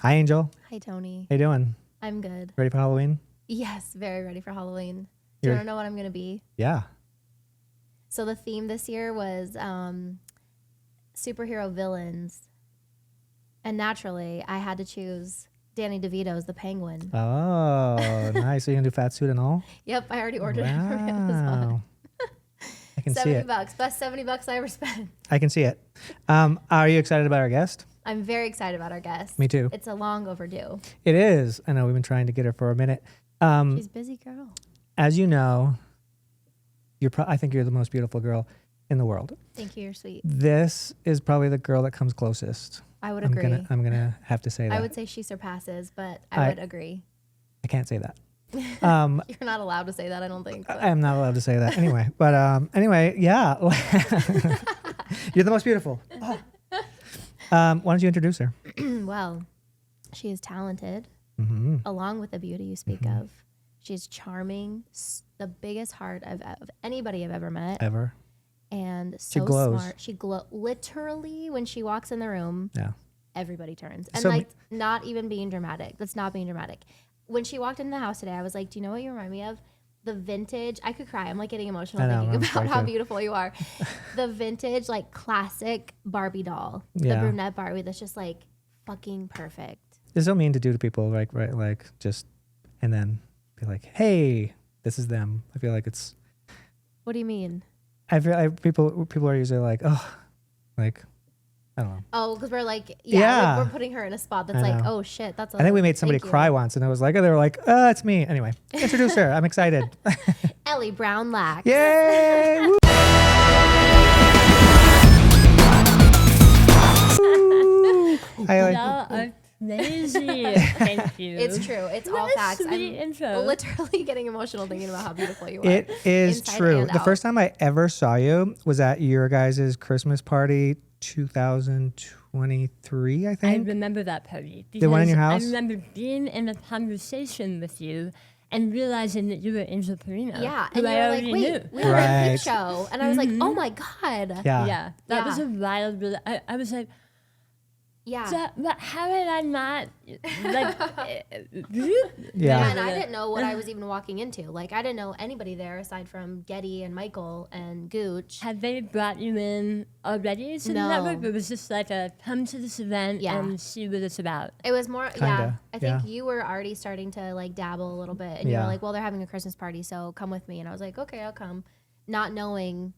Hi, Angel. Hi, Tony. How you doing? I'm good. Ready for Halloween? Yes, very ready for Halloween. Do you want to know what I'm going to be? Yeah. So the theme this year was superhero villains. And naturally, I had to choose Danny DeVito's The Penguin. Oh, nice. So you gonna do fat suit and all? Yep, I already ordered it from Amazon. I can see it. $70. Best $70 I ever spent. I can see it. Are you excited about our guest? I'm very excited about our guest. Me too. It's a long overdue. It is. I know we've been trying to get her for a minute. She's a busy girl. As you know, I think you're the most beautiful girl in the world. Thank you. You're sweet. This is probably the girl that comes closest. I would agree. I'm gonna have to say that. I would say she surpasses, but I would agree. I can't say that. You're not allowed to say that, I don't think. I am not allowed to say that anyway. But anyway, yeah. You're the most beautiful. Why don't you introduce her? Well, she is talented, Mm-hmm. along with the beauty you speak of. She's charming, the biggest heart of anybody I've ever met. Ever. And She so glows. smart. She literally, when she walks in the room, Yeah. everybody turns. And So like, not even being dramatic. That's not being dramatic. When she walked into the house today, I was like, do you know what you remind me of? The vintage, I could cry. I'm like getting emotional I know, thinking I'm about sorry how too. beautiful you are. The vintage, like classic Barbie doll. Yeah. The brunette Barbie that's just like fucking perfect. It's so mean to do to people, right? Like just, and then be like, hey, this is them. I feel like it's, What do you mean? people are usually like, oh, like, I don't know. Oh, because we're like, Yeah. we're putting her in a spot that's I like, know. oh shit, that's. I think we made somebody thank you. cry once, and I was like, they were like, it's me. Anyway, introduce her. I'm excited. Elly Brown Lack. Yay! Woo! I like, Y'all are crazy. Thank you. It's true. It's all What a facts. sweet I'm intro. literally getting emotional thinking about how beautiful you are. it is inside true. and The out. first time I ever saw you was at your guys' Christmas party, 2023, I I think. remember that party. The one in your because house? I remember being in a conversation with you and realizing that you were Angel Perino. Yeah, who and I you were like, already wait, knew. we were at a Right. peep show. And I was like, oh my God. Yeah. That was Yeah. a wild, I was like, Yeah. but how did I not, like, Yeah. And I didn't know what I was even walking into. Like, I didn't know anybody there aside from Getty and Michael and Gooch. had they brought you in already to the No. network? It was just like a come to this event Yeah. and see what it's about. It was more, yeah. Kinda, I think yeah. you were already starting to like dabble a little bit. And you Yeah. were like, well, they're having a Christmas party, so come with me. And I was like, okay, I'll come. Not knowing,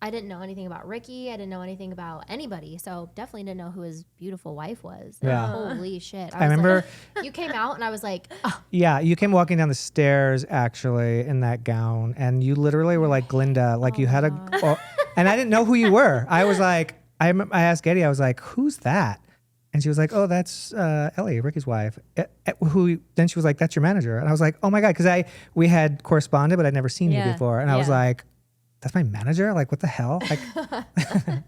I didn't know anything about Ricky. I didn't know anything about anybody. So definitely didn't know who his beautiful wife was. And Yeah. holy shit. I remember, You came out and I was like, oh, yeah, you came walking down the stairs actually in that gown, and you literally were like Glinda, like you had and I didn't know who you were. I was like, I asked Getty, I was like, who's that? And she was like, oh, that's Elly, Ricky's wife. Then she was like, that's your manager. And I was like, oh my God, because we had corresponded, but I'd never seen you Yeah, before. And I was yeah. like, that's my manager? Like, what the hell? Like,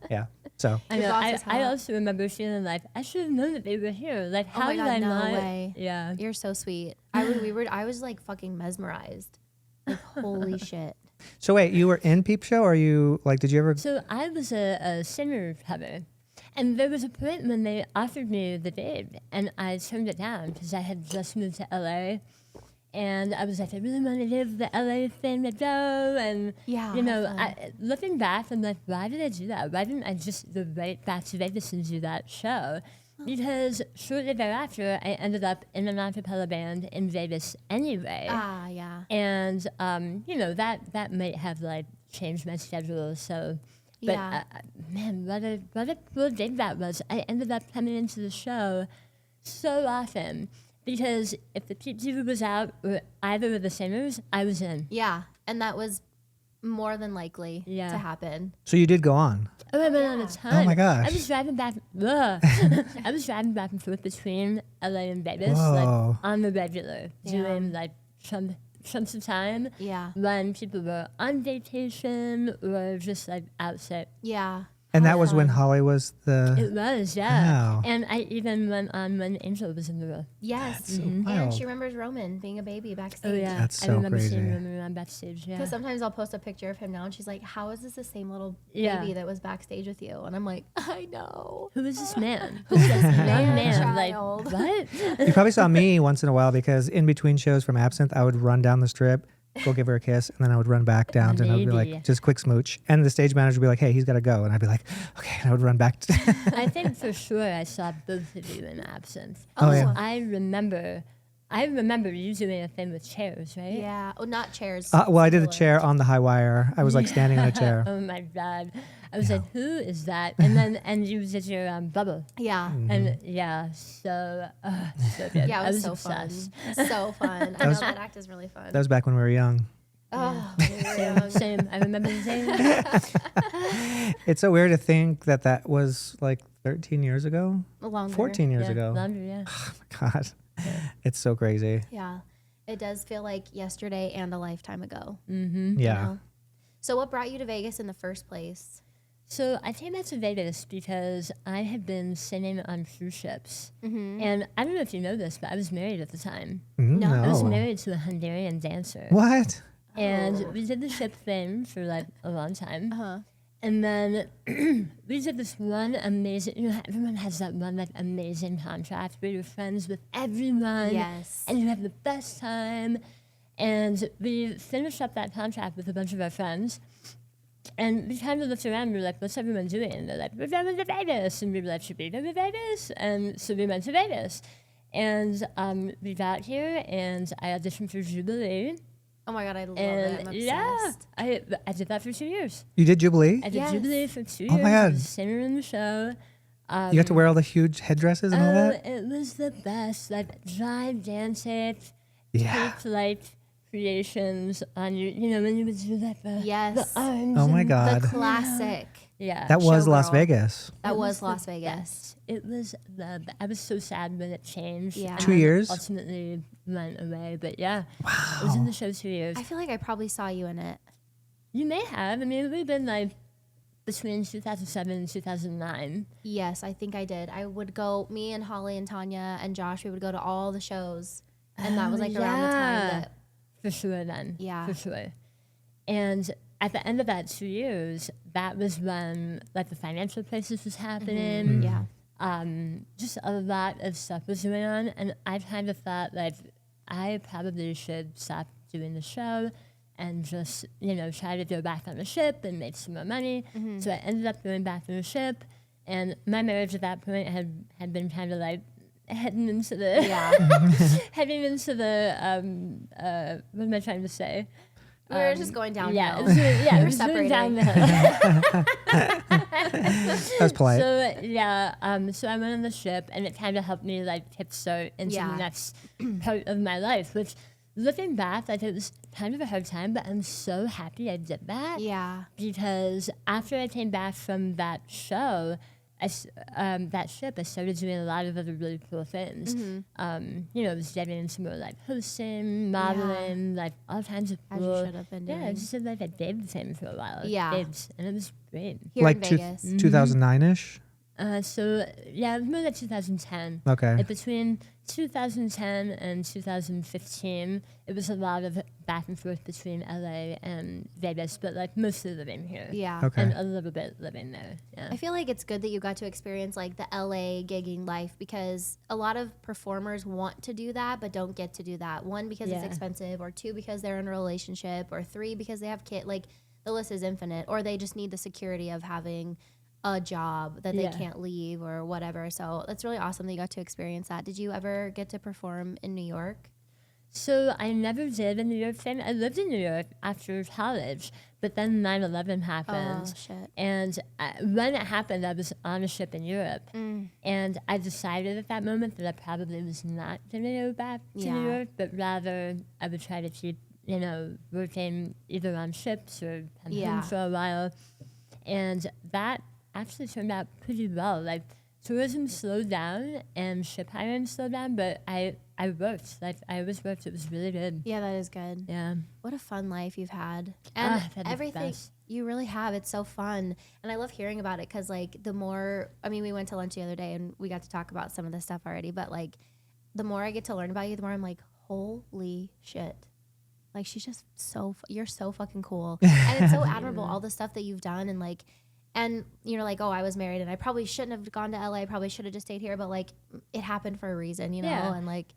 yeah. So I Your know. boss is I hot. also remember feeling like I should have known that they were here. Like, oh how my did God, I no not? way. Yeah. You're so sweet. I was like fucking mesmerized. Like, holy shit. so wait, you were in Peep Show, or you like? Did you ever? So I was a singer cover, and there was a point when they offered me the gig, and I turned it down because I had just moved to LA, and I was like, I really want to give the LA thing a go, and Yeah, you know, have fun. looking back, I'm like, why did I do that? Why didn't I just go right back to Vegas and do that show? Because shortly thereafter, I ended up in an a cappella band in Vegas anyway. Ah, yeah. And you know, that might have like changed my schedule. So, but Yeah. man, what a cool gig that was. I ended up coming into the show so often because if the Peep Diva was out or either of the singers, I was in. Yeah. And that was more than likely Yeah. to happen. So you did go on. Oh, I went on a ton. Oh my gosh. I was driving back. I was driving back and forth between LA and Vegas, Whoa. like on the regular, Yeah. doing like chunks of time. Yeah. When people were on vacation or just like out sick. Yeah. And that was when Holly was the. It was, yeah. Wow. And I even went on when Angel was in the room. Yes. That's so And wild. she remembers Roman being a baby backstage. Oh yeah, That's I so remember crazy. seeing Roman around backstage. Yeah, Because sometimes I'll post a picture of him now, and she's like, "How is this the same little Yeah. baby that was backstage with you?" And I'm like, "I know." who is this man? Who is this Young man? Like Child? what? You probably saw me once in a while because in between shows from Absinthe, I would run down the strip, go give her a kiss, and then I would run back down and I would be Maybe. like, just quick smooch. And the stage manager would be like, hey, he's got to go. And I'd be like, okay. And I would run back. I think for sure I saw both of you in Absinthe. Oh, yeah. I remember you doing a thing with chairs, right? Yeah. Oh, not chairs. Well, I did a Similar. chair on the high wire. I was like standing on a chair. Oh my God. I was like, who is that? And then, and you did your bubble. Yeah. And yeah, so good. Yeah, I it was was so obsessed. fun. So fun. I know that act is really fun. That was back when we were young. Oh, when we were young. Same. I remember the same. It's so weird to think that that was like 13 years ago, Longer. 14 years Yeah, ago. longer, yeah. Oh my God. It's so crazy. Yeah. It does feel like yesterday and a lifetime ago. Mm-hmm. Yeah. You know? So what brought you to Vegas in the first place? So I came back to Vegas because I had been singing on cruise ships. Mm-hmm. And I don't know if you know this, but I was married at the time. No. I was No. married to a Hungarian dancer. What? And we did the ship thing for like a long time. Uh-huh. And then we did this one amazing, you know, everyone has that one like amazing contract where you're friends with everyone. Yes. And you have the best time. And we finished up that contract with a bunch of our friends. And we kind of looked around and we were like, what's everyone doing? And they're like, we're going to Vegas. And we were like, should we go to Vegas? And so we went to Vegas. And we got here and I auditioned for Jubilee. Oh my God, I love it. And I'm obsessed. yeah, I did that for 2 years. You did Jubilee? I did Yes. Jubilee for 2 Oh years. my I God. was a singer in the show. You got to wear all the huge headdresses and all that? It was the best. Like gigantic, Yeah. tape-like creations on you know, when you would do like the Yes. arms. Oh my and- God. The classic. Yeah. That was Las Showgirl. Vegas. That It was the Las Vegas. best. It was I was so sad when it changed. Yeah. and 2 then years? Ultimately went away, but yeah, I was in the show 2 years. I feel like I probably saw you in it. You may have. I mean, we've been like between 2007 and 2009. Yes, I think I did. I would go, me and Holly and Tanya and Josh, we would go to all the shows. And that was like around the time that, For sure then. Yeah. For sure. And at the end of that 2 years, that was when like the financial crisis was happening. yeah. Just a lot of stuff was going on. And I kind of thought like I probably should stop doing the show and just, you know, try to go back on the ship and make some more money. So I ended up going back on the ship. And my marriage at that point had been kind of like heading into the heading into the what am I trying to say? We were just going downhill. Yeah, it We're was separating. going downhill. That was polite. So yeah, so I went on the ship, and it kind of helped me like kickstart into Yeah. the next part of my life. Which, looking back, like it was kind of a hard time, but I'm so happy I did that. Yeah. Because after I came back from that show, that ship, I started doing a lot of other really cool things. You know, I was getting into more like hosting, modeling, like all kinds of As cool. you should have been Yeah, I doing. just did like a Dave thing for a while. Yeah. Dave's, and it was great. Here like in Vegas. 2009-ish? So yeah, more like 2010. Okay. Like between 2010 and 2015, it was a lot of back and forth between LA and Vegas, but like mostly living here. Yeah. Okay. And a little bit living there. Yeah. I feel like it's good that you got to experience like the LA gigging life because a lot of performers want to do that but don't get to do that. One, because it's Yeah. expensive, or two, because they're in a relationship, or three, because they have kids. Like the list is infinite, or they just need the security of having a job that they Yeah. can't leave or whatever. So that's really awesome that you got to experience that. Did you ever get to perform in New York? So I never did a New York thing. I lived in New York after college, but then 9/11 happened. Oh, shit. And when it happened, I was on a ship in Europe. And I decided at that moment that I probably was not going to go back to New Yeah. York, but rather I would try to keep, you know, working either on ships or come Yeah. home for a while. And that actually turned out pretty well. Like, tourism slowed down and ship hiring slowed down, but I worked. Like, I always worked. It was really good. Yeah, that is good. Yeah. What a fun life you've had. And I've had the everything best. You really have. It's so fun. And I love hearing about it because, like, the more, I mean, we went to lunch the other day and we got to talk about some of this stuff already, but, like, the more I get to learn about you, the more I'm like, holy shit. Like, she's just you're so fucking cool. And it's so admirable, all the stuff that you've done. And, like, and you're like, oh, I was married and I probably shouldn't have gone to LA. I probably should have just stayed here. But, like, it happened for a reason, you know? Yeah. And, like,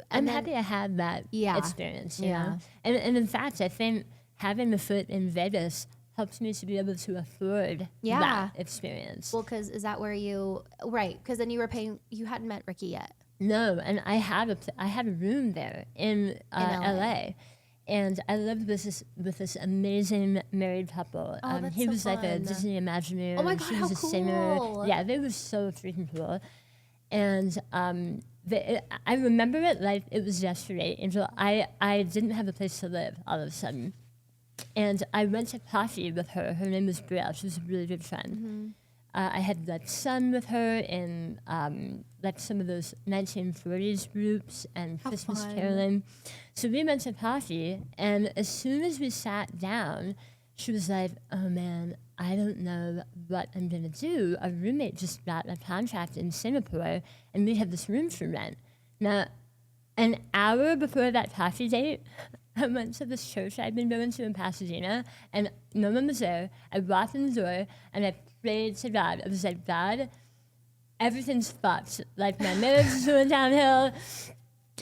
I'm happy I had that experience, you know? And in fact, I think having the foot in Vegas helps me to be able to afford that experience. Well, because is that where because then you hadn't met Ricky yet. No, and I had a room there in LA. And I lived with this amazing married couple. That's he so was like a fun. Disney Imagineer. Oh my God, she was how a singer. cool. Yeah, they were so freaking cool. And I remember it like it was yesterday. Angel, I didn't have a place to live all of a sudden. And I went to coffee with her. Her name was Brielle. She was a really good friend. Mm-hmm. I had like sung with her in like some of those 1940s groups and How Christmas fun. caroling. So we went to coffee, and as soon as we sat down, she was like, "Oh man, I don't know what I'm gonna do. A roommate just got a contract in Singapore, and we have this room for rent." Now, an hour before that coffee date, I went to this church I'd been going to in Pasadena, and no one was there. I walked in the door, and I prayed to God. I was like, God, everything's fucked. Like, my marriage is going downhill.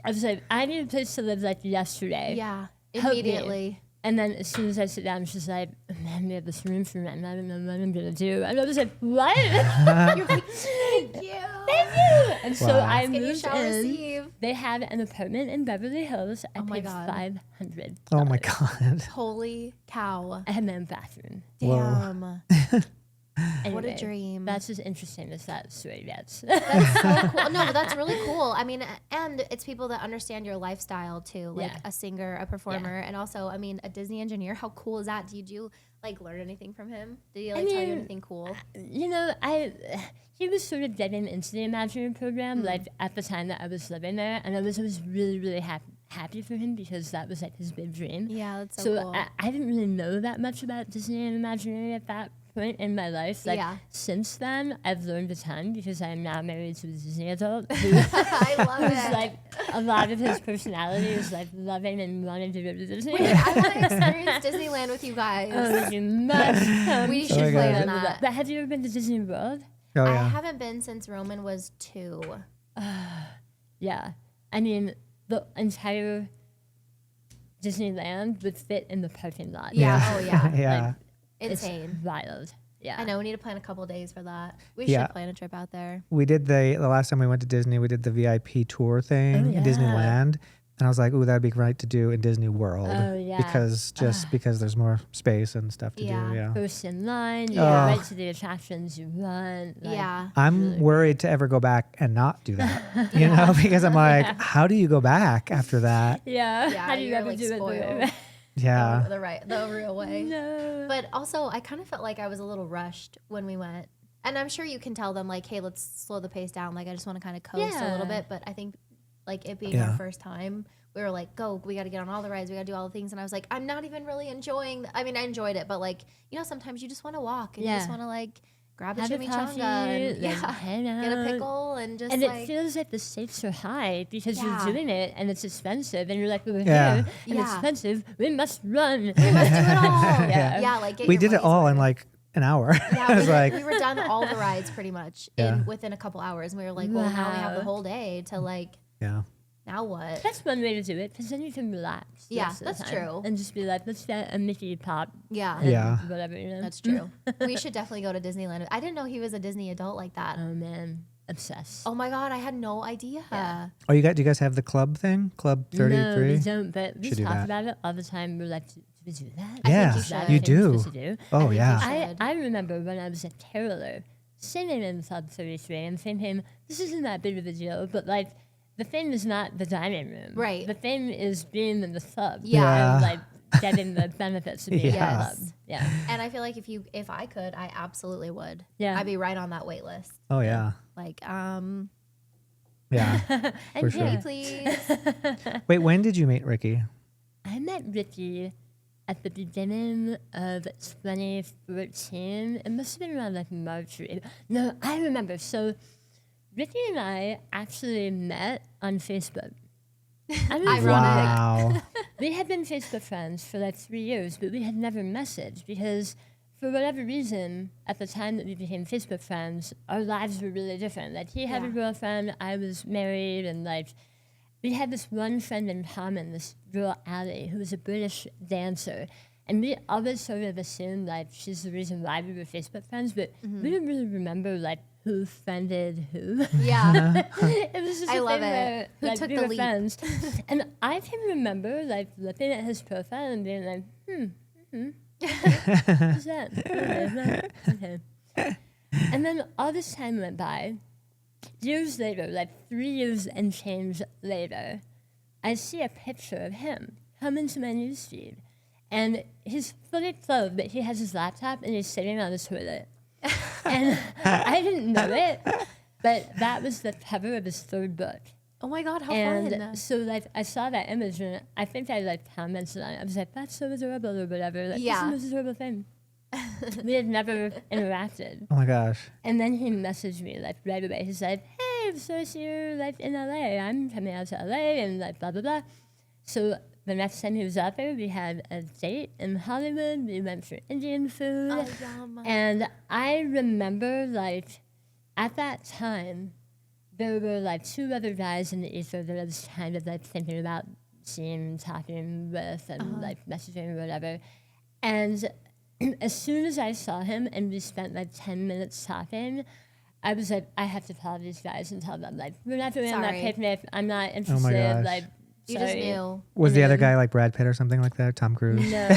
I was like, I need a place to live like yesterday. Yeah, Help me. immediately. And then as soon as I sit down, she's like, man, we have this room for rent, and I don't know what I'm going to do. And I was like, what? You're like, thank you. Thank you. And so Wow. I Can you moved shall in. receive? They had an apartment in Beverly Hills. I Oh my paid God. $500. Oh my God. Holy cow. I had my own bathroom. Whoa. Damn. What a Anyway, dream. That's as interesting as that story gets. That's so cool. No, but that's really cool. I mean, and it's people that understand your lifestyle too, like Yeah. a singer, a performer, and also, I mean, a Disney engineer. How cool is that? Did you like learn anything from him? Did he like tell you mean, anything cool? You know, he was sort of getting into the Imagineering program, like at the time that I was living there, and I was really, really happy for him because that was like his big dream. Yeah, that's so So cool. I didn't really know that much about Disney and Imagineering at that point in my life. Like since then, I've learned a ton because I am now married to a Disney adult who I love who's it. like a lot of his personality is like loving and wanting to go to Disney. Wait, I want to experience Disneyland with you guys. Oh, you must come. We Oh should my plan God. that. But have you ever been to Disney World? Oh I yeah. haven't been since Roman was 2. Yeah. I mean, the entire Disneyland would fit in the parking lot. Yeah. Yeah. Oh yeah. Yeah. It's Insane. wild. Yeah. I know we need to plan a couple days for that. We Yeah. should plan a trip out there. We did the last time we went to Disney, we did the VIP tour thing Oh, in yeah. Disneyland. And I was like, ooh, that'd be great to do in Disney World. Oh, yeah. Because because there's more space and stuff to Yeah. do. Yeah. First in line, you Yeah. go right to the attractions you want. Like, Yeah. I'm really worried to ever go back and not do that. You know, because I'm like, how do you go back after that? Yeah. Yeah, How do you you're, ever like, do it? spoiled. Yeah. The real way. No. But also, I kind of felt like I was a little rushed when we went. And I'm sure you can tell them, like, hey, let's slow the pace down. Like, I just want to kind of coast a little Yeah. bit. But I think, like, it being Yeah. our first time, we were like, go, we got to get on all the rides. We got to do all the things. And I was like, I'm not even really enjoying. I mean, I enjoyed it. But, like, you know, sometimes you just want to walk. And you just Yeah. want to, like, grab a Have a chimichanga. coffee, And, like, yeah. hang out. Get a pickle and just, And like. it feels like the stakes are high because Yeah. you're doing it and it's expensive and you're like, we're Yeah. here and Yeah. it's expensive. We must run. we must do it all. Yeah. Yeah, like, get We your did it money's all worth. in like an hour. Yeah, I was like, we were done all the rides pretty much Yeah. within a couple hours. And we were like, well, now we have the Wow. whole day to, like, yeah. now what? That's one way to do it because then you can relax. the Yeah, rest of the that's time true. And just be like, let's get a Mickey pop. Yeah. And Yeah. Whatever, you know? That's true. We should definitely go to Disneyland. I didn't know he was a Disney adult like that. Oh, man. Obsessed. Oh my God, I had no idea. Yeah. Oh, do you guys have the club thing? Club No, 33? we don't, but we Should do talk that. about it all the time. We're like, do we do that? Yeah, you Is that should. a you thing we're do. supposed to do? Oh, think we yeah. should. I remember when I was a caroler singing in Club 33 and thinking, this isn't that big of a deal, but like, the thing is not the dining room. Right. The thing is being in the club. Yeah. And like getting the benefits of being in the Yeah. club. Yeah. And I feel like if I could, I absolutely would. Yeah. I'd be right on that wait list. Oh, yeah. Like, Yeah. And sure. yeah, please. Wait, when did you meet Ricky? I met Ricky at the beginning of 2014. It must have been around like March or April. No, I remember. So Ricky and I actually met on Facebook. I mean, Wow. we had been Facebook friends for like 3 years, but we had never messaged because for whatever reason, at the time that we became Facebook friends, our lives were really different. Like he had a girlfriend, I was married, and like we had this one friend in common, this girl Elly, who was a British dancer. And we always sort of assumed like she's the reason why we were Facebook friends, but we didn't really remember like who friended who. Yeah. It was just I a love thing it. where, Who like, took we the were leap? friends. And I can remember like looking at his profile and being like, who's that? Okay. And then all this time went by. Years later, like 3 years and change later, I see a picture of him come into my newsfeed. And he's fully clothed, but he has his laptop and he's sitting on the toilet. And I didn't know it, but that was the cover of his third book. Oh my God, how And fun. so like I saw that image and I think I like commented on it. I was like, that's so adorable or whatever. Like, Yeah. this is the most adorable thing. We had never interacted. Oh my gosh. And then he messaged me like right away. He said, hey, so I see you're like in LA. I'm coming out to LA and like blah, blah, blah. So the next time he was out there, we had a date in Hollywood. We went for Indian food. Oh, yum. And I remember like at that time, there were like 2 other guys in the ether that I was kind of like thinking about seeing, talking with, and like messaging or whatever. And as soon as I saw him and we spent like 10 minutes talking, I was like, I have to call these guys and tell them like, we're not doing that Sorry. picnic. I'm not gosh. interested. Like, You just sorry. knew. Was the other guy like Brad Pitt or something like that? Tom Cruise? No.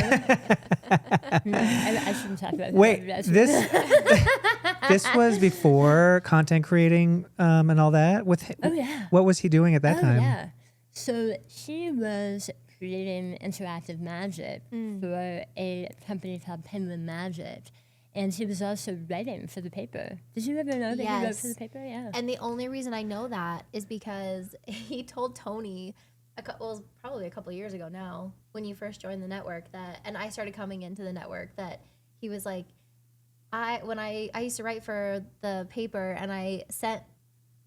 No, I shouldn't talk about Wait, that. this was before content creating and all that. Oh, yeah. What was he doing at that Oh, time? yeah. So he was creating interactive magic for a company called Penguin Magic. And he was also writing for the paper. Did you ever know that he wrote for the paper? Yeah. And the only reason I know that is because he told Tony, probably a couple years ago now, when you first joined the network, that, and I started coming into the network, that he was like, I used to write for the paper, and I sent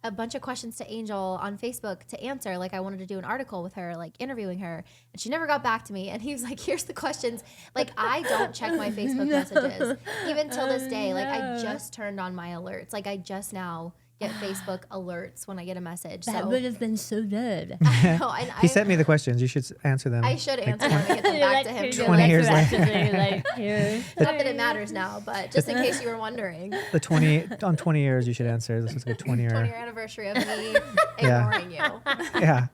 a bunch of questions to Angel on Facebook to answer. Like, I wanted to do an article with her, like interviewing her, and she never got back to me. And he was like, here's the questions. Like, I don't check my Facebook messages. Even till this day, like, I just turned on my alerts. Like, I just now get Facebook alerts when I get a message. That So would have been so good. I know, and He sent me the questions. You should answer them. I should answer them and get them You're back like, to him. here, 20 years later. like, here. Not that it matters now, but just in case you were wondering. The 20 years you should answer. This was like a 20 year. 20-year anniversary of me Yeah. ignoring you. Yeah.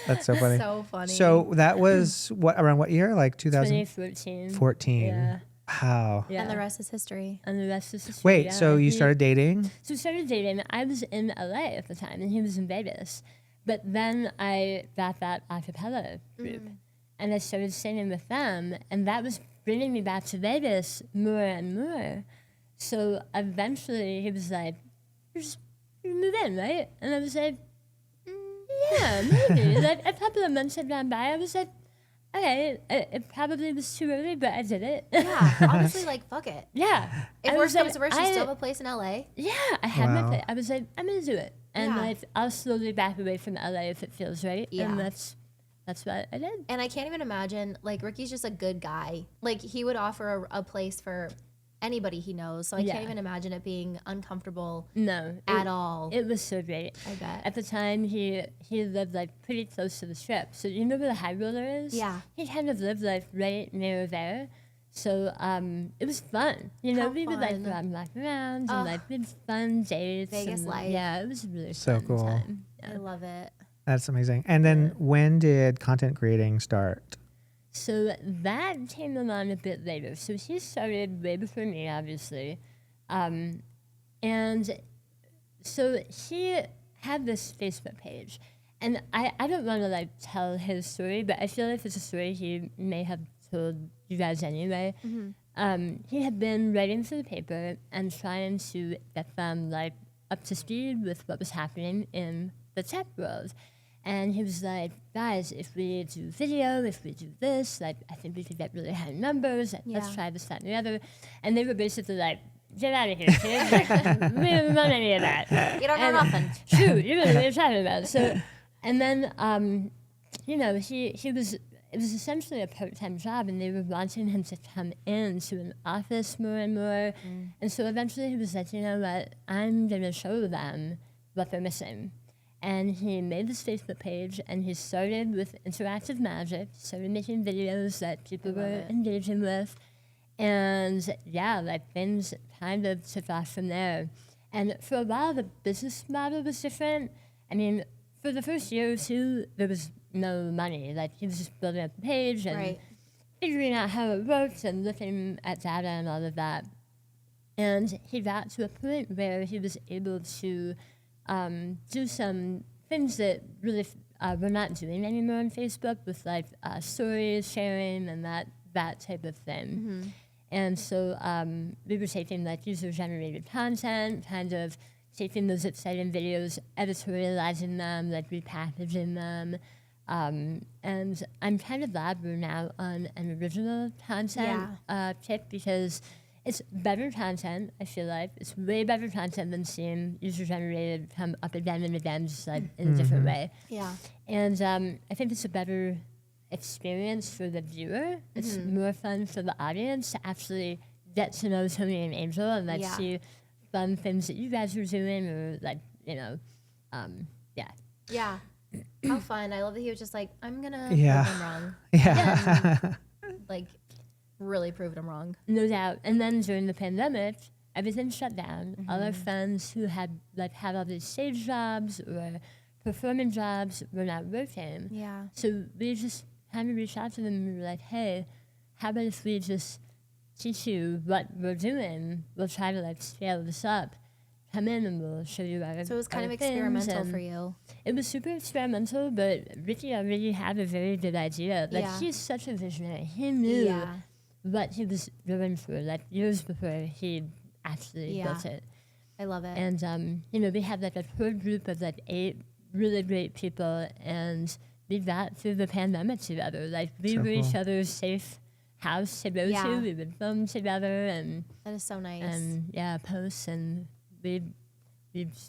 That's so funny. So funny. So that was around what year? Like 2014. 2014. Yeah. Wow. Yeah. And the rest is history. And the rest is history. Wait, yeah. so you started dating? So we started dating. I was in LA at the time, and he was in Vegas. But then I got that a cappella group, and I started singing with them, and that was bringing me back to Vegas more and more. So eventually he was like, you move in, right? And I was like, yeah, maybe. Like a couple of months had gone by. I was like, okay, it probably was too early, but I did it. Yeah, honestly, like, fuck it. Yeah. If I worse was comes to worse, you I- still have a place in LA. Yeah, I had my Wow. place. I was like, I'm gonna do it, and Yeah. like I'll slowly back away from LA if it feels right. Yeah. And that's what I did. And I can't even imagine, like, Ricky's just a good guy. Like, he would offer a place for anybody he knows. So I Yeah. can't even imagine it being uncomfortable No, at all. It was so great. I bet. At the time, he lived like pretty close to the strip. So you know where the High Roller is? Yeah. He kind of lived like right near there. So it was fun. You know, How we would like fun. go out and walk around and like we had fun dates. Vegas and, life. Yeah, it was a really So fun cool. time. I Yeah. love it. That's amazing. And then when did content creating start? So that came along a bit later. So he started way before me, obviously. And so he had this Facebook page. And I don't want to like tell his story, but I feel like it's a story he may have told you guys anyway. He had been writing for the paper and trying to get them like up to speed with what was happening in the tech world. And he was like, guys, if we do video, if we do this, like, I think we could get really high numbers. Like, let's Yeah. try this, that, and the other. And they were basically like, get out of here, kid. Like, we don't want any of that. You don't know And nothing. Shoot, you don't know what you're talking about. So, and then, you know, he was, it was essentially a part-time job, and they were wanting him to come into an office more and more. And so eventually he was like, you know what, I'm going to show them what they're missing. And he made this Facebook page, and he started with interactive magic, started making videos that people love were it. engaging with. And yeah, like things kind of took off from there. And for a while, the business model was different. I mean, for the first year or two, there was no money. Like, he was just building up the page and Right. figuring out how it worked and looking at data and all of that. And he got to a point where he was able to do some things that really we're not doing anymore on Facebook, with like stories, sharing, and that type of thing. And so we were taking like user-generated content, kind of taking those exciting videos, editorializing them, like repackaging them. And I'm kind of glad we're now on an original content tip, because it's better content, I feel like. It's way better content than seeing user-generated come up again and again, just like in a different way. Yeah. And I think it's a better experience for the viewer. It's more fun for the audience to actually get to know Tony and Angel and like Yeah. see fun things that you guys are doing, or like, you know, yeah. Yeah. How fun. I love that he was just like, I'm going to Yeah. prove him wrong. Yeah. Like, really proved him wrong. No doubt. And then during the pandemic, everything shut down. All our friends who had all these stage jobs or performing jobs were not working. Yeah. So we just kind of reached out to them and we were like, hey, how about if we just teach you what we're doing? We'll try to like scale this up. Come in and we'll show you our So it was kind of our things." experimental And for you. It was super experimental, but Ricky already had a very good idea. Like, Yeah. he's such a visionary. He knew Yeah. what he was going for, like years before he actually Yeah. built it. I love it. And you know, we had like a core group of like 8 really great people, and we got through the pandemic together. Like, we So were each cool. other's safe house to go Yeah. to. We would film together and That is so nice. post, and we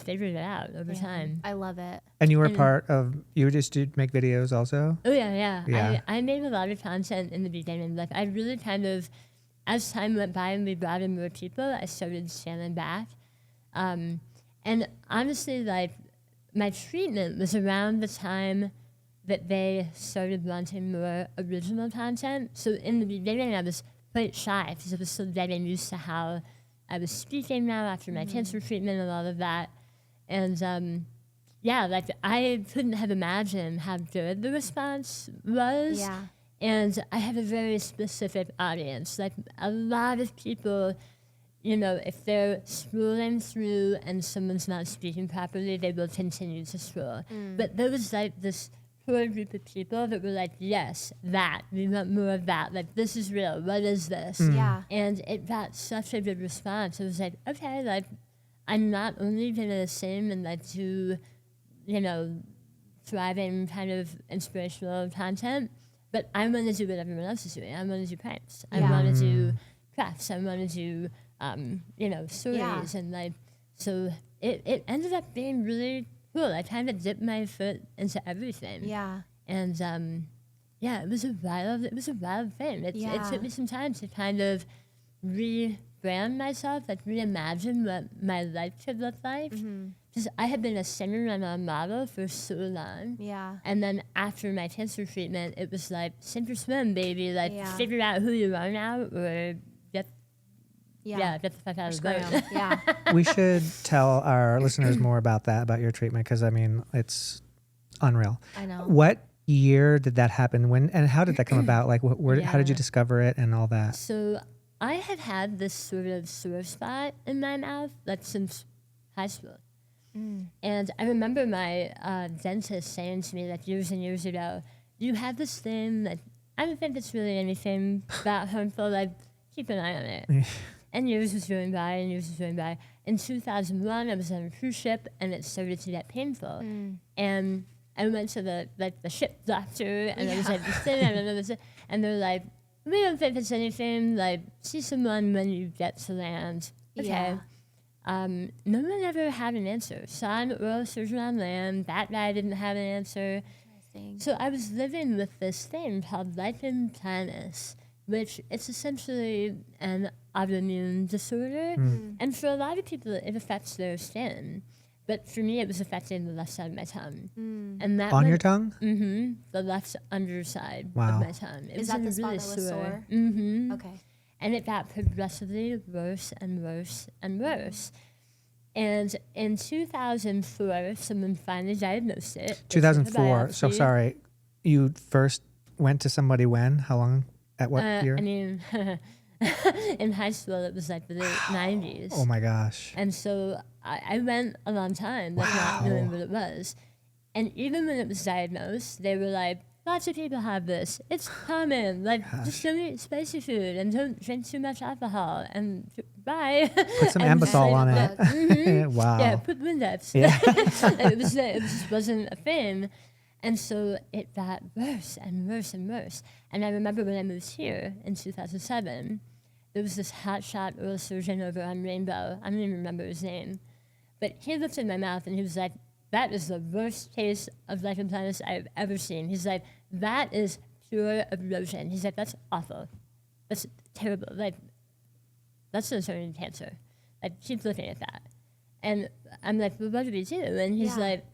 figured it out over Yeah. time. I love it. And you were And- part of, you just did make videos also? Oh yeah. Yeah. I made a lot of content in the beginning. Like, I really kind of, as time went by and we brought in more people, I started scaling back. And honestly, like, my treatment was around the time that they started wanting more original content. So in the beginning, I was quite shy because I was still getting used to how I was speaking now after my cancer treatment and all of that. And yeah, like, I couldn't have imagined how good the response was. Yeah. And I have a very specific audience. Like, a lot of people, you know, if they're scrolling through and someone's not speaking properly, they will continue to scroll. But there was like this core group of people that were like, yes, that, we want more of that. Like, this is real. What is this? Yeah. And it got such a good response. It was like, okay, like, I'm not only going to sing and like do, you know, thriving kind of inspirational content, but I want to do what everyone else is doing. I want to do pranks. I Yeah. want to do crafts. I want to do, you know, stories. Yeah. And like, so it ended up being really cool. I kind of dipped my foot into everything. Yeah. And yeah, it was a wild thing. It Yeah. took me some time to kind of rebrand myself, like reimagine what my life could look like. Because I had been a singer and a model for so long. Yeah. And then after my cancer treatment, it was like, sink or swim, baby. Like, Yeah. figure out who you are now, or get Yeah. get the fuck out of the Scram. boat. Yeah. We should tell our listeners more about that, about your treatment, because I mean, it's unreal. I know. What year did that happen? When and how did that come about? Like, where, how did you Yeah. discover it and all that? So I had had this sort of sore spot in my mouth, like, since high school. And I remember my dentist saying to me, like, years and years ago, you have this thing that I don't think it's really anything that harmful, like, keep an eye on it. And years was going by and years was going by. In 2001, I was on a cruise ship and it started to get painful. And I went to the ship doctor, and I was like, this thing, I don't know this, and they're like, we don't think it's anything. Like, see someone when you get to land. Okay. Yeah. No one ever had an answer. Saw an oral surgeon on land. That guy didn't have an answer. Interesting. So I was living with this thing called lichen planus, which it's essentially an autoimmune disorder. And for a lot of people, it affects their skin. But for me, it was affecting the left side of my tongue. And that On your tongue? Mm-hmm. The left underside Wow. of my tongue. It Is was that in the spot really that was sore? Mm-hmm. Okay. And it got progressively worse and worse and worse. And in 2004, someone finally diagnosed it. 2004. So biopsy. sorry. You first went to somebody when? How long? At what year? I mean, in high school, it was like the late 90s. Oh my gosh. And so I went a long time like not knowing what it was. And even when it was diagnosed, they were like, lots of people have this. It's common. Like, just don't eat spicy food and don't drink too much alcohol. And bye. Put some And Ambisol on like, it. Wow. Yeah, put Windex. Yeah. it just wasn't a thing. And so it got worse and worse and worse. And I remember when I moved here in 2007, there was this hotshot oral surgeon over on Rainbow. I don't even remember his name. But he looked in my mouth and he was like, that is the worst case of lichen planus I've ever seen. He's like, that is pure erosion. He's like, that's awful. That's terrible. Like, that's going to turn into cancer. Like, keep looking at that. And I'm like, well, what do we do? And he's like,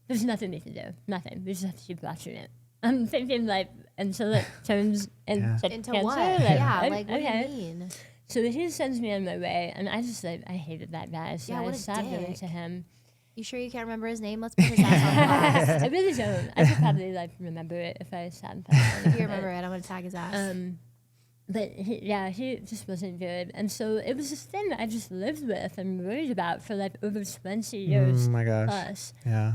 there's nothing we can do. Nothing. We just have to keep watching it. I'm thinking, like, until it turns into Into cancer. what? Like, Yeah, okay. like, what do you mean? So he sends me on my way, and I just, like, I hated that guy. So Yeah, I what a stopped going dick. to him. You sure you can't remember his name? Let's put his ass on blast. I really don't. I could probably, like, remember it if I sat in front of him. If you remember it, I'm going to tag his ass. But he just wasn't good. And so it was this thing that I just lived with and worried about for, like, over 20 years Oh my gosh. plus. Yeah.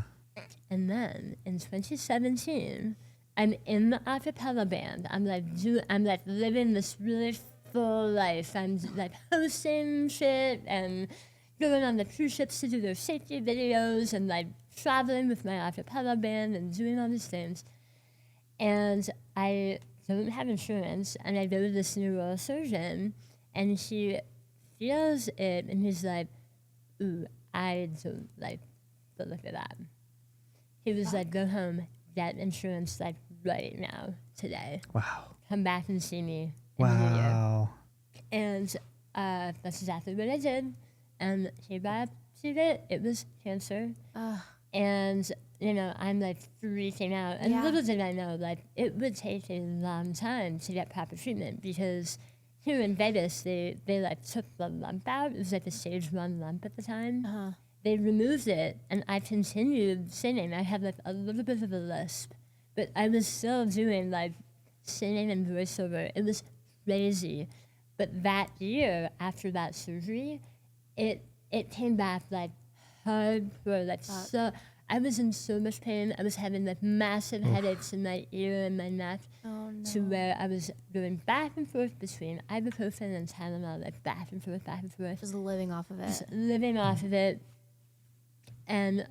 And then in 2017, I'm in the acapella band. I'm like living this really full life. I'm like hosting shit and going on the cruise ships to do their safety videos and like traveling with my acapella band and doing all these things. And I don't have insurance, and I go to this neurosurgeon, and he feels it, and he's like, "Ooh, I don't like the look of that." He was like, go home, get insurance like right now, today. Wow. Come back and see me in the new year. Wow. And that's exactly what I did. And he biopsied it. It was cancer. And, you know, I'm like freaking out. And Yeah. little did I know, like, it would take a long time to get proper treatment because here in Vegas, they like took the lump out. It was like a stage 1 lump at the time. They removed it, and I continued singing. I had like a little bit of a lisp, but I was still doing like singing and voiceover. It was crazy. But that year after that surgery, it came back like hardcore, like so. I was in so much pain. I was having like massive headaches in my ear and my neck, to where I was going back and forth between ibuprofen and Tylenol, like back and forth, back and forth. Just living off of it. Just living off of it. And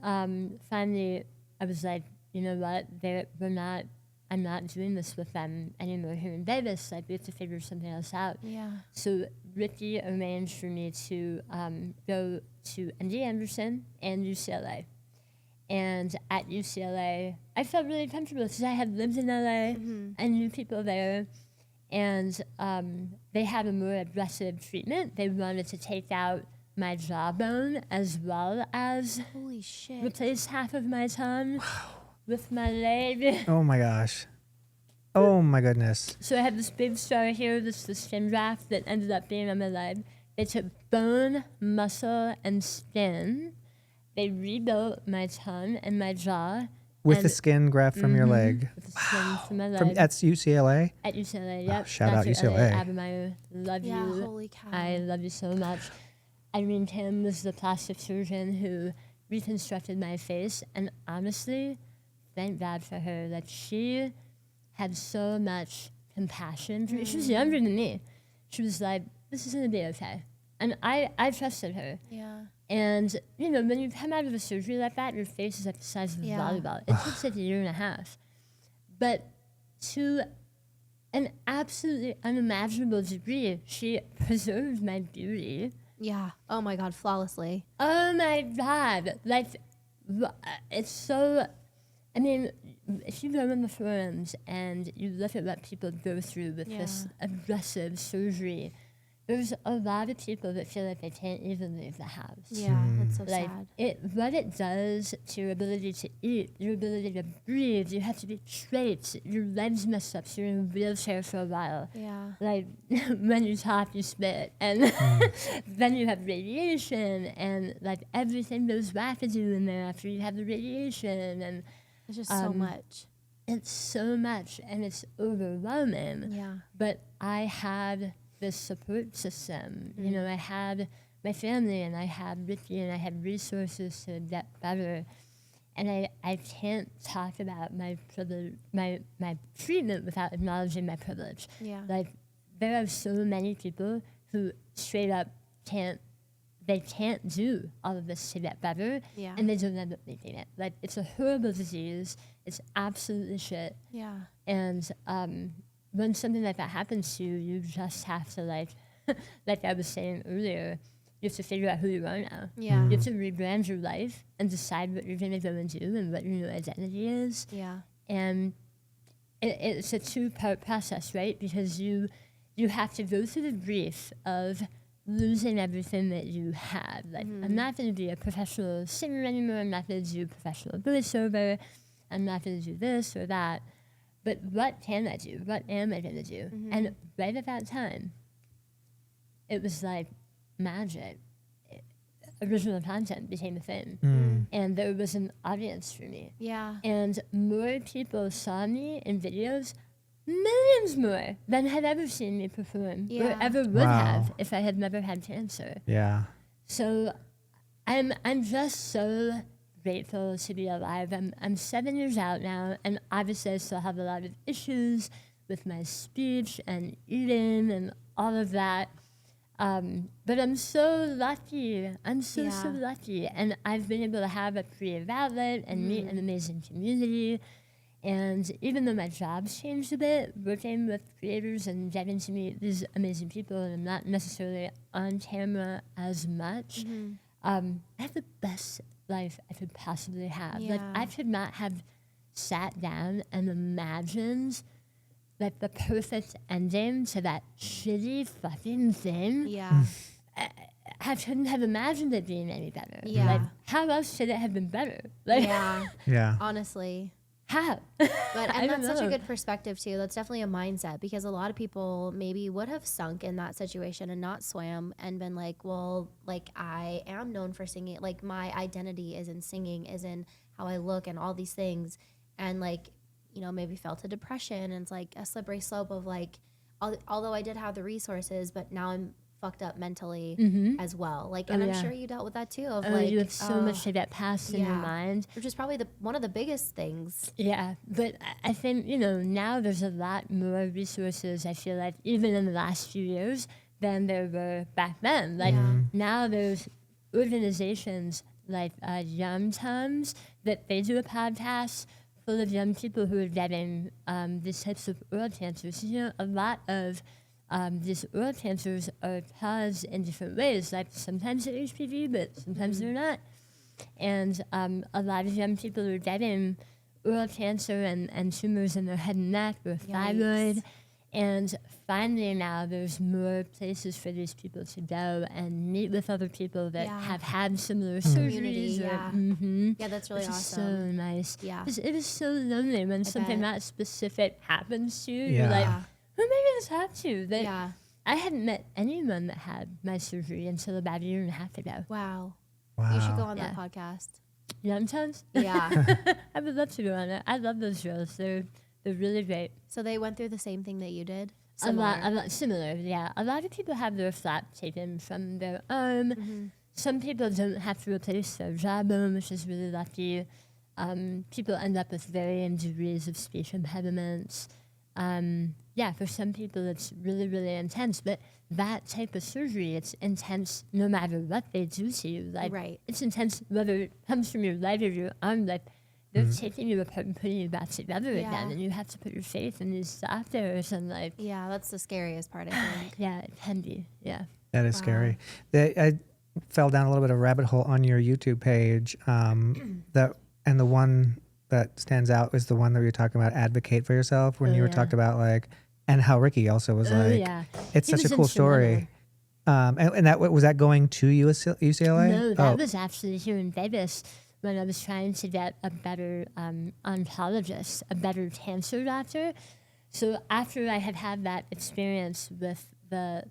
finally, I was like, you know what? I'm not doing this with them anymore here in Vegas. Like, we have to figure something else out. Yeah. So Ricky arranged for me to go to ND Anderson and UCLA. And at UCLA, I felt really comfortable because I had lived in LA. I knew people there. And they had a more aggressive treatment. They wanted to take out my jawbone as well as Holy shit. replace half of my tongue with my leg. Oh my gosh. Oh my goodness. So I had this big scar here, this skin graft that ended up being on my leg. They took bone, muscle, and skin. They rebuilt my tongue and my jaw. With and the skin graft from your leg. with the skin from my leg. From that's UCLA. At UCLA, yep. shout out Dr. UCLA. Elly Brown, love Yeah, you. holy cow. I love you so much. Irene Kim was the plastic surgeon who reconstructed my face, and honestly, thank God for her. Like, she had so much compassion for me. She was younger than me. She was like, this is gonna be okay. And I trusted her. Yeah. And, you know, when you come out of a surgery like that, your face is like the size of a volleyball. It takes like a year and a half. But to an absolutely unimaginable degree, she preserved my beauty. Yeah. Oh my God, flawlessly. Oh my God. Like, it's so, I mean, if you go on the forums and you look at what people go through with this aggressive surgery, there's a lot of people that feel like they can't even leave the house. Yeah, that's so Like, sad. what it does to your ability to eat, your ability to breathe, you have to be straight, your legs mess up, so you're in a wheelchair for a while. Yeah. Like, when you talk, you spit, and then you have radiation, and like everything goes wackadoo in there after you have the radiation, and It's just so much. it's so much, and it's overwhelming. Yeah. But I had this support system. You know, I had my family, and I had Ricky, and I had resources to get better. And I can't talk about my privilege, my treatment without acknowledging my privilege. Yeah. Like, there are so many people who straight up can't do all of this to get better, Yeah. and they don't end up making it. Like, it's a horrible disease. It's absolutely shit. Yeah. And when something like that happens to you, you just have to, like I was saying earlier, you have to figure out who you are now. Yeah. You have to rebrand your life and decide what you're going to go and do and what your new identity is. Yeah. And it's a two-part process, right? Because you have to go through the grief of losing everything that you had. Like, I'm not going to be a professional singer anymore. I'm not going to do professional voiceover. I'm not going to do this or that. But what can I do? What am I going to do? And right at that time, it was like magic. Original content became a thing. And there was an audience for me. Yeah. And more people saw me in videos, millions more than had ever seen me perform or Yeah. ever would Wow. have if I had never had cancer. Yeah. So I'm just so grateful to be alive. I'm 7 years out now, and obviously I still have a lot of issues with my speech and eating and all of that. But I'm so lucky. I'm so lucky. And I've been able to have a creative outlet and meet an amazing community. And even though my job's changed a bit, working with creators and getting to meet these amazing people, and I'm not necessarily on camera as much, I have the best life I could possibly have. Like, Yeah. I could not have sat down and imagined like the perfect ending to that shitty fucking thing. Yeah. I couldn't have imagined it being any better. Yeah. Like, how else should it have been better? Like, Yeah. Yeah. Honestly. how? But I and don't that's such a know. good perspective too. That's definitely a mindset, because a lot of people maybe would have sunk in that situation and not swam and been like, well, like, I am known for singing. Like, my identity is in singing, is in how I look and all these things. And like, you know, maybe felt a depression, and it's like a slippery slope of like, although I did have the resources, but now I'm fucked up mentally as well. Like, and I'm sure you dealt with that too. Of like, you have so much to get past in your mind. which is probably one of the biggest things. Yeah, but I think, you know, now there's a lot more resources, I feel like, even in the last few years, than there were back then. Like, now there's organizations like Yum Tums that they do a podcast full of young people who are getting these types of oral cancers. You know, a lot of these oral cancers are caused in different ways. Like, sometimes they're HPV, but sometimes they're not. And a lot of young people are getting oral cancer and tumors in their head and neck or thyroid. And finally now there's more places for these people to go and meet with other people that have had similar surgeries. Yeah, that's really Which is so awesome. nice. Yeah. 'Cause it is so lonely when something bet. that specific happens to you. Yeah. You're like, Yeah. who maybe this happened to? That Yeah. I hadn't met anyone that had my surgery until about a year and a half ago. Wow. Wow. You should go on that Yeah. podcast. Young Tons? Yeah. I would love to go on it. I love those shows. They're really great. So they went through the same thing that you did? A lot similar, yeah. A lot of people have their flap taken from their arm. Some people don't have to replace their jawbone, which is really lucky. People end up with varying degrees of speech impediments. yeah, for some people it's really, really intense, but that type of surgery, it's intense no matter what they do to you. Like, Right. it's intense whether it comes from your leg or your arm. Like, they're taking you apart and putting you back together Yeah. again, and you have to put your faith in these doctors and like, Yeah, that's the scariest part, I think. yeah, it can be, yeah. That is Wow. scary. I fell down a little bit of a rabbit hole on your YouTube page. That and the one that stands out is the one that you were talking about, advocate for yourself, when Oh, you were yeah. talked about like, and how Ricky also was Oh, like, yeah. it's He such a was cool story. And that was that going to UCLA? No, that Oh, was actually here in Vegas when I was trying to get a better oncologist, a better cancer doctor. So after I had had that experience with the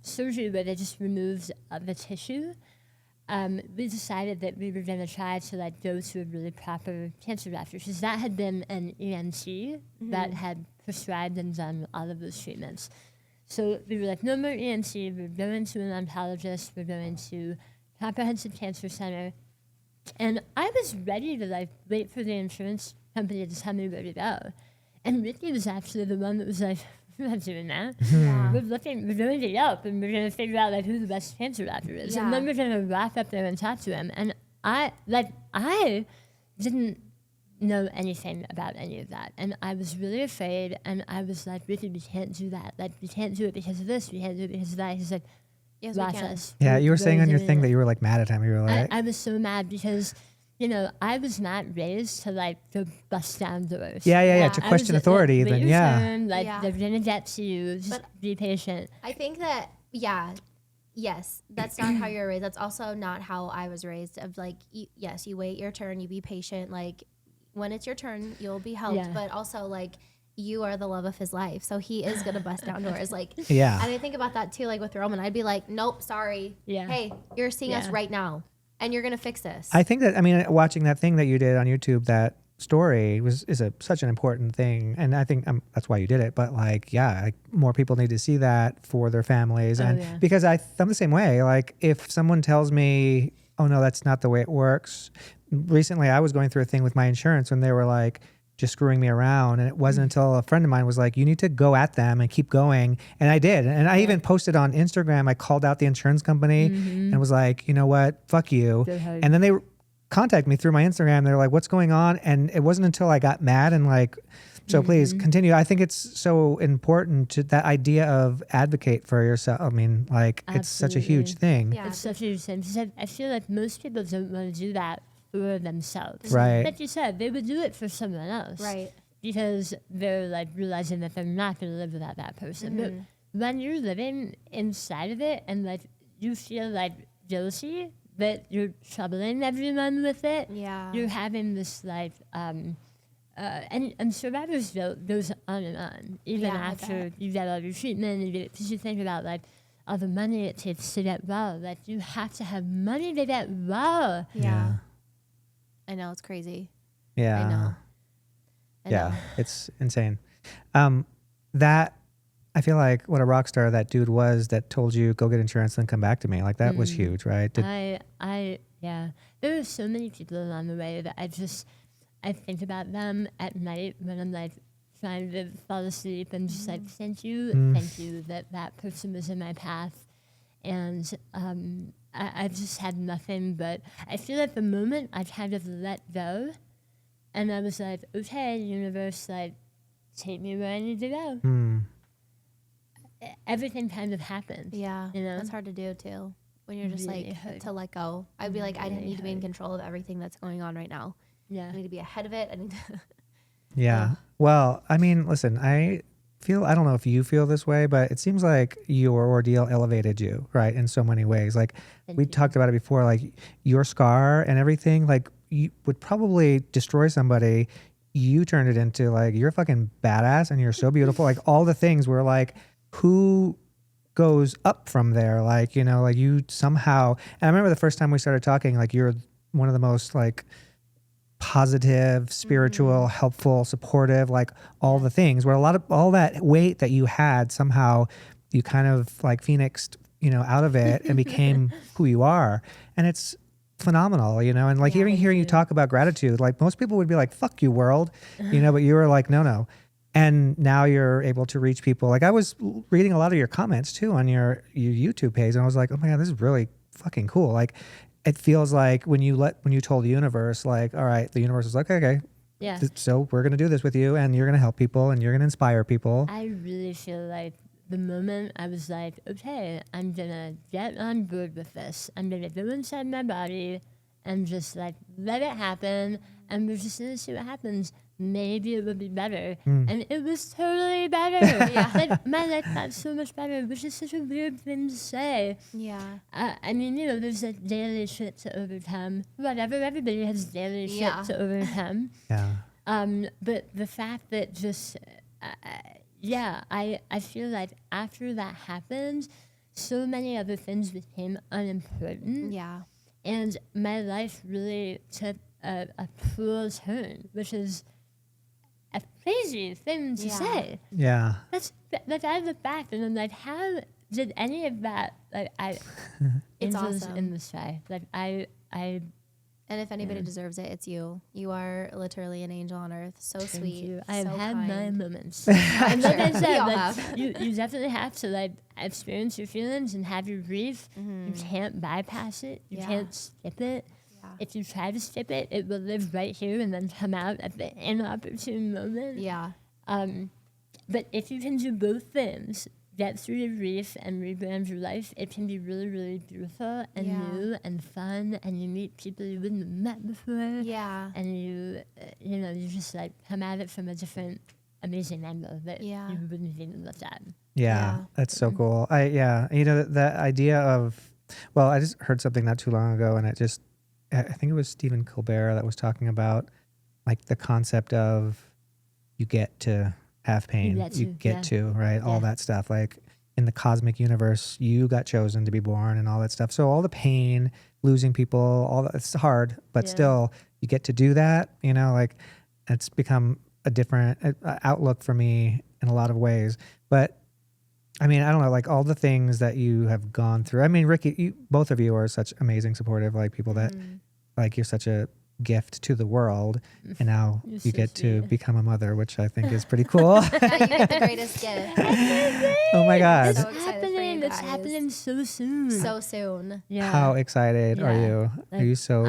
surgery where they just removed the tissue, we decided that we were going to try to like go to a really proper cancer doctor, because that had been an ENT that had prescribed and done all of those treatments. So we were like, no more ENT, we're going to an oncologist, we're going to Comprehensive Cancer Center. And I was ready to like wait for the insurance company to tell me where to go. And Ricky was actually the one that was like, we're not doing that. Yeah. We're going to Yelp and we're going to figure out like who the best cancer doctor is. And then Yeah. we're going to walk up there and talk to him. And I didn't know anything about any of that. And I was really afraid. And I was like, Ricky, we can't do that. Like, we can't do it because of this. We can't do it because of that. He's like, Yes, we watch can. us. yeah. You were saying on your doing thing it. that you were like mad at him. You were like, I was so mad because, you know, I was not raised to like go bust down doors. yeah, Yeah. to I question was, authority. Wait Even your yeah. turn, like Yeah. they're gonna get to you. Just But- be patient. I think that, yeah, yes, that's not how you're raised. That's also not how I was raised. Of like, yes, you wait your turn, you be patient. Like, when it's your turn, you'll be helped. Yeah. But also, like, you are the love of his life, so he is gonna bust down doors. Like, Yeah. and I think about that too. Like with Roman, I'd be like, nope, sorry. Yeah. Hey, you're seeing us Yeah. right now, and you're gonna fix this. I think that, I mean, watching that thing that you did on YouTube, that story is such an important thing. And I think that's why you did it. But like, yeah, like more people need to see that for their families. Oh, And yeah. because I'm the same way. Like if someone tells me, oh no, that's not the way it works. Recently, I was going through a thing with my insurance when they were like, just screwing me around. And it wasn't until a friend of mine was like, you need to go at them and keep going. And I did. And I even posted on Instagram, I called out the insurance company and was like, you know what, fuck you. Go ahead. And then they contacted me through my Instagram. They're like, what's going on? And it wasn't until I got mad and like, so please continue. I think it's so important to that idea of advocate for yourself. I mean, like it's such a huge Absolutely. thing. yeah, It's such a huge thing. Because I feel like most people don't want to do that for themselves. Right. Like you said, they would do it for someone else. right. Because they're like realizing that they're not going to live without that person. But when you're living inside of it and like you feel like guilty that you're troubling everyone with it, Yeah. you're having this like and survivor's guilt goes on and on even Yeah, I after bet. you get all your treatment and because you think about like all the money it takes to get well. Like you have to have money to get well. Yeah. I know, it's crazy. Yeah. I know. I Yeah. know. It's insane. That I feel like what a rock star that dude was that told you go get insurance and come back to me. Like that was huge, right? Yeah. There are so many people along the way that I think about them at night when I'm like trying to fall asleep and just like thank you that person was in my path, and I've just had nothing but I feel like the moment I kind of let go, and I was like, okay, universe, like take me where I need to go. Everything kind of happened. Yeah. You know? That's hard to do too. When you're just Really like hard. to let go. I'd be like, I Really need to be in hard. control of everything that's going on right now. Yeah. I need to be ahead of it. I need to Yeah. Well, I mean, listen, I don't know if you feel this way, but it seems like your ordeal elevated you, right? In so many ways. Like we talked about it before, like your scar and everything, like you would probably destroy somebody. You turned it into like, you're fucking badass and you're so beautiful. Like all the things were like, who goes up from there? Like, you know, like you somehow, and I remember the first time we started talking, like you're one of the most like positive, spiritual, helpful, supportive, like all the things where a lot of all that weight that you had, somehow you kind of like phoenixed, you know, out of it and became who you are. And it's phenomenal, you know, and like Yeah, hearing you talk about gratitude, like most people would be like, fuck you world, you know, but you were like, no, And now you're able to reach people. Like I was reading a lot of your comments too on your YouTube page, and I was like, oh my God, this is really fucking cool. Like it feels like when you told the universe, like, all right, the universe was like, okay, Yeah. so we're gonna do this with you, and you're gonna help people, and you're gonna inspire people. I really feel like the moment I was like, okay, I'm gonna get on board with this. I'm gonna go inside my body and just like let it happen, and we're just gonna see what happens. Maybe it will be better. And it was totally better. Like, my life got so much better, which is such a weird thing to say. Yeah. I mean, you know, there's like daily shit to overcome. Whatever, everybody has daily shit to overcome. Yeah. But the fact that just, I feel like after that happened, so many other things became unimportant. Yeah. And my life really took a cruel turn, which is a crazy thing to say. Yeah. That's I look back and I'm like, how did any of that, like, It's angels awesome. in the sky, like I And if anybody deserves it, it's you. You are literally an angel on earth. So thank sweet. you. I've so had kind. my moments. And like I We said, all like, have. you definitely have to like experience your feelings and have your grief. You can't bypass it. You Yeah. can't skip it. Yeah. If you try to skip it, it will live right here and then come out at the inopportune moment. Yeah. But if you can do both things, get through your grief and rebrand your life, it can be really, really beautiful and Yeah. new and fun, and you meet people you wouldn't have met before. Yeah. And you know, you just like come at it from a different, amazing angle that Yeah. you wouldn't have even looked at. Yeah, that's so cool. You know, the idea of, well, I just heard something not too long ago, and I think it was Stephen Colbert that was talking about like the concept of you get to have pain, you get to, right? All that stuff, like in the cosmic universe, you got chosen to be born and all that stuff. So all the pain, losing people, all that, it's hard, but still you get to do that, you know, like it's become a different outlook for me in a lot of ways. But I mean, I don't know, like all the things that you have gone through. I mean, Ricky, both of you are such amazing, supportive, like people that, like you're such a gift to the world, and now You're you so get to sweet. become a mother, which I think is pretty cool. Yeah, you get the greatest gift. Oh my God. So excited for you It's guys. happening so soon. So soon. Yeah. How excited are Yeah. you? Like, Are you so?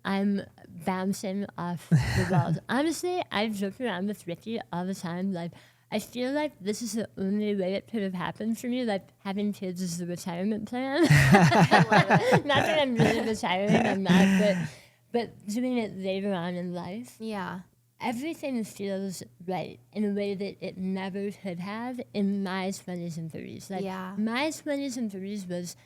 I'm bouncing off the walls. Honestly, I joke around with Ricky all the time. Like, I feel like this is the only way it could have happened for me. Like, having kids is the retirement plan. Not that I'm really retiring, I'm not, but doing it later on in life. Yeah. Everything feels right in a way that it never could have in my 20s and 30s. Like, Yeah. my 20s and 30s was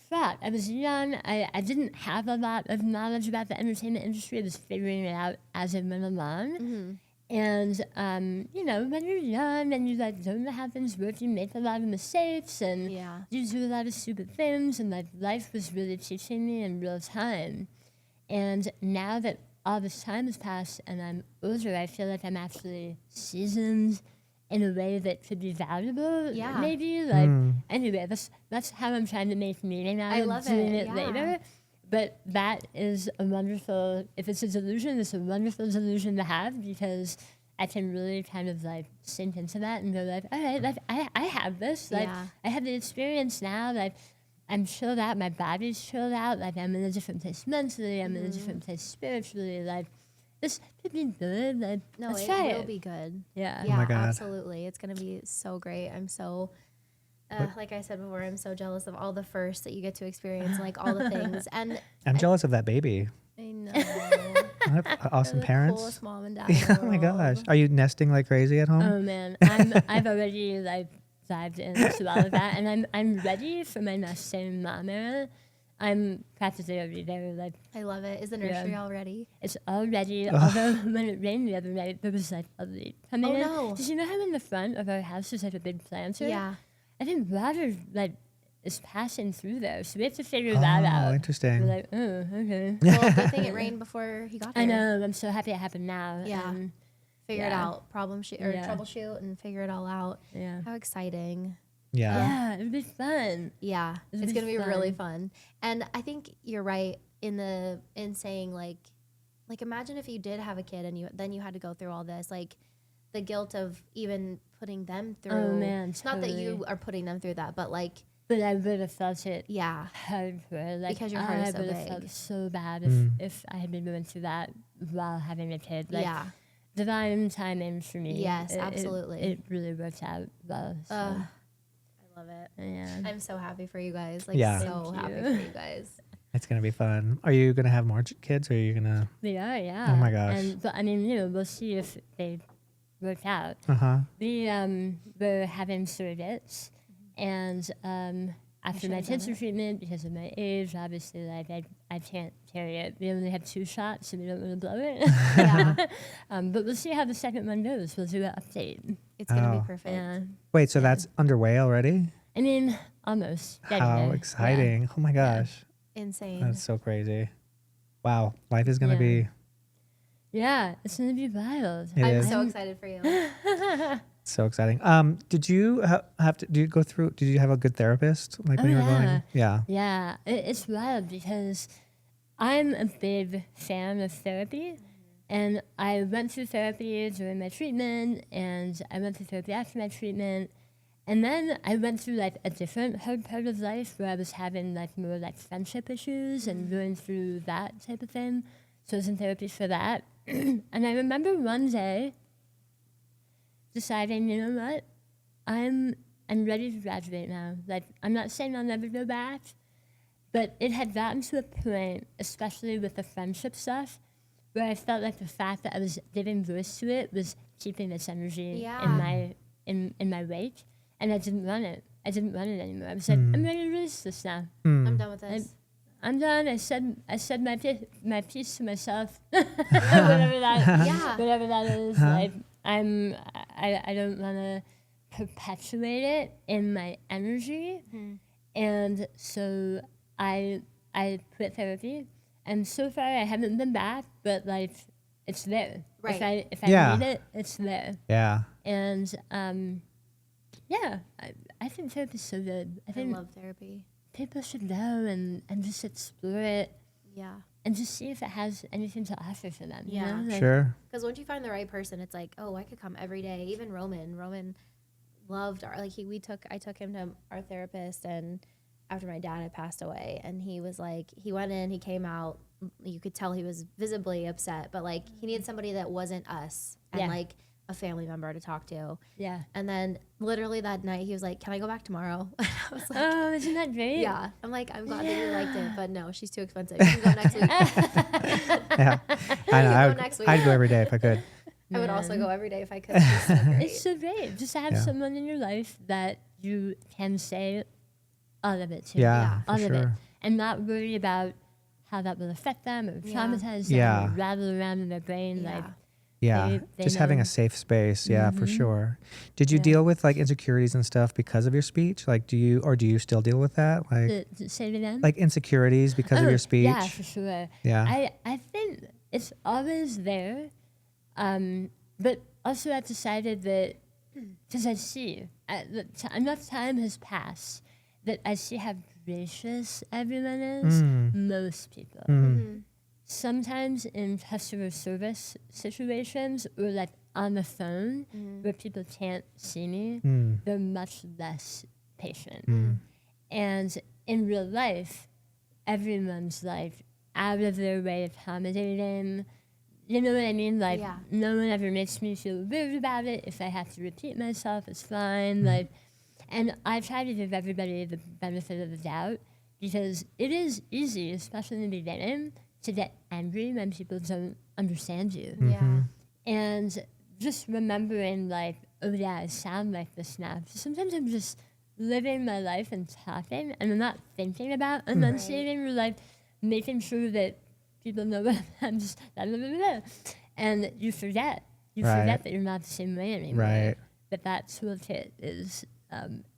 fraught. I was young. I didn't have a lot of knowledge about the entertainment industry. I was figuring it out as it went along. And, you know, when you're young and you like don't know how things work, you make a lot of mistakes and Yeah. you do a lot of stupid things. And like life was really teaching me in real time. And now that all this time has passed and I'm older, I feel like I'm actually seasoned in a way that could be valuable. Yeah. Maybe like anyway, that's how I'm trying to make meaning out I of love doing it, it yeah. later. But that is a wonderful, if it's a delusion, it's a wonderful delusion to have because I can really kind of like sink into that and go like, all right, like I have this. Like Yeah. I have the experience now. Like I'm chilled out. My body's chilled out. Like I'm in a different place mentally. I'm in a different place spiritually. Like this could be good. Like No, let's it try will it. be good. Yeah. Yeah, my God. absolutely. It's going to be so great. I'm so, like I said before, I'm so jealous of all the firsts that you get to experience, like all the things. And I'm jealous of that baby. I know. What awesome They're the parents. coolest mom and dad. in the Oh my gosh. world. Are you nesting like crazy at home? Oh man, I've already like dived into all of that, and I'm ready for my nesting mom era. I'm practically every day. Like I love it. Is the nursery all ready? it's all ready. Although when it rained the other night, there was like a leak coming in. no. Did you know how in the front of our house there's like a big planter? Yeah. I think water like is passing through there, so we have to figure that out. Oh, interesting. We're like, oh, okay. Well, good thing it rained before he got there. I know. I'm so happy it happened now. Yeah. and Figure it Yeah. out. Problem shoot or Yeah. troubleshoot and figure it all out. yeah. How exciting. Yeah. Yeah, it'd be fun. Yeah, It'll it's be gonna be really fun. And I think you're right in saying like imagine if you did have a kid and you had to go through all this. Like the guilt of even putting them through. Oh, man, It's not that you totally. are putting them through that, but like, But I would have felt it yeah, hardcore. Like, Because your heart is so I would have big. felt so bad Mm. if I had been going through that while having a kid. Like, yeah. divine timing for me. Yes, It- absolutely. It really worked out well. So, I love it. yeah. I'm so happy for you guys. Like, Yeah. so Thank happy you. for you guys. It's gonna be fun. Are you gonna have more kids, or are you gonna? We are, yeah. Oh my gosh. And but I mean, we'll see if they work out. Uh huh. We were having surrogates, and after my should've done cancer treatment, because of my age, obviously, like I can't carry it. We only have 2 shots, so we don't want to blow it. Yeah. But we'll see how the second one goes. We'll do an update. It's going to Oh. be perfect. Yeah. Wait, so Yeah. that's underway already? I mean, almost. Getting How there. Yeah. exciting! Oh my gosh, Insane. that's so crazy. Wow, life is gonna Yeah. be. Yeah, it's gonna be wild. It I'm is. so excited for you. So exciting. Did you have to? Did you go through? Did you have a good therapist? Like when Oh, you were yeah. going? Yeah. Yeah, it's wild because I'm a big fan of therapy. And I went through therapy during my treatment, and I went through therapy after my treatment. And then I went through like a different hard part of life where I was having like more like friendship issues and going through that type of thing. So I was in therapy for that. And I remember one day deciding, you know what? I'm ready to graduate now. Like, I'm not saying I'll never go back, but it had gotten to a point, especially with the friendship stuff, where I felt like the fact that I was giving voice to it was keeping this energy Yeah. in my wake, and I didn't want it. I didn't want it anymore. I was like, I'm ready to release this now. I'm done with this. I'm done. I said my piece to myself. whatever that Yeah. whatever that is. Like I don't want to perpetuate it in my energy, and so I quit therapy. And so far, I haven't been back, but like, it's there. Right. If I Yeah. need it, it's there. Yeah. And yeah, I think therapy's so good. I I think love therapy. people should go and just explore it Yeah. and just see if it has anything to offer for them. Yeah. You know? Like, Sure. Because once you find the right person, it's like, oh, I could come every day. Even Roman loved our, like I took him to our therapist, and after my dad had passed away, and he was like, he went in, he came out, you could tell he was visibly upset, but like he needed somebody that wasn't us and Yeah. like a family member to talk to. Yeah. And then literally that night he was like, can I go back tomorrow? I was like, Oh, isn't that great? yeah. I'm like, I'm glad that you liked it, but no, she's too expensive. You can go next week. Yeah. I know. go I would, next week. I'd go every day if I could. I would also go every day if I could. She's so great. It's so great just to have Yeah. someone in your life that you can say all of it to. Yeah, all for of it. sure. And not worry about how that will affect them or Yeah. traumatize them Yeah. or rattle around in their brain. Yeah. Like, Yeah. They Just having know. a safe space. Yeah, for Mhm. sure. Did you Yeah. deal with like insecurities and stuff because of your speech? Like, do you still deal with that? Like, say it again? like insecurities because of Oh, your speech? Yeah, for sure. Yeah. I think it's always there. But also I've decided that, because I see, enough time has passed that I see how gracious everyone is, most people. Mm-hmm. Sometimes in customer service situations or like on the phone where people can't see me, they're much less patient. And in real life, everyone's like out of their way accommodating. You know what I mean? Like, Yeah. no one ever makes me feel weird about it. If I have to repeat myself, it's fine. Like, and I try to give everybody the benefit of the doubt because it is easy, especially in the beginning, to get angry when people don't understand you. Yeah. And just remembering, like, oh yeah, I sound like this now. So sometimes I'm just living my life and talking, and I'm not thinking about enunciating or like making sure that people know what I'm just blah, blah, blah, blah. And you forget. You Right. forget that you're not the same way anymore. Right. That toolkit is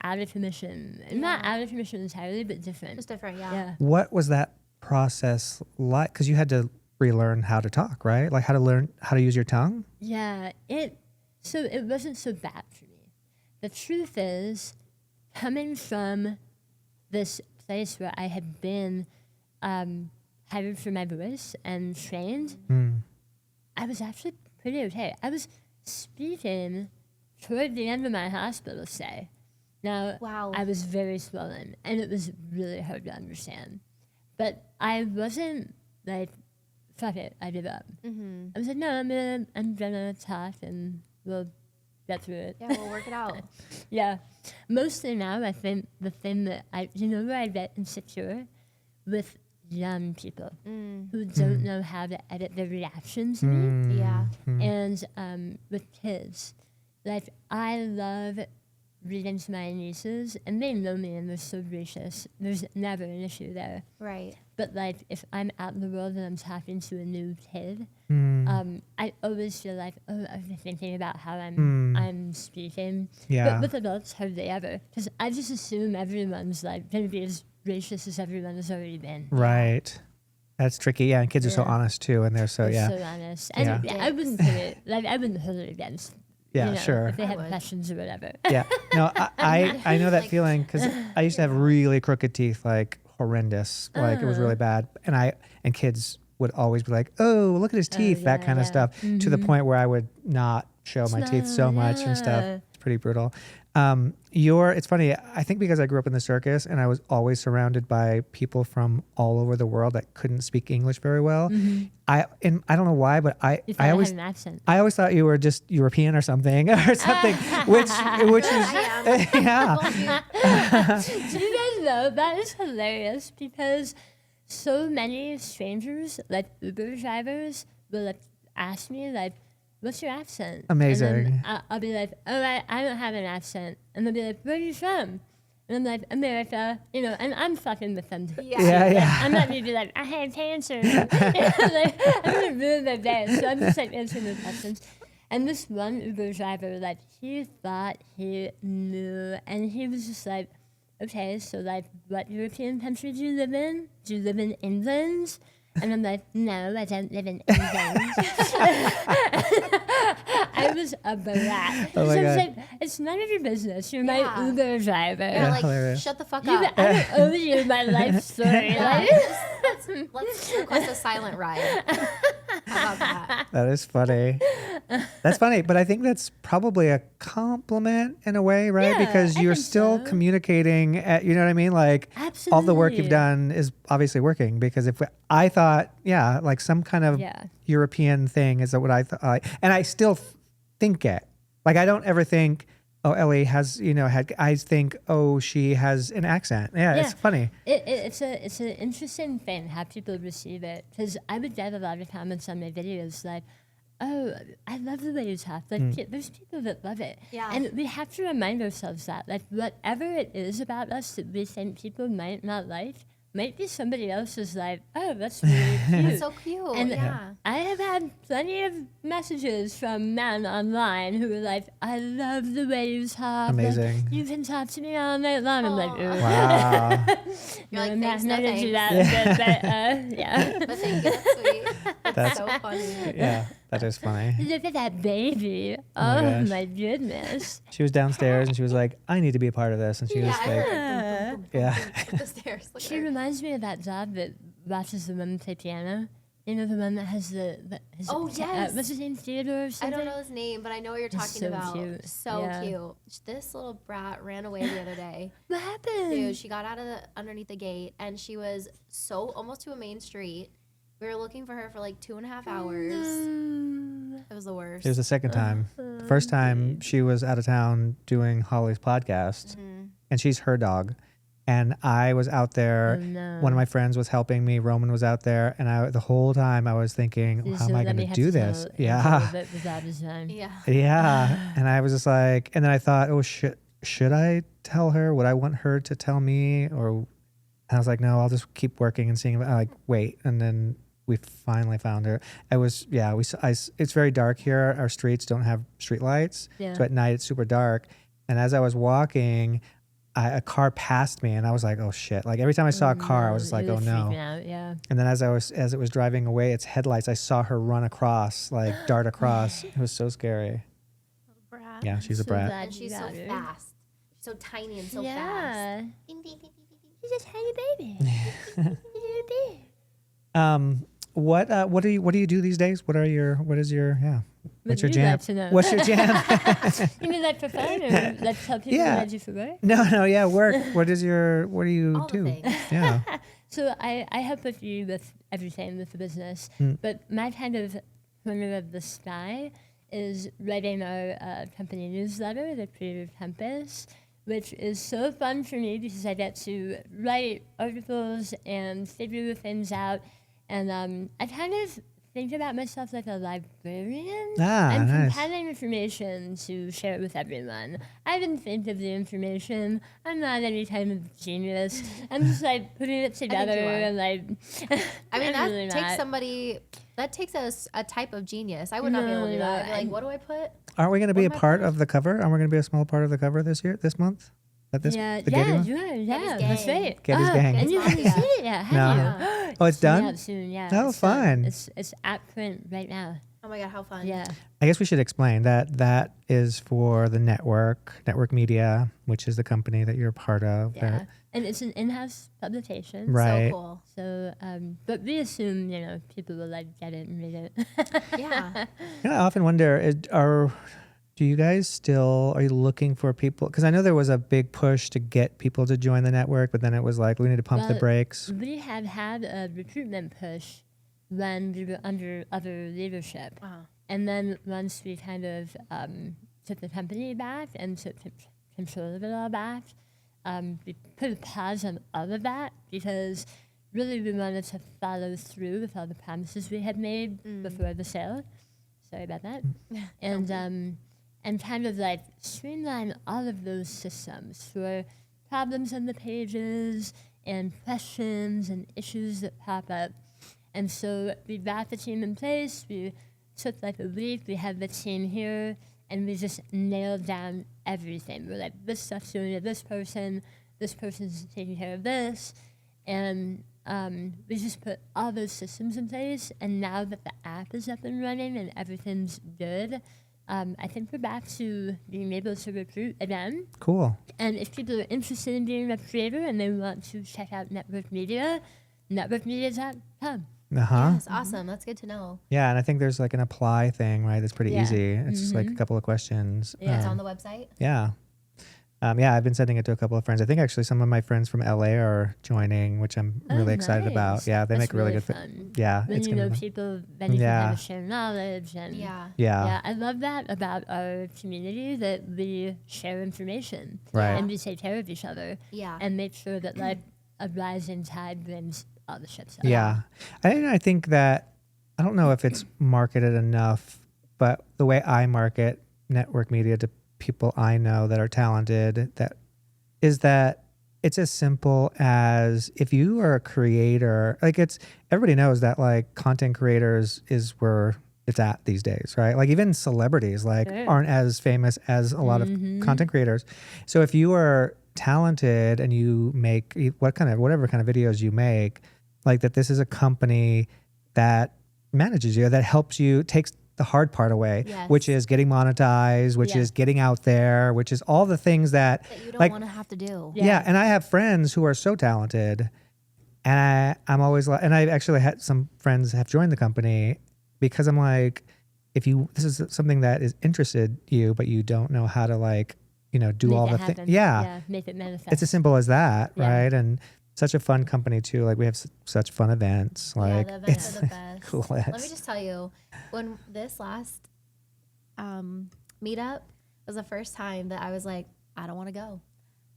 out of commission. Not out of commission entirely, but different. Just different, yeah. Yeah. What was that process like? Because you had to relearn how to talk, right? Like how to learn how to use your tongue? Yeah, it wasn't so bad for me. The truth is, coming from this place where I had been hired for my voice and trained, I was actually pretty okay. I was speaking toward the end of my hospital stay. Now, Wow. I was very swollen, and it was really hard to understand. But I wasn't like, fuck it, I give up. Mm-hmm. I was like, no, I'm gonna talk, and we'll get through it. Yeah, we'll work it out. Yeah. Mostly now, I think the thing that where I get insecure with young people who don't know how to edit their reactions to me. Yeah. And with kids, like, I love reading to my nieces, and they know me, and they're so gracious. There's never an issue there. Right. But, like, if I'm out in the world and I'm talking to a new kid, I always feel like, oh, I'm thinking about how I'm speaking. Yeah. But with adults, hardly ever. Because I just assume everyone's, like, going to be as gracious as everyone has already been. Right. That's tricky. Yeah, and kids are so honest too, and they're so They're so honest. And Yeah. I wouldn't put it, like, I wouldn't hold it against, Yeah, sure. if they I had would. questions or whatever. Yeah. No, I know that Like- feeling because I used to have really crooked teeth, like horrendous, like it was really bad, and kids would always be like, "Oh, look at his teeth," that yeah, kind of yeah. stuff, to the point where I would not show my teeth so much and stuff. Yeah. It's pretty brutal. It's funny. I think because I grew up in the circus and I was always surrounded by people from all over the world that couldn't speak English very well. I don't know why, but You thought I I always had an accent. I always thought you were just European or something, which is I am. yeah. Do you guys know that is hilarious because so many strangers, like Uber drivers, will like ask me like, "What's your accent?" Amazing. And then I'll be like, "Oh, I don't have an accent," and they'll be like, "Where are you from?" And I'm like, "America," and I'm fucking with them. Yeah. Yeah, Like, yeah. I'm not gonna be like, "I had cancer." Like, I'm gonna ruin their day, so I'm just like answering their questions. And this one Uber driver, like, he thought he knew, and he was just like, "Okay, so like, what European country do you live in? Do you live in England?" And I'm like, "No, I don't live in England." I was a brat. Oh my so I was God. like, "It's none of your business. You're Yeah. my Uber driver. You're like, hilarious. shut the fuck You, up. I don't owe you my life story." Yeah, Like, let's request a silent ride. How about that? That is funny. That's funny, but I think that's probably a compliment in a way, right? Yeah, Because I you're think still so. communicating you know what I mean? Like all the work you've Absolutely. done is obviously working because I thought, yeah, like some kind of Yeah. European thing is what I thought. And I still think it. Like I don't ever think, oh, Ellie has, I think, oh, she has an accent. Yeah, it's Yeah. funny. It's an interesting thing how people receive it because I would get a lot of comments on my videos like, "Oh, I love the way you talk." Like there's people that love it, Yeah. and we have to remind ourselves that like whatever it is about us that we think people might not like, might be somebody else's like, "Oh, that's really cute." That's so cute. And yeah. I have had plenty of messages from men online who were like, "I love the way you talk. Like, Amazing. you can talk to me all night long." I'm like, Aw. "Ooh." Wow. You're like, I'm "Thanks, not no gonna do thanks." that. But yeah. But thank you. That's sweet. That's That's- so funny. Yeah, that is funny. Look at that baby. my Oh gosh. my goodness. She was downstairs and she was like, I need to be a part of this. And she Yeah, was I like, heard. Boom, boom, boom, Yeah. boom, boom, up the stairs. Look at She her. reminds me of that dog that watches the women play piano. You know, the one that has his Oh, yes. what's his name? Theodore or I something? don't know his name, but I know what you're He's talking so about. cute. So Yeah. cute. This little brat ran away the other day. What happened? Dude, she got out of underneath the gate and she was so almost to a main street. We were looking for her for like 2.5 hours. It was the worst. it was the second time. The first time she was out of town doing Holly's podcast and she's her dog. And I was out there. Oh, no. One of my friends was helping me. Roman was out there. And the whole time I was thinking, Please how am don't I let going Oh, me to have do tell this? a Yeah. little bit without his name. yeah. Yeah. And I was just like, and then I thought, oh, should I tell her? Would I want her to tell me? And I was like, no, I'll just keep working and seeing. I'm like, wait. And then we finally found her. It's very dark here. Our streets don't have street lights. Yeah. So at night it's super dark. And as I was walking, a car passed me and I was like, oh shit. Like every time I saw a car, I was just like, You oh were no. freaking out, yeah. And then as it was driving away, its headlights, I saw her run across, like dart across. It was so scary. Brat. Yeah, she's a So brat. glad And you she's so got her. fast. So tiny and so fast. Yeah. Ding, ding, ding, ding, ding. She's a tiny baby. Little baby. What do you do these days? What is your What's Would your you jam? like to know? What's your jam? You mean like for fun, or like tell people Yeah. what I do for work? No, yeah, work. What do you All the do? things. Yeah. So I help with you with everything with the business, but my kind of corner of the sky is writing our company newsletter, the Creative Compass, which is so fun for me because I get to write articles and figure things out. And I kind of think about myself like a librarian. Ah, I'm nice. compiling information to share with everyone. I didn't think of the information. I'm not any kind of genius. I'm just like putting it together you are. and like. I mean, I'm that really takes not. somebody. That takes a type of genius. I would not be able to do No, that. I'd be like, I'm- what do I put? Aren't we going to be a What am I part part of the cover? Aren't we going to be a small part of the cover this month? At this, Yeah, the Getty yeah, one? yeah, that's gang. right. Getty's gang. And you haven't Mafia. seen it yet, have No. you? Oh, it's coming done? out soon, yeah. Oh, it's done. fun. It's at print right now. Oh my god, how fun! Yeah. I guess we should explain that is for the Network Media, which is the company that you're a part of. Yeah. And it's an in-house publication. Right. So cool. So, but we assume, people will like get it and read it. Yeah. Yeah, I often wonder, do you guys are you looking for people? Because I know there was a big push to get people to join the network, but then it was like, we need to pump the Well, brakes. We have had a recruitment push when we were under other leadership. Wow. And then once we kind of took the company back and took control of it all back, we put a pause on all of that because really we wanted to follow through with all the promises we had made before the sale. Sorry about that. And kind of like streamline all of those systems for problems on the pages and questions and issues that pop up. And so we got the team in place. We took like a week. We had the team here, and we just nailed down everything. We're like, this stuff's going to this person's taking care of this. And we just put all those systems in place. And now that the app is up and running and everything's good, I think we're back to being able to recruit again. Cool. And if people are interested in being a creator and they want to check out Network Media, networkmedia.com. Uh-huh. Yes, awesome. That's good to know. Yeah, and I think there's like an apply thing, right? That's pretty Yeah. easy. It's just like a couple of questions. Yeah. It's on the website. Yeah. Yeah, I've been sending it to a couple of friends. I think actually some of my friends from LA are joining, which I'm really excited about. nice. Yeah, they That's make really good. fun. Yeah, When it's you gonna know be fun. people, then you Yeah. can kind of share knowledge. And Yeah. Yeah. I love that about our community, that we share information. Right. And we take care of each other. Yeah. And make sure that like a rising tide brings all the ships up. Yeah. I think that, I don't know if it's marketed enough, but the way I market network media to people I know that are talented, that it's as simple as, if you are a creator, like everybody knows that like content creators is where it's at these days, right? Like even celebrities Sure. aren't as famous as a lot of content creators. So if you are talented and you make whatever kind of videos you make, like that, this is a company that manages you, that helps you, takes the hard part away, Yes. which is getting monetized, which Yeah. is getting out there, which is all the things that That you don't like, want to have to do. Yeah. yeah. And I have friends who are so talented, and I'm always like, and I actually had some friends have joined the company because I'm like, this is something that is interested you, but you don't know how to do Make all it the happen. things. Yeah. Make it manifest. It's as simple as that, Yeah. right? And such a fun company too. Like we have such fun events. Like yeah, the events are the best. cool. Let me just tell you, when this last meetup was the first time that I was like, I don't want to go.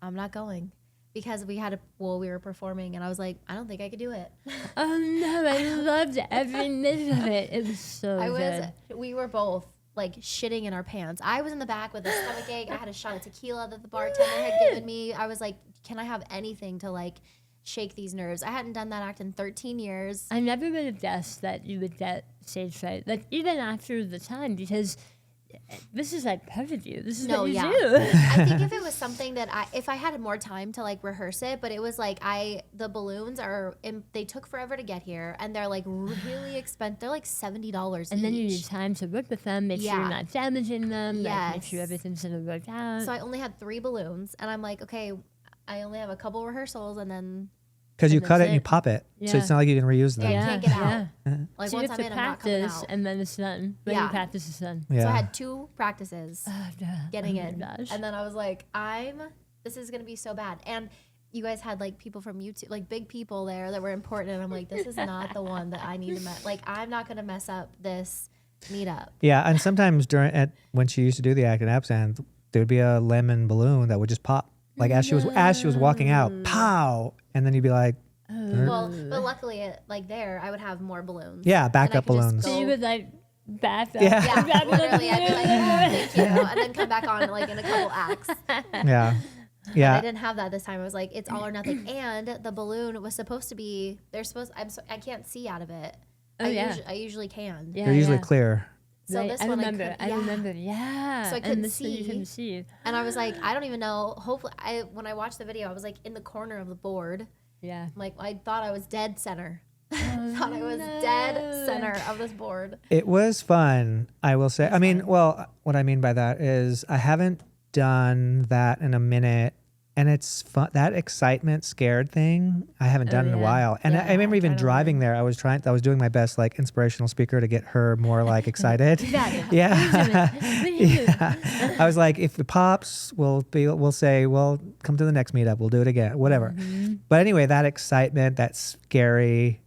I'm not going. Because we were performing, and I was like, I don't think I could do it. Oh no, I loved every minute of it. It was so good. We were both like shitting in our pants. I was in the back with a stomach ache. I had a shot of tequila that the bartender had given me. I was like, can I have anything to like shake these nerves? I hadn't done that act in 13 years. I never would have guessed that you would get stage fright, like even after the time, because this is like part of you. This is what you do. I think if it was something that if I had more time to like rehearse it, but it was like the balloons they took forever to get here, and they're like really expensive. They're like $70 And then you each. need time to work with them, make sure you're not damaging them, like, make sure Yes. everything's gonna work out. So I only had 3 balloons, and I'm like, okay, I only have a couple rehearsals, and then Because you And cut that's it and you it. pop it. So Yeah. it's not like you can reuse them. Yeah, you Yeah, can't get yeah. out. Like So you once have I'm to in, I'm not coming practice, out. and then it's done. When Yeah. you practice, it's done. Yeah. So I had 2 practices Oh, yeah. getting Oh my in, gosh. and then I was like, this is gonna be so bad. And you guys had like people from YouTube, like big people there that were important, and I'm like, this is not the one that I need to mess. Like, I'm not gonna mess up this meetup. Yeah, and sometimes when she used to do the act in Absinthe, there would be a lemon balloon that would just pop. Like as she was walking out, pow, and then you'd be like, Well, but luckily, like there, I would have more balloons. yeah, And I backup could just balloons. So you go- would like back up. Yeah. and grab Yeah, literally, the I'd be like, balloon. oh, thank you, and then come back on like in a couple acts. Yeah, I yeah, didn't have that this time. I was like, it's all or nothing. And the balloon was supposed to be. I can't see out of it. Oh, yeah. I usually can. Yeah, they're usually yeah. clear. So Right, this I one remember. I remember. Yeah. So I and couldn't this one you see. couldn't see. And I was like, I don't even know. Hopefully, when I watched the video, I was like in the corner of the board. Yeah. I'm like, I thought I was dead center. Oh, Thought I was dead center of this board. It was fun, I will say. I mean, well, what I mean by that is I haven't done that in a minute, and it's fun. That excitement, scared thing, I haven't done in a yeah. while. And Yeah, I remember even adrenaline. driving there. I was doing my best, like inspirational speaker to get her more like excited. Yeah. Yeah. Yeah. Yeah. I was like, if it pops, we'll say, well, come to the next meetup. We'll do it again, whatever. But anyway, that excitement, that scary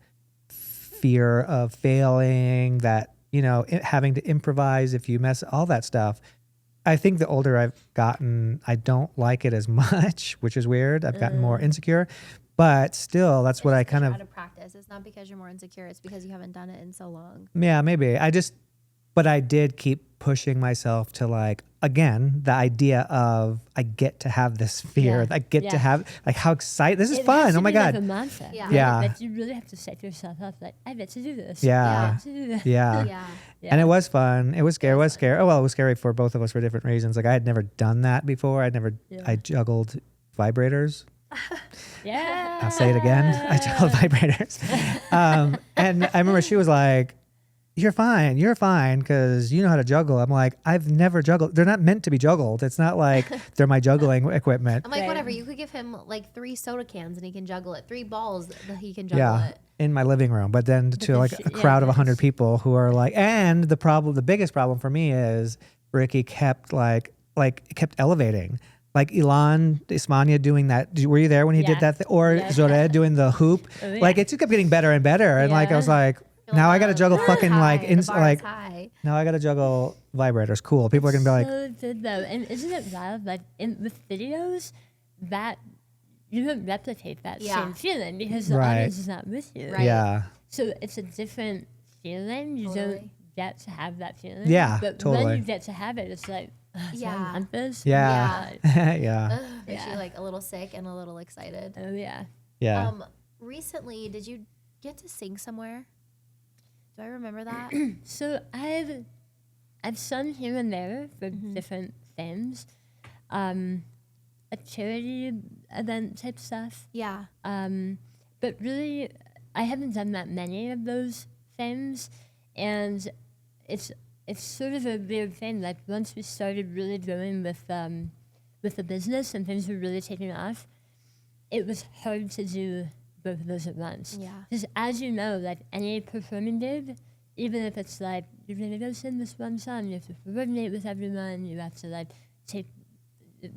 fear of failing, that, having to improvise if you mess, all that stuff. I think the older I've gotten, I don't like it as much, which is weird. I've gotten more insecure, but still, that's what I kind You're of, out of practice. It's not because you're more insecure. It's because you haven't done it in so long. yeah, maybe. But I did keep pushing myself to like, again, the idea of I get to have this fear. Yeah. I get to Yeah. have, like, how excited, this is It has fun. to Oh my be like God. a mantra. Yeah. Right? Yeah. Like you really have to set yourself up like, I get to do this. Yeah. I get to do that. Yeah. Yeah. And it was fun. It was scary. It was scary. Oh, well, it was scary for both of us for different reasons. Like I had never done that before. I juggled vibrators. Yeah. I'll say it again. I juggled vibrators. And I remember she was like, you're fine, because you know how to juggle. I'm like, I've never juggled. They're not meant to be juggled. It's not like they're my juggling equipment. I'm like, Right. whatever. You could give him like 3 soda cans and he can juggle it. 3 balls that he can juggle Yeah, it. in my living room. But then to then like she- a yeah, crowd of but 100 people who are like, and the biggest problem for me is Ricky kept kept elevating. Like Ilan Ismania doing that. Were you there when he did Yeah. that? Or Yeah. Zored doing the hoop? Oh, yeah. Like it just kept getting better and better. And like I was Yeah. like, now I got to juggle fucking like high. now I got to juggle vibrators. Cool. People are gonna be like, So good though. And isn't it wild? Like with videos, that you don't replicate that Yeah. same feeling because the Right. audience is not with you. Right. yeah, So it's a different feeling. You Totally. don't get to have that feeling. Yeah, But totally. when you get to have it, it's like, Yeah. I want this. yeah, yeah, Makes Yeah. you like a little sick and a little excited. Oh yeah. yeah. Recently, did you get to sing somewhere? Do I remember that? So I've sung here and there for different things, a charity event type stuff. Yeah. But really, I haven't done that many of those things, and it's sort of a weird thing. Like once we started really going with the business and things were really taking off, it was hard to do both of those at once. Yeah. Because as you know, like any performing gig, even if it's like you're gonna go sing this one song, you have to coordinate with everyone. You have to like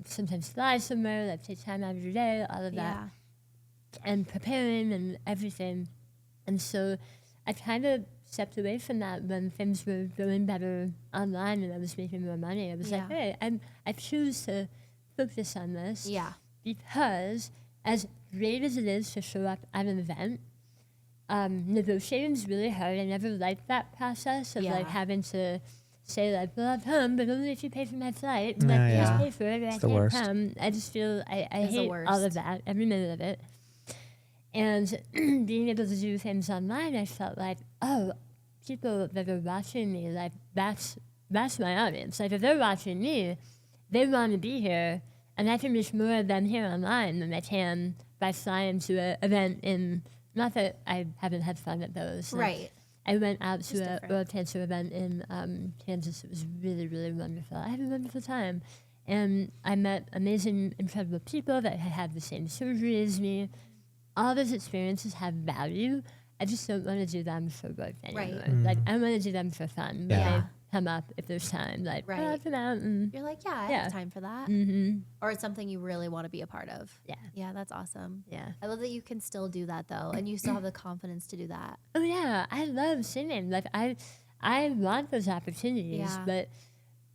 sometimes fly somewhere, like take time out of your day, all of that, Yeah. and preparing and everything. And so I kind of stepped away from that when things were going better online and I was making more money. I was like, Yeah. hey, I choose to focus on this Yeah. because as great as it is to show up at an event, negotiating is really hard. I never liked that process of like Yeah. having to say like, well, I'll come, but only if you pay for my flight. And, Yeah, like, yeah. please pay for it or I It's the can't worst. come. I just feel I It's the hate all worst. of that, every minute of it. And being able to do things online, I felt like, oh, people that are watching me, like that's my audience. Like if they're watching me, they want to be here, and I can reach more of them here online than I can by flying to an event in. Not that I haven't had fun at those. Like, Right. I went out Just to a different. World Cancer event in Kansas. It was really, really wonderful. I had a wonderful time. And I met amazing, incredible people that had had the same surgery as me. all those experiences have value. I just don't want to do them for work anymore. Right. Like, I want to do them for fun. When Yeah. they come up, if there's time. Like, Right. I'll come out and, You're like, yeah, I Yeah. have time for that. mm-hmm. Or it's something you really want to be a part of. Yeah. Yeah, that's awesome. Yeah. I love that you can still do that though, and you still have the confidence to do that. Oh, yeah. I love singing. Like, I want those opportunities. Yeah. But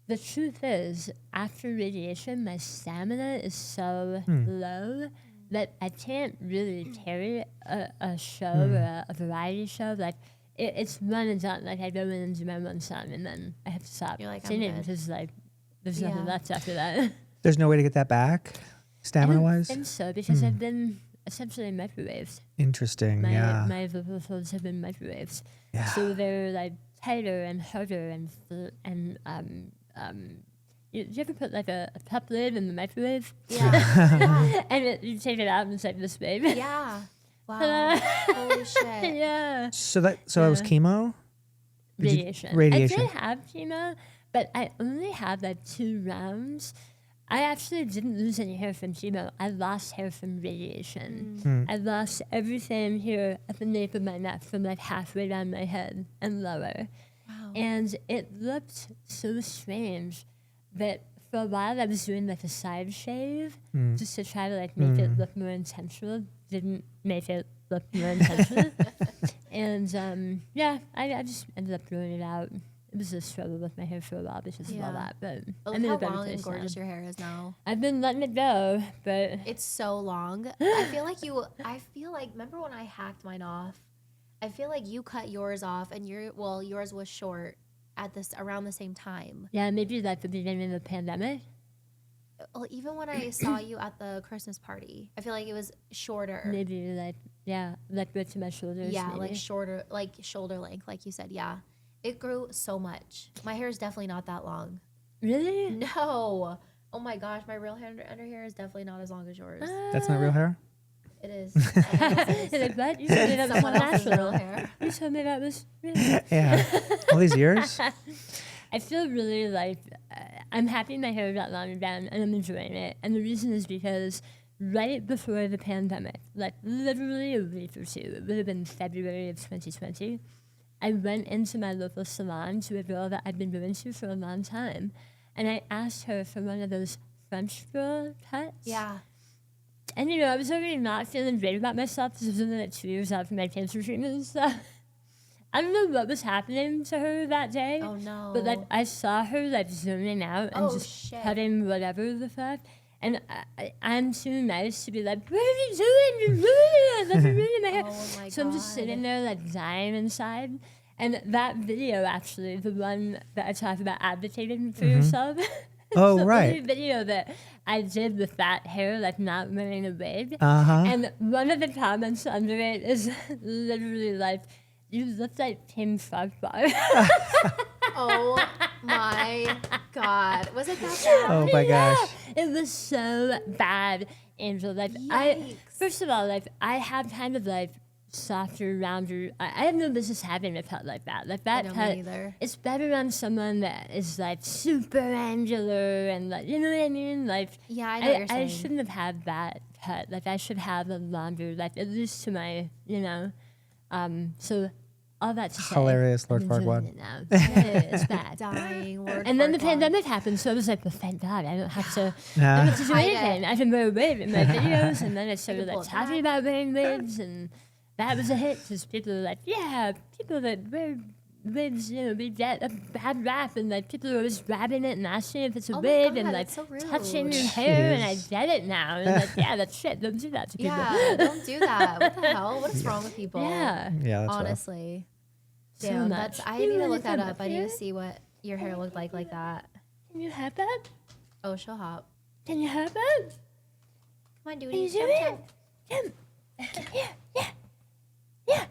the truth is, after radiation, my stamina is so low that I can't really carry a show or a variety show. Like, it's one and done. Like, I go in and do my one song, and then I have to stop You're like, I'm singing good. because, like, there's Yeah. nothing left after that. There's no way to get that back, stamina-wise? And so, because I've been essentially microwaved. Interesting, My yeah. my vocal folds have been microwaved. Yeah. So they're, like, tighter and harder and you ever put, like, a cup lid in the microwave? Yeah. And you take it out and it's like this big. Yeah. Wow. Holy shit. Yeah. So it was chemo? Did you- Radiation. radiation. I did have chemo, but I only had like 2 rounds. I actually didn't lose any hair from chemo. I lost hair from radiation. I lost everything here at the nape of my neck from like halfway down my head and lower. Wow. And it looked so strange that for a while I was doing like a side shave just to try to like make it look more intentional. Didn't make it look more intentional. And yeah, I just ended up throwing it out. It was a struggle with my hair for a while because of all Yeah. that. But Look I'm in how a better long and place gorgeous now. your hair is now. I've been letting it go, but It's so long. I feel like remember when I hacked mine off? I feel like you cut yours off and yours was short at this around the same time. yeah, maybe like the beginning of the pandemic. Well, even when I saw you at the Christmas party, I feel like it was shorter. Maybe like, yeah, like right to my shoulders. Yeah, maybe. like shorter, like shoulder length, like you said. Yeah, it grew so much. My hair is definitely not that long. Really? No. Oh my gosh, my real hair under here is definitely not as long as yours. That's not real hair? It is. You're like, what? You told me that was Someone else's real natural. hair. You told me that was real. Yeah. All these years? I feel really like I'm happy my hair got longer down and I'm enjoying it. And the reason is because right before the pandemic, like literally a week or two, it would have been February of 2020, I went into my local salon to a girl that I'd been going to for a long time. And I asked her for one of those French girl cuts. Yeah. And you know, I was already not feeling great about myself because I was only like 2 years out from my cancer treatment and stuff. I don't know what was happening to her that day. Oh no. But like I saw her like zooming out and Oh, just shit. cutting whatever the fuck. And I'm too nice to be like, what are you doing? You're ruining it. That's ruining my hair. Oh my So I'm just God. sitting there like dying inside. And that video actually, the one that I talked about advocating for yourself. Oh, the right. only video that I did with that hair, like not wearing a wig. Uh-huh. And one of the comments under it is literally like, you look like Tim Fogbar. Oh my God. Was it that bad? Oh my gosh. It was so bad, Angel. Like Yikes. first of all, like I have kind of like softer, rounder. I have no business having a cut like that. Like that I don't cut, either. it's better on someone that is like super angular and like, you know what I mean? Like Yeah, I know what you're I saying. shouldn't have had that cut. Like I should have a longer, like at least to my, you know. So all that to say, Hilarious, Lord I'm enjoying Farquaad. it now. It's bad. Dying word. And then the Farquaad. pandemic happened, so I was like, well, thank God, I don't have to, I don't Yeah. have to do Hide it. anything. I can wear a wig in my videos, and then I started pull like it talking about wearing wigs, and that was a hit, because people were like, yeah, people that wear wigs, you know, we get a bad rap, and like people are always grabbing it and asking if it's a Oh my wig, God, and like that's so rude. touching your hair, and I Jeez. get it now, and like, yeah, that's shit, don't do that to people. Yeah, don't do that. What the hell? What is wrong with people? Yeah. Yeah, that's rough. Honestly. So Damn, much. that's. I You need to wanna look that come up. I need here? to see what your hair looked like that. Can you have that? Oh, she'll hop. Can you have that? Come on, dude. Can you do it? Come. Yeah.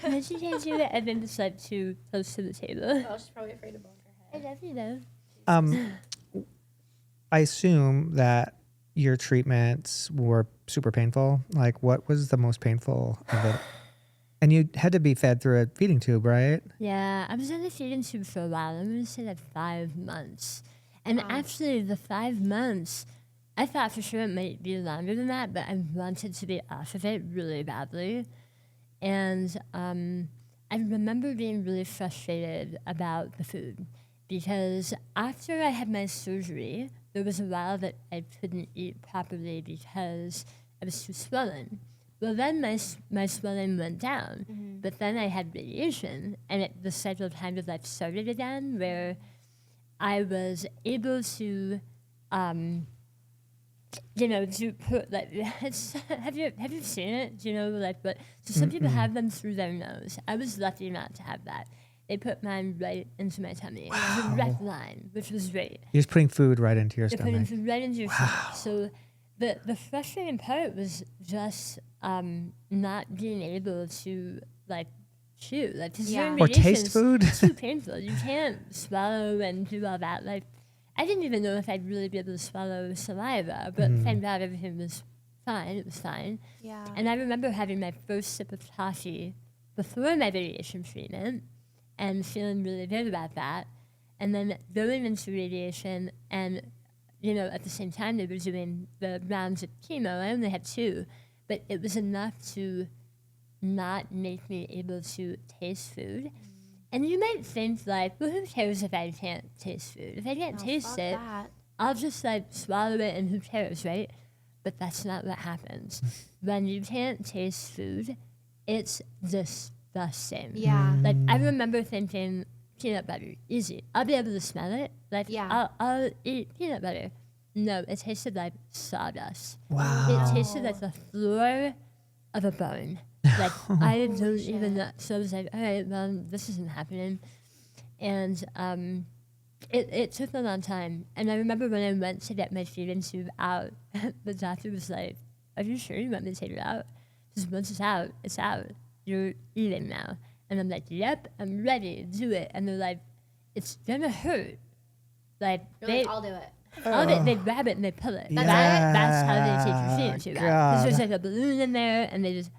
And then she can't do it, and then it's like too close to the table. Oh, she's probably afraid to bump her I love you though. I assume that your treatments were super painful. Like, what was the most painful of it? And you had to be fed through a feeding tube, right? Yeah, I was on the feeding tube for a while. I'm gonna say like 5 months. And actually, the 5 months, I thought for sure it might be longer than that, but I wanted to be off of it really badly. And I remember being really frustrated about the food because after I had my surgery, there was a while that I couldn't eat properly because I was too swollen. Well, then my swelling went down, but then I had radiation, and the cycle kind of like started again, where I was able to, to put like have you seen it? Do you know like but so some people have them through their nose. I was lucky not to have that. They put mine right into my tummy. It was a direct line, which was great. You're just putting food right into your They're putting stomach. food right into your stomach. So the frustrating part was just not being able to like chew, like because Or taste food. It's too painful. You can't swallow and do all that. Like I didn't even know if I'd really be able to swallow saliva, but thank God everything was fine. It was fine. Yeah. And I remember having my first sip of coffee before my radiation treatment and feeling really good about that. And then going into radiation and, at the same time they were doing the rounds of chemo. I only had 2, but it was enough to not make me able to taste food. And you might think like, well, who cares if I can't taste food? If I can't taste fuck it, that. I'll just like swallow it and who cares, right? But that's not what happens. When you can't taste food, it's disgusting. Yeah. Like I remember thinking peanut butter, easy. I'll be able to smell it. Like Yeah. I'll eat peanut butter. No, it tasted like sawdust. Wow. It tasted like the floor of a bone. Like I don't even know. So I was like, all right, well, this isn't happening. And it took a long time. And I remember when I went to get my feeding tube out, the doctor was like, are you sure you want me to take it out? Because once it's out. You're eating now. And I'm like, yep, I'm ready, do it. And they're like, it's gonna hurt. Like, I'll do it. they grab it and they pull it. Yeah. That's how they take your feeding tube out. Because there's like a balloon in there and they just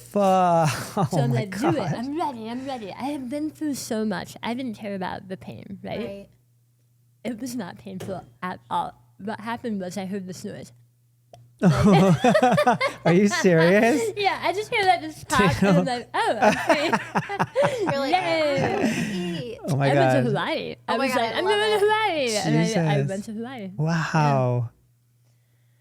Fuck. Oh so I'm my like, God. do it. I'm ready. I have been through so much. I didn't care about the pain, right? Right. It was not painful at all. What happened was I heard this noise. Are you serious? Yeah, I just hear that just pop, and I'm like, oh, I'm free. You're like, Yay. I want to eat. Oh my I went to God. Hawaii. Oh I my was God, like, I I'm love going to it. Hawaii. And I Jesus. went to Hawaii. Wow.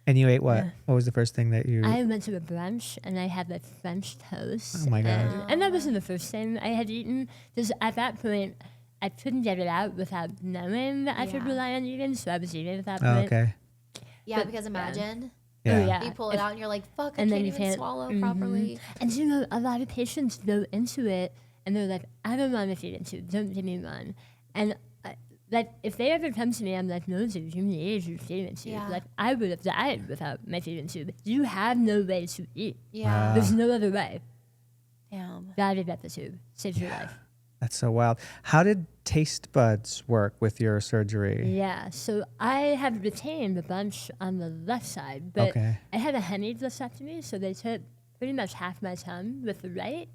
And you ate what? Yeah. What was the first thing that you? I went to a brunch and I had like French toast. Oh my God. And that wasn't the first thing I had eaten. Because at that point, I couldn't get it out without knowing that I could Yeah. rely on eating. So I was eating at that Oh, point. okay. Yeah, But- because imagine Yeah. Oh, yeah. you pull it If- out and you're like, fuck, I and can't then you even can't- swallow mhm. properly. And a lot of patients go into it and they're like, I don't want a feeding tube. Don't give me one. And like, if they ever come to me, I'm like, no, dude, you need your feeding tube. Yeah. Like, I would have died without my feeding tube. You have no way to eat. Yeah. There's no other way. Damn. Gotta get the tube. Saves your life. That's so wild. How did taste buds work with your surgery? Yeah, so I have retained a bunch on the left side, but Okay. I had a hemiglossectomy, so they took pretty much half my tongue with the right,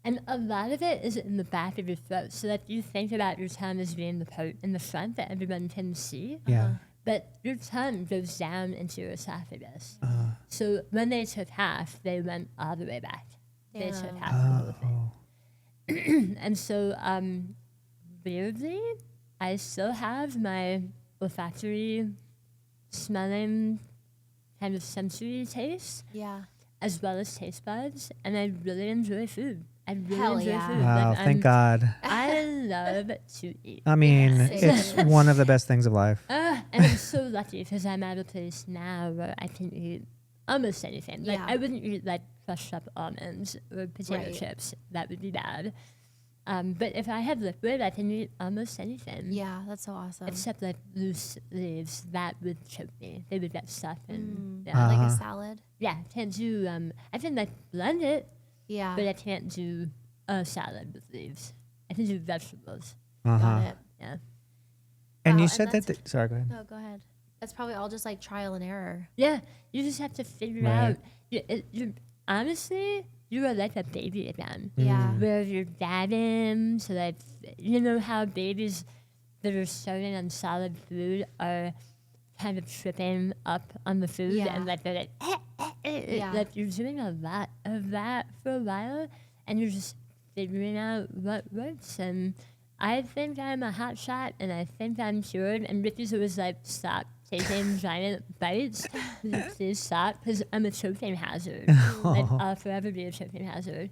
and a lot of it is in the back of your throat, so that you think about your tongue as being the part in the front that everyone can see, Yeah. but your tongue goes down into your esophagus. Uh, So when they took half, they went all the way back. They took Damn. half the whole thing. oh. And so, weirdly, I still have my olfactory, smelling, kind of sensory taste, Yeah. as well as taste buds, and I really enjoy food. I really Hell enjoy yeah. food. Wow. Like, Thank God. I love to eat. I mean, Yes. it's one of the best things of life. And I'm so lucky because I'm at a place now where I can eat almost anything. Like, Yeah. I wouldn't eat like crushed up almonds or potato Right. chips. That would be bad. But if I had liquid, I can eat almost anything. Yeah, that's so awesome. Except like loose leaves, that would choke me. They would get stuck in. Yeah. Like a Uh-huh. salad. Yeah, can't do. I can like blend it, Yeah. but I can't do a salad with leaves. I can do vegetables. Uh-huh. Got it. Yeah. And Wow, you and said that. that's- Sorry, go ahead. No, go ahead. That's probably all just like trial and error. Yeah, you just have to figure Right. out. Honestly, you are like a baby again. Yeah. Where you're dabbing, so that you know how babies that are starting on solid food are kind of tripping up on the food Yeah. and like they're like, Yeah. like you're doing a lot of that for a while and you're just figuring out what works. And I think I'm a hot shot and I think I'm cured. And Ricky's always like, stop taking giant bites. Please stop, because I'm a choking hazard. Like, I'll forever be a choking hazard.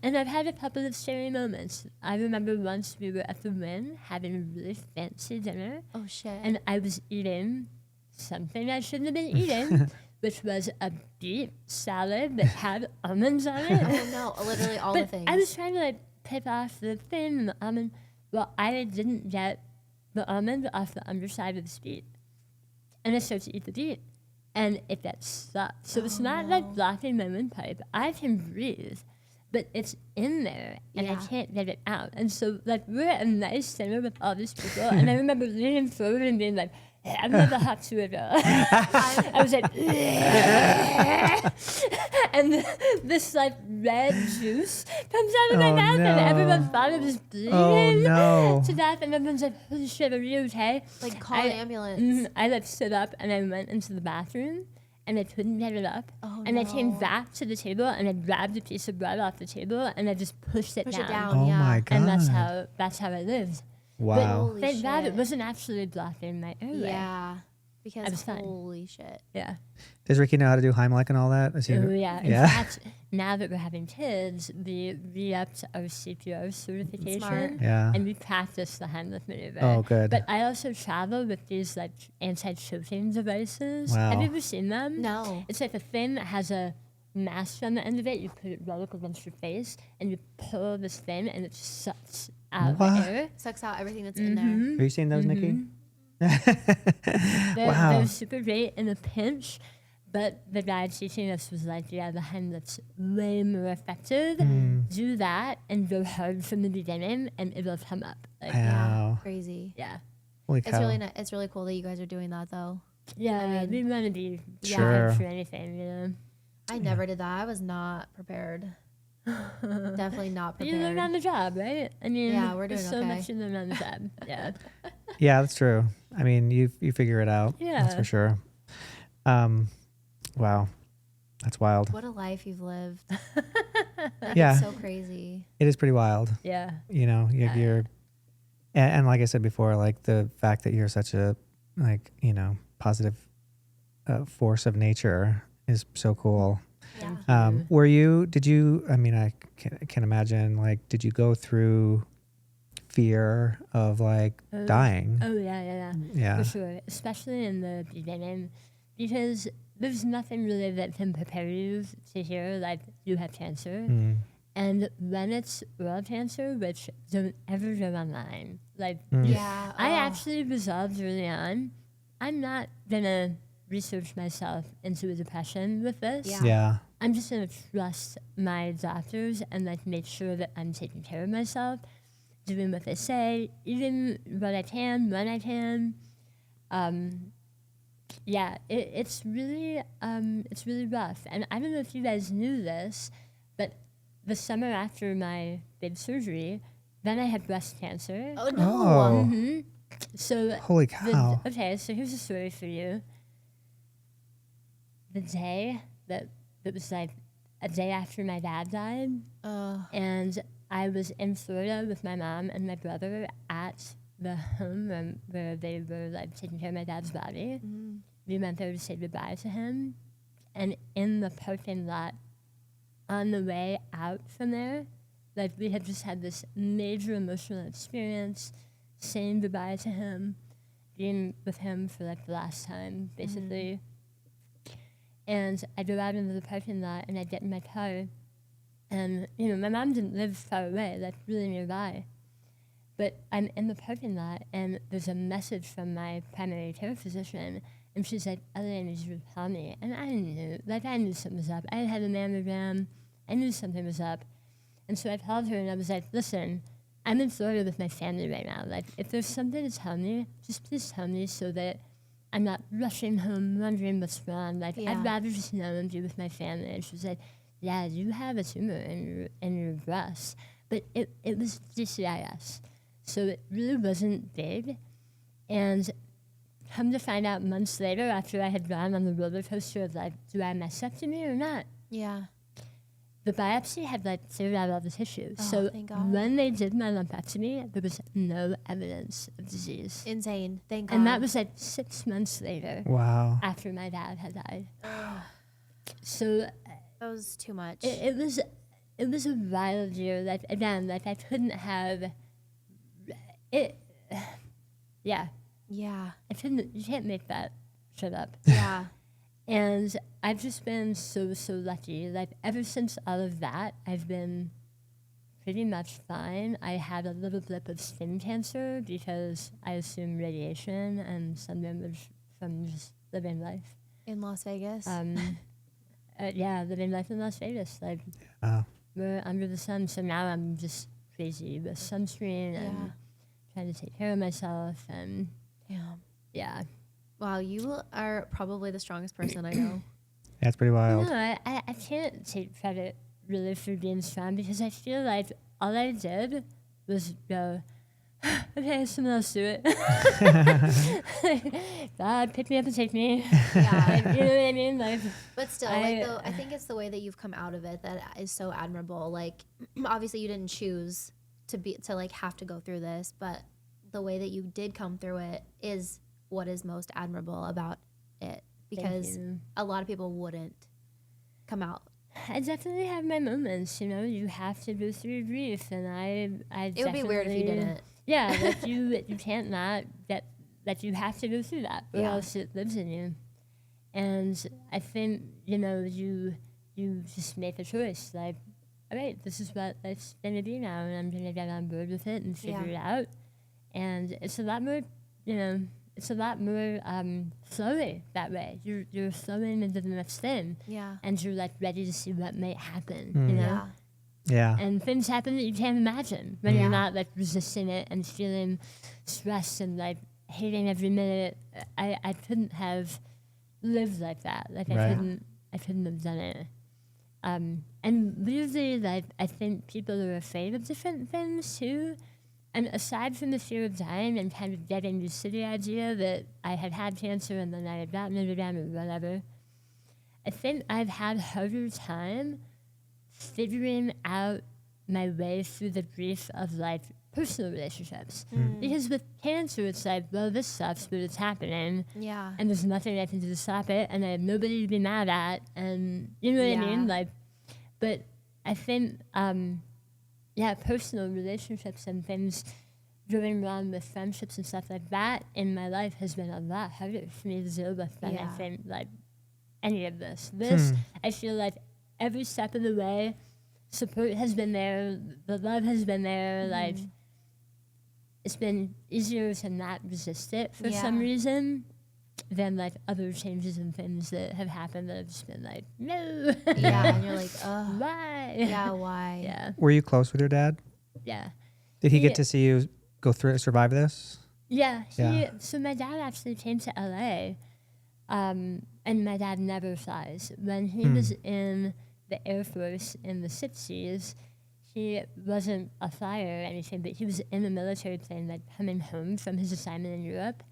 And I've had a couple of scary moments. I remember once we were at the Wynn having a really fancy dinner, Oh shit. and I was eating something I shouldn't have been eating, which was a beet salad that had almonds on it. oh no, literally all the But things. I was trying to like pick off the thing and the almond. Well, I didn't get the almond off the underside of the beet. And I started to eat the beet. And it got stuck. So it's not like blocking my windpipe. I can breathe, but it's in there and I Yeah. can't get it out. And so like we're at a nice dinner with all these people. And I remember leaning forward and being like, "Hey, I'm not the hot sugar." I was like, and this like red juice comes out of my Oh, mouth, and no. everyone thought I was bleeding Oh, no. to death. And everyone's like, "Holy shit, are you okay?" like call an ambulance. I like stood up and I went into the bathroom, and I couldn't get it up. Oh, and I came no. back to the table and I grabbed a piece of bread off the table and I just pushed it Push down. it down. Oh yeah. my God. And that's how I lived. Wow. Holy Thank God it shit. wasn't actually blocking my airway. Yeah. I Because was fine. holy shit. Yeah. Does Ricky know how to do Heimlich and all that? Is he, Oh, yeah. In Yeah. fact, now that we're having kids, we re-upped our CPR certification. Smart. Yeah. And we practice the Heimlich maneuver. Oh, good. But I also travel with these like anti-choking devices. Wow. Have you ever seen them? No. It's like a thing that has a mask on the end of it. You put it right up against your face, and you pull this thing, and it sucks out What? the air. Sucks out everything that's in there. Mm-hmm. Are you seeing those, Nikki? They're, Wow. they're super great in a pinch, but the guy teaching us was like, yeah, the hand that's way more effective. Do that and go hard from the beginning, and it'll come up. Like, Wow. Crazy. yeah. Holy It's cow. really it's really cool that you guys are doing that though. Yeah, mean, we want to be Sure. for anything, you know. I never did that. I was not prepared. Definitely not You learn prepared. on the job, right? I mean, Yeah, we're there's doing so okay. much you learn on the job. Yeah. Yeah, that's true. I mean, you figure it out. That's Yeah. for sure. Wow. That's wild. What a life you've lived. Yeah. It's so crazy. It is pretty wild. Yeah. You know, you're, and like I said before, like the fact that you're such a, like, you know, positive force of nature is so cool. Yeah. Did you, I mean, I can imagine, like, did you go through fear of like dying? Oh, yeah. Yeah. For sure. Especially in the beginning, because there's nothing really that can prepare you to hear, like, you have cancer. Mm. And when it's oral cancer, which don't ever go online, like, Yeah. I oh. actually resolved early on, I'm not gonna research myself into a depression with this. Yeah. Yeah. I'm just gonna trust my doctors and like make sure that I'm taking care of myself, doing what they say, eating what I can when I can. Yeah, it's really rough. And I don't know if you guys knew this, but the summer after my big surgery, then I had breast cancer. Oh no. Oh, So holy cow. okay, so here's a story for you. The day that was like a day after my dad died, and I was in Florida with my mom and my brother at the home where they were like taking care of my dad's body. We went there to say goodbye to him, and in the parking lot, on the way out from there, like we had just had this major emotional experience, saying goodbye to him, being with him for like the last time, basically. And I go out into the parking lot and I get in my car, and you know my mom didn't live far away, like really nearby. But I'm in the parking lot and there's a message from my primary care physician, and she's like, "Elly, I need you to call me." And I knew something was up. I had a mammogram. I knew something was up. And so I called her and I was like, "Listen, I'm in Florida with my family right now. Like, if there's something to tell me, just please tell me so that I'm not rushing home wondering what's wrong. Like, Yeah. I'd rather just know and be with my family." And she was like, "Yeah, you have a tumor in your breast." But it was DCIS. So it really wasn't big. And come to find out months later, after I had gone on the roller coaster of like, do I have mastectomy or not? Yeah. The biopsy had like cleared out all the tissue. Oh, So thank God. when they did my lumpectomy, there was no evidence of disease. Insane. Thank God. And that was like 6 months later Wow. after my dad had died. So that was too much. it was a wild year. Like again, like I couldn't have it. Yeah, yeah. I couldn't. You can't make that shit up. Yeah. And I've just been so lucky. Like ever since all of that, I've been pretty much fine. I had a little blip of skin cancer because I assumed radiation and some damage from just living life. In Las Vegas. Yeah, living life in Las Vegas. Like we're under the sun, so now I'm just crazy with sunscreen and trying to take care of myself and yeah. Wow, you are probably the strongest person I know. That's pretty wild. No, I can't take credit really for being strong because I feel like all I did was go, okay, someone else do it. God, pick me up and take me. Yeah. Like, you know what I mean? Like, But still, I think it's the way that you've come out of it that is so admirable. Like, obviously, you didn't choose to like have to go through this, but the way that you did come through it is what is most admirable about it, because a lot of people wouldn't come out. I definitely have my moments. You know, you have to go through grief, and I. It would be weird if you didn't. Yeah, that you can't not that you have to go through that, or Yeah. else it lives in you. And I think you just make a choice. Like, all right, this is what life's gonna be now, and I'm gonna get on board with it and figure it out. And it's a lot more, it's a lot more flowy that way. You're flowing into the next thing. Yeah. And you're like ready to see what might happen, you know? Yeah. Yeah. And things happen that you can't imagine when you're not like resisting it and feeling stressed and like hating every minute. I couldn't have lived like that. Like Right. I couldn't have done it. And weirdly, like I think people are afraid of different things too. And aside from the fear of dying and kind of getting used to the idea that I had cancer and then I had gotten it again or whatever, I think I've had a harder time figuring out my way through the grief of like personal relationships. Because with cancer, it's like, well, this sucks, but it's happening. Yeah. And there's nothing I can do to stop it, and I have nobody to be mad at, and you know what I mean? Like, but I think, personal relationships and things going wrong with friendships and stuff like that in my life has been a lot harder for me to deal with than I think like any of this. I feel like every step of the way, support has been there, the love has been there, like it's been easier to not resist it for some reason than like other changes and things that have happened that have just been like, no. Yeah, and you're like, oh. Why? Yeah, why? Yeah. Were you close with your dad? Yeah. Did he get to see you go through it, survive this? Yeah. Yeah. So my dad actually came to LA, and my dad never flies. When he was in the Air Force in the 60s, he wasn't a flyer or anything, but he was in a military plane, like coming home from his assignment in Europe,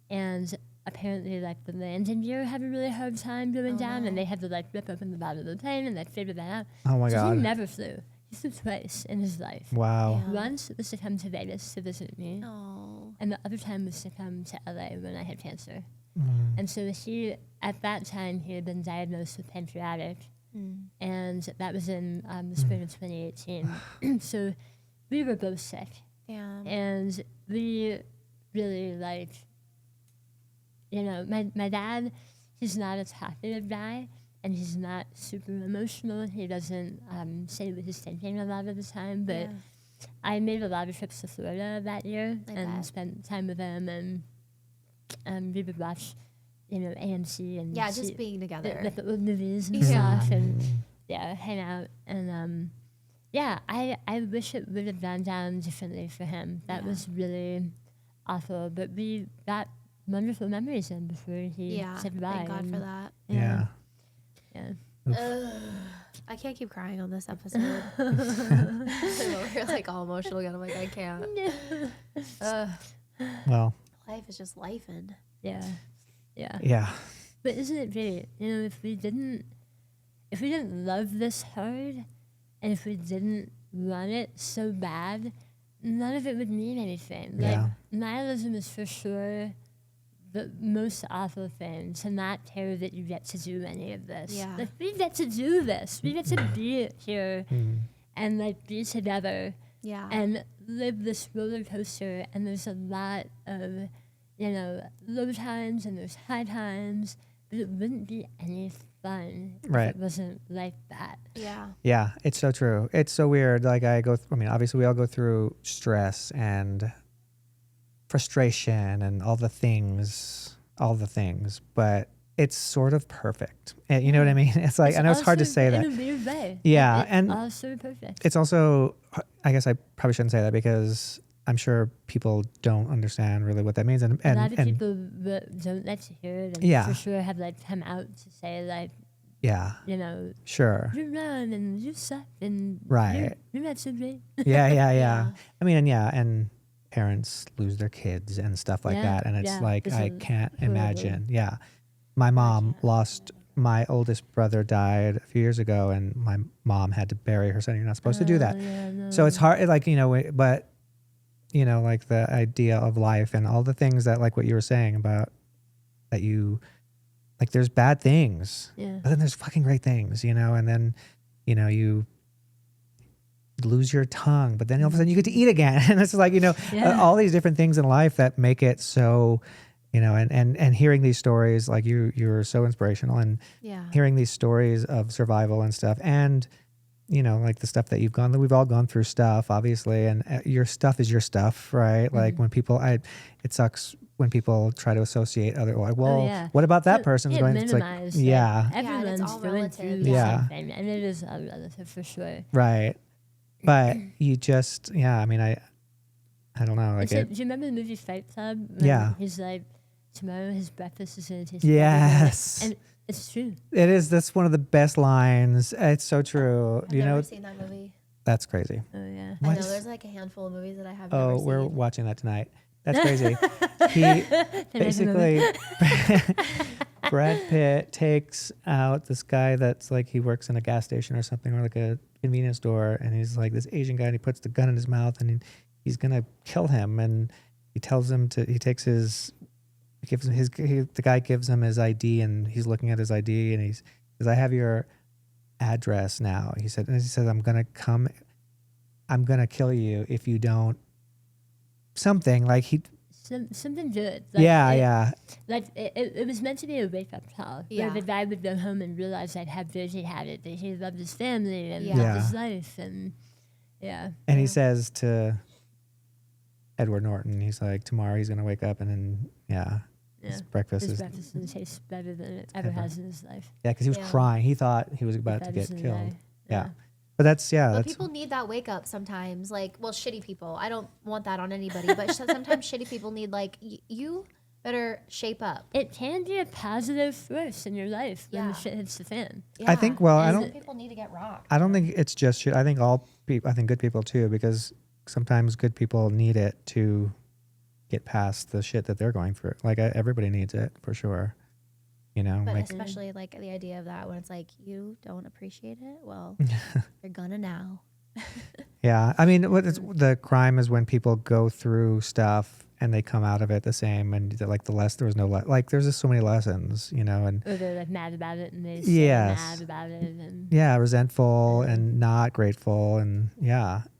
and apparently, like the landing gear had a really hard time going down, and they had to like rip open the bottom of the plane and like figure that out. Oh my So God. he never flew. He flew twice in his life. Wow. Yeah. Once was to come to Vegas to visit me, Oh. and the other time was to come to LA when I had cancer. And so he, at that time, he had been diagnosed with pancreatic, and that was in the spring of 2018. So we were both sick, Damn. and we really like, my dad, he's not a talkative guy, and he's not super emotional. He doesn't say what he's thinking a lot of the time, but I made a lot of trips to Florida that year and spent time with him, and we would watch, AMC and just being together. the old movies and stuff, and hang out. And I wish it would have gone down differently for him. That was really awful, but we got wonderful memories in before he said goodbye. Thank God for that. Yeah. Yeah. I can't keep crying on this episode. I'm over here like all emotional again. I'm like, I can't. Well, Life is just lifing. Yeah. Yeah. Yeah. But isn't it great? You know, if we didn't love this hard, and if we didn't want it so bad, none of it would mean anything. Like, Yeah. nihilism is for sure the most awful thing, to not care that you get to do any of this. Yeah. Like, we get to do this. We get to be here Mm. and like be together Yeah. and live this roller coaster. And there's a lot of, you know, low times and there's high times, but it wouldn't be any fun Right. if it wasn't like that. Yeah. Yeah, it's so true. It's so weird. Like obviously we all go through stress and frustration and all the things, but it's sort of perfect. And you know what I mean? It's like, I know it's hard to also say that. in a weird way. Yeah, It's and also perfect. it's also, I guess I probably shouldn't say that because I'm sure people don't understand really what that means. And A lot of and people don't like to hear it, and Yeah. for sure have like come out to say like, yeah, you know, sure. you're wrong and you suck and Right. you're not so great. Yeah. I mean, and parents lose their kids and stuff like Yeah, that. And it's yeah, like, it's I can't horrible. imagine. Yeah. My mom lost, my oldest brother died a few years ago and my mom had to bury her son. You're not supposed to do that. Yeah, no. So it's hard, like, but, like the idea of life and all the things that, like what you were saying about that like there's bad things, Yeah. but then there's fucking great things, and then, you lose your tongue, but then all of a sudden you get to eat again. And it's like, Yeah. all these different things in life that make it so, and hearing these stories, like you're so inspirational, and Yeah. hearing these stories of survival and stuff, and like the stuff that we've all gone through stuff, obviously, and your stuff is your stuff, right? Like when people, it sucks when people try to associate yeah. what about that But person's yeah, going? It's like, minimize, yeah, like, Yeah, and it's everyone's all going relative. through the Yeah. same thing, and it is all relative for sure. right. But you just, I mean, I don't know, like Do it. you remember the movie Fight Club? When Yeah. He's like, tomorrow his breakfast is going to taste Yes. better than it. And it's true. It is. That's one of the best lines. It's so true. I've never seen that movie. That's crazy. Oh, yeah. I What? know there's like a handful of movies that I have Oh, never we're seen. watching that tonight. That's crazy. He basically, Brad Pitt takes out this guy that's like, he works in a gas station or something, or like a convenience store, and he's like this Asian guy, and he puts the gun in his mouth, and he's gonna kill him, and he tells him to. He takes his, gives him his. The guy gives him his ID, and he's looking at his ID, and he says, "I have your address now." He said, "I'm gonna come. I'm gonna kill you if you don't." Something like he. Something good. Yeah. Like it was meant to be a wake up call. Yeah. Where the guy would go home and realize like how good he had it, that he loved his family and Yeah. loved his life, and yeah. And he says to Edward Norton, he's like, tomorrow he's gonna wake up and then his breakfast His is breakfast is taste better than it ever has in his life. because he was Yeah. crying. He thought he was about to That get is in killed. there. Yeah. But that's But people need that wake up sometimes. Like, well, shitty people. I don't want that on anybody, but sometimes shitty people need like you better shape up. It can be a positive force in your life when Yeah. the shit hits the fan. I think. Well, I And don't. People need to get rocked. I don't think it's just shit. I think all people. I think good people too, because sometimes good people need it to get past the shit that they're going through. Like everybody needs it for sure. But like especially like the idea of that when it's like you don't appreciate it, well, you're gonna now. yeah. I mean, the crime is when people go through stuff and they come out of it the same, and like there was no like there's just so many lessons, and Or they're like mad about it and they stay Yes. mad about it. And resentful and not grateful, and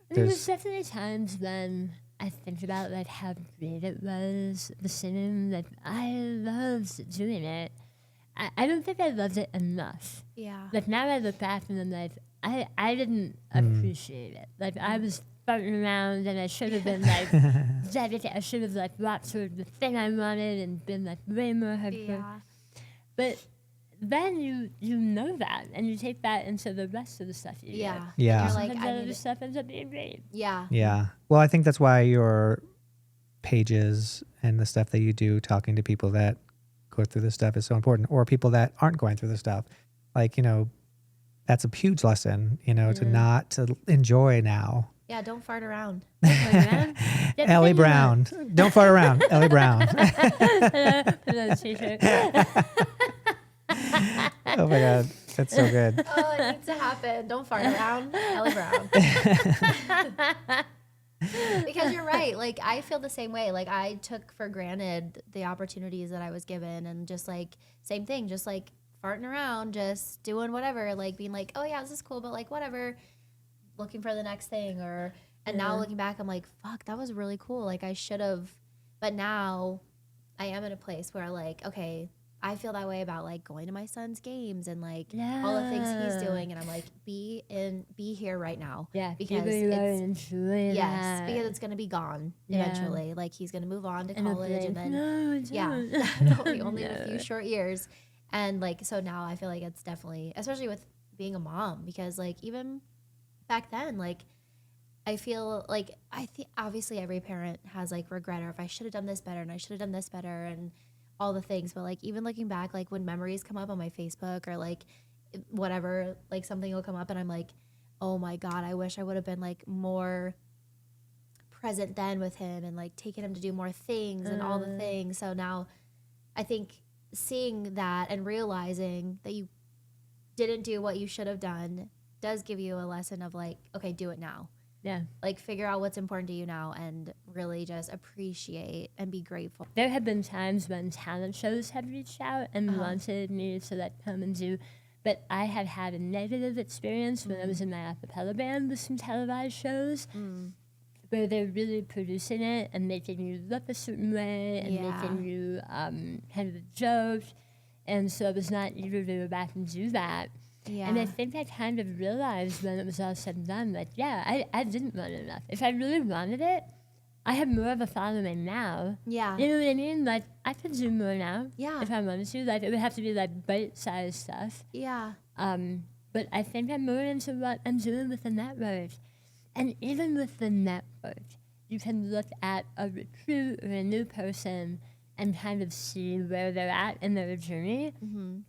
there's definitely times when I think about like how great it was, the cinema, like I loved doing it. I don't think I loved it enough. Yeah. Like now I look back and I'm like, I didn't appreciate it. Like I was farting around and I should have been like, I should have like walked toward the thing I wanted and been like way more hardcore. Yeah. But then you know that and you take that into the rest of the stuff you Yeah. do. Yeah. You're like, Sometimes I that need other to- stuff ends up being great. Yeah. Yeah. Well, I think that's why your pages and the stuff that you do talking to people that go through this stuff is so important, or people that aren't going through this stuff. Like, that's a huge lesson, to not to enjoy now, Yeah, don't fart around. Elly Brown. Don't fart around. Elly Brown. Oh my God. That's so good. Oh, it needs to happen. Don't fart around. Elly Brown. Because you're right. Like, I feel the same way. Like, I took for granted the opportunities that I was given, and just like, same thing, just like farting around, just doing whatever, like being like, oh yeah, this is cool, but like whatever, looking for the next thing. And now looking back, I'm like, fuck, that was really cool. Like, I should have, but now I am in a place where like, okay, I feel that way about like going to my son's games and like all the things he's doing, and I'm like, be here right now. Yeah, because it's because it's gonna be gone eventually. Like, he's gonna move on to college, and then only in a few short years. And like, so now I feel like it's definitely, especially with being a mom, because like even back then, like I feel like obviously every parent has like regret, or if I should have done this better and I should have done this better and all the things. But like, even looking back, like when memories come up on my Facebook or like whatever, like something will come up and I'm like, oh my God, I wish I would have been like more present then with him and like taking him to do more things and all the things. So now I think seeing that and realizing that you didn't do what you should have done does give you a lesson of like, okay, do it now. Yeah. Like, figure out what's important to you now and really just appreciate and be grateful. There have been times when talent shows have reached out and wanted me to like come and do, but I have had a negative experience when I was in my acapella band with some televised shows where they're really producing it and making you look a certain way and making you kind of a joke. And so I was not eager to go back and do that. Yeah. And I think I kind of realized when it was all said and done, like, yeah, I didn't want it enough. If I really wanted it, I have more of a following now. Yeah. You know what I mean? Like, I could do more now. Yeah. If I wanted to. Like, it would have to be, like, bite-sized stuff. Yeah. But I think I'm more into what I'm doing with the network. And even with the network, you can look at a recruit or a new person and kind of see where they're at in their journey.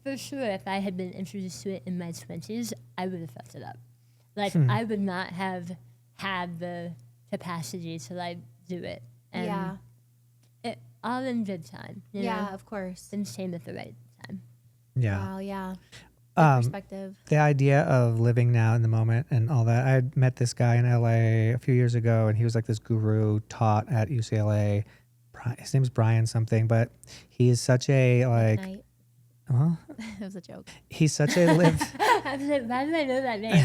For sure, if I had been introduced to it in my 20s, I would have fucked it up. Like, I would not have had the capacity to, like, do it. And it all in good time. You know? Of course. And same at the right time. Yeah. Wow, yeah. Perspective. The idea of living now in the moment and all that. I met this guy in LA a few years ago, and he was like this guru, taught at UCLA. His name's Brian something, but he is such a like. Huh? It was a joke. He's such a live. I was like, why do I know that name?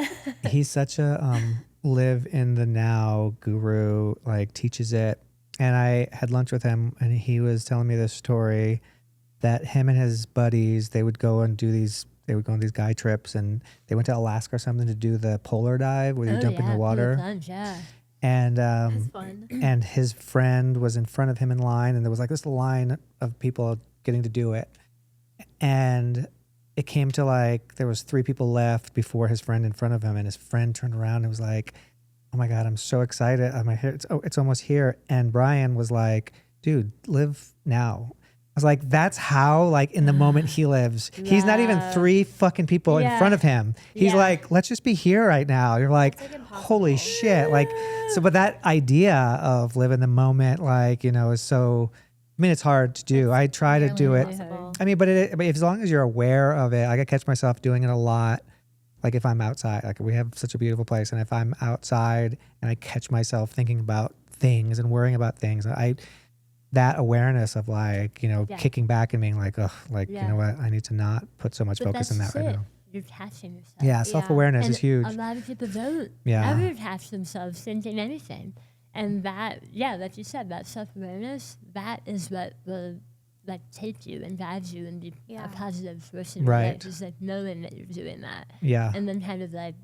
Yeah. He's such a live in the now guru. Like, teaches it. And I had lunch with him, and he was telling me this story that him and his buddies, they would go and do these. They would go on these guy trips, and they went to Alaska or something to do the polar dive where you jump in the water. Plunge, yeah. And That's fun. And his friend was in front of him in line, and there was like this line of people getting to do it. And it came to like there was 3 people left before his friend in front of him, and his friend turned around and was like, "Oh my God, I'm so excited! It's almost here." And Brian was like, "Dude, live now." I was like, that's how, like, in the moment he lives. He's not even 3 fucking people in front of him. He's like, let's just be here right now. You're like, holy shit. Like, so, but that idea of live in the moment, like, you know, is so, I mean, it's hard to do. I try to do it. I mean, but as long as you're aware of it, I catch myself doing it a lot. Like, if I'm outside, like, we have such a beautiful place. And if I'm outside and I catch myself thinking about things and worrying about things, that awareness of like, you know, kicking back and being like, oh, like, you know what, I need to not put so much focus in that right now. You're catching yourself. Yeah, self-awareness is huge. A lot of people don't ever catch themselves thinking anything. And that, like you said, that self-awareness, that is what will like take you and guide you and be a positive force in your life. Just like knowing that you're doing that. Yeah. And then kind of like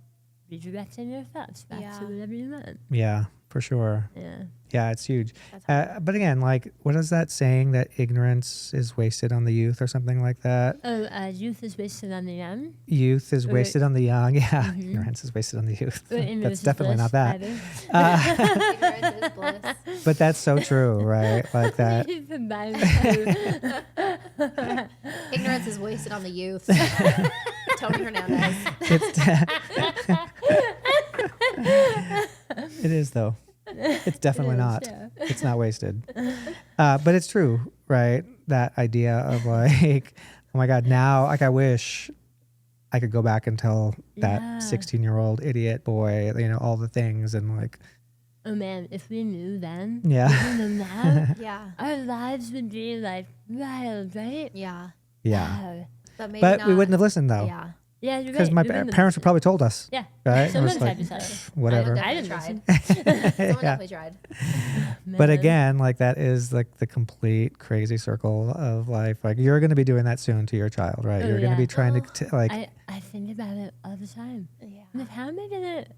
redirecting your thoughts back to whatever you want. Yeah, for sure. Yeah. Yeah, it's huge. But again, like, what is that saying that ignorance is wasted on the youth or something like that? Oh, youth is wasted on the young? Youth is wasted on the young. Yeah, ignorance is wasted on the youth. That's definitely not that. Ignorance is bliss. But that's so true, right? Like that. Ignorance is wasted on the youth. Tony Hernandez. It is though. It's definitely It is, not. yeah. It's not wasted. But it's true, right? That idea of like, oh my God, now like I wish I could go back and tell Yeah. that 16-year-old idiot boy, all the things and like, Oh man, if we knew then, Yeah. we know now, Yeah. our lives would be like wild, right? Yeah. yeah. Wow. But maybe But not. we wouldn't have listened though. Yeah. Yeah, you're Because right. my we wouldn't have parents would listened. probably told us, Yeah. right? And I was Someone like, tried to tell us. whatever. I I didn't didn't tried. listen. Someone Yeah. definitely tried. But Man. again, like that is like the complete crazy circle of life. Like you're going to be doing that soon to your child, right? Oh, You're going to yeah. be trying Well, to like, I think about it all the time. Yeah. I'm like, how am I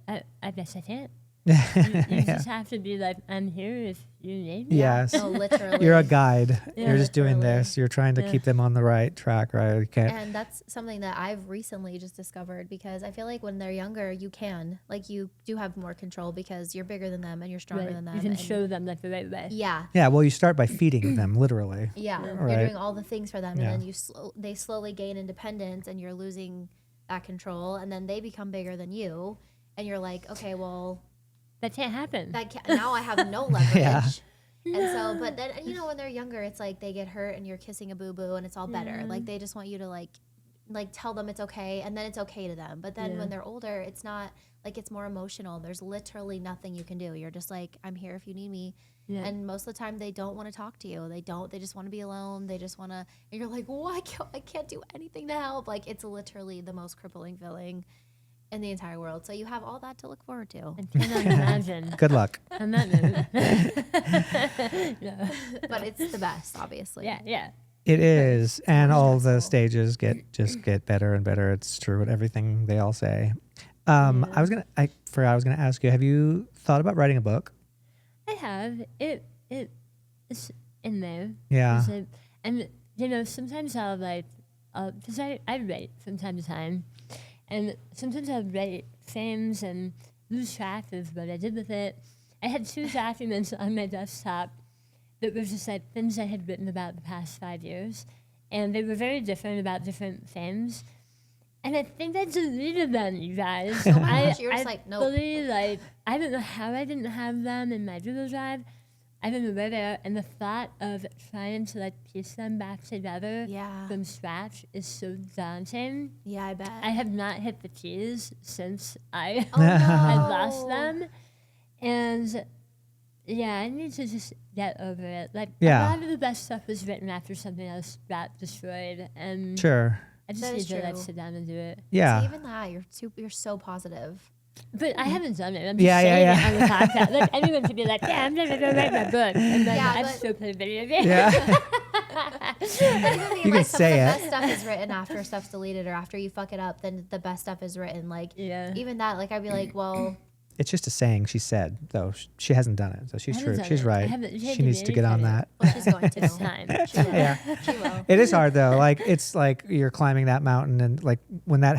gonna? I guess I can't. You yeah. just have to be like, I'm here if you need me. Yes. No, literally. You're a guide. Yeah. You're just doing Literally. this. You're trying to Yeah. keep them on the right track, right? You can't. And that's something that I've recently just discovered because I feel like when they're younger, you do have more control because you're bigger than them and you're stronger Right. than them. You can and show them like the right way. yeah. Yeah. Well, you start by feeding them, literally. Yeah. Right. You're doing all the things for them Yeah. and then they slowly gain independence and you're losing that control and then they become bigger than you and you're like, okay, well, That can't happen. now I have no leverage. Yeah. And so, but then, when they're younger, it's like they get hurt and you're kissing a boo-boo and it's all better. Yeah. Like they just want you to like tell them it's okay and then it's okay to them. But then Yeah. when they're older, it's not like it's more emotional. There's literally nothing you can do. You're just like, I'm here if you need me. Yeah. And most of the time they don't want to talk to you. They just want to be alone. They just want to, and you're like, well, I can't do anything to help. Like it's literally the most crippling feeling in the entire world. So you have all that to look forward to. I cannot imagine. Good luck. On that note. Yeah. But it's the best, obviously. Yeah, yeah. It is, and all the stressful. stages get better and better. It's true with everything they all say. Yeah. I forgot I was gonna ask you. Have you thought about writing a book? I have. It's in there. Yeah. Is it- and sometimes I'll like, because I write from time to time, and sometimes I'll write things and lose track of what I did with it. I had 2 documents on my desktop that were just like things I had written about the past 5 years, and they were very different about different things. And I think I deleted them, you guys. Oh my gosh, you were just like, nope. fully, like, I don't know how I didn't have them in my Google Drive. I don't know where they are. And the thought of trying to like piece them back together Yeah. from scratch is so daunting. Yeah, I bet. I have not hit the keys since I Oh, no. had lost them. And yeah, I need to just get over it. Like Yeah. a lot of the best stuff was written after something else got destroyed. And Sure. I just That need is to like true. sit down and do it. Yeah. See, even that, you're so positive. But I haven't done it. I'm just Yeah, yeah, saying it on the podcast. Like anyone could be like, yeah, I'm gonna go write my book. And then Yeah, I'd but- still play video games. Yeah. You can say the it. best stuff is written after stuff's deleted or after you fuck it up, then the best stuff is written. Like, Yeah. even that, like, I'd be like, well, It's just a saying she said, though. She hasn't done it, so she's I true. haven't done She's it. I right. haven't She taken needs to any get on credit. that. well, she's going to. It's time. She will. Yeah. She will. It is hard though. Like it's like you're climbing that mountain, and like when that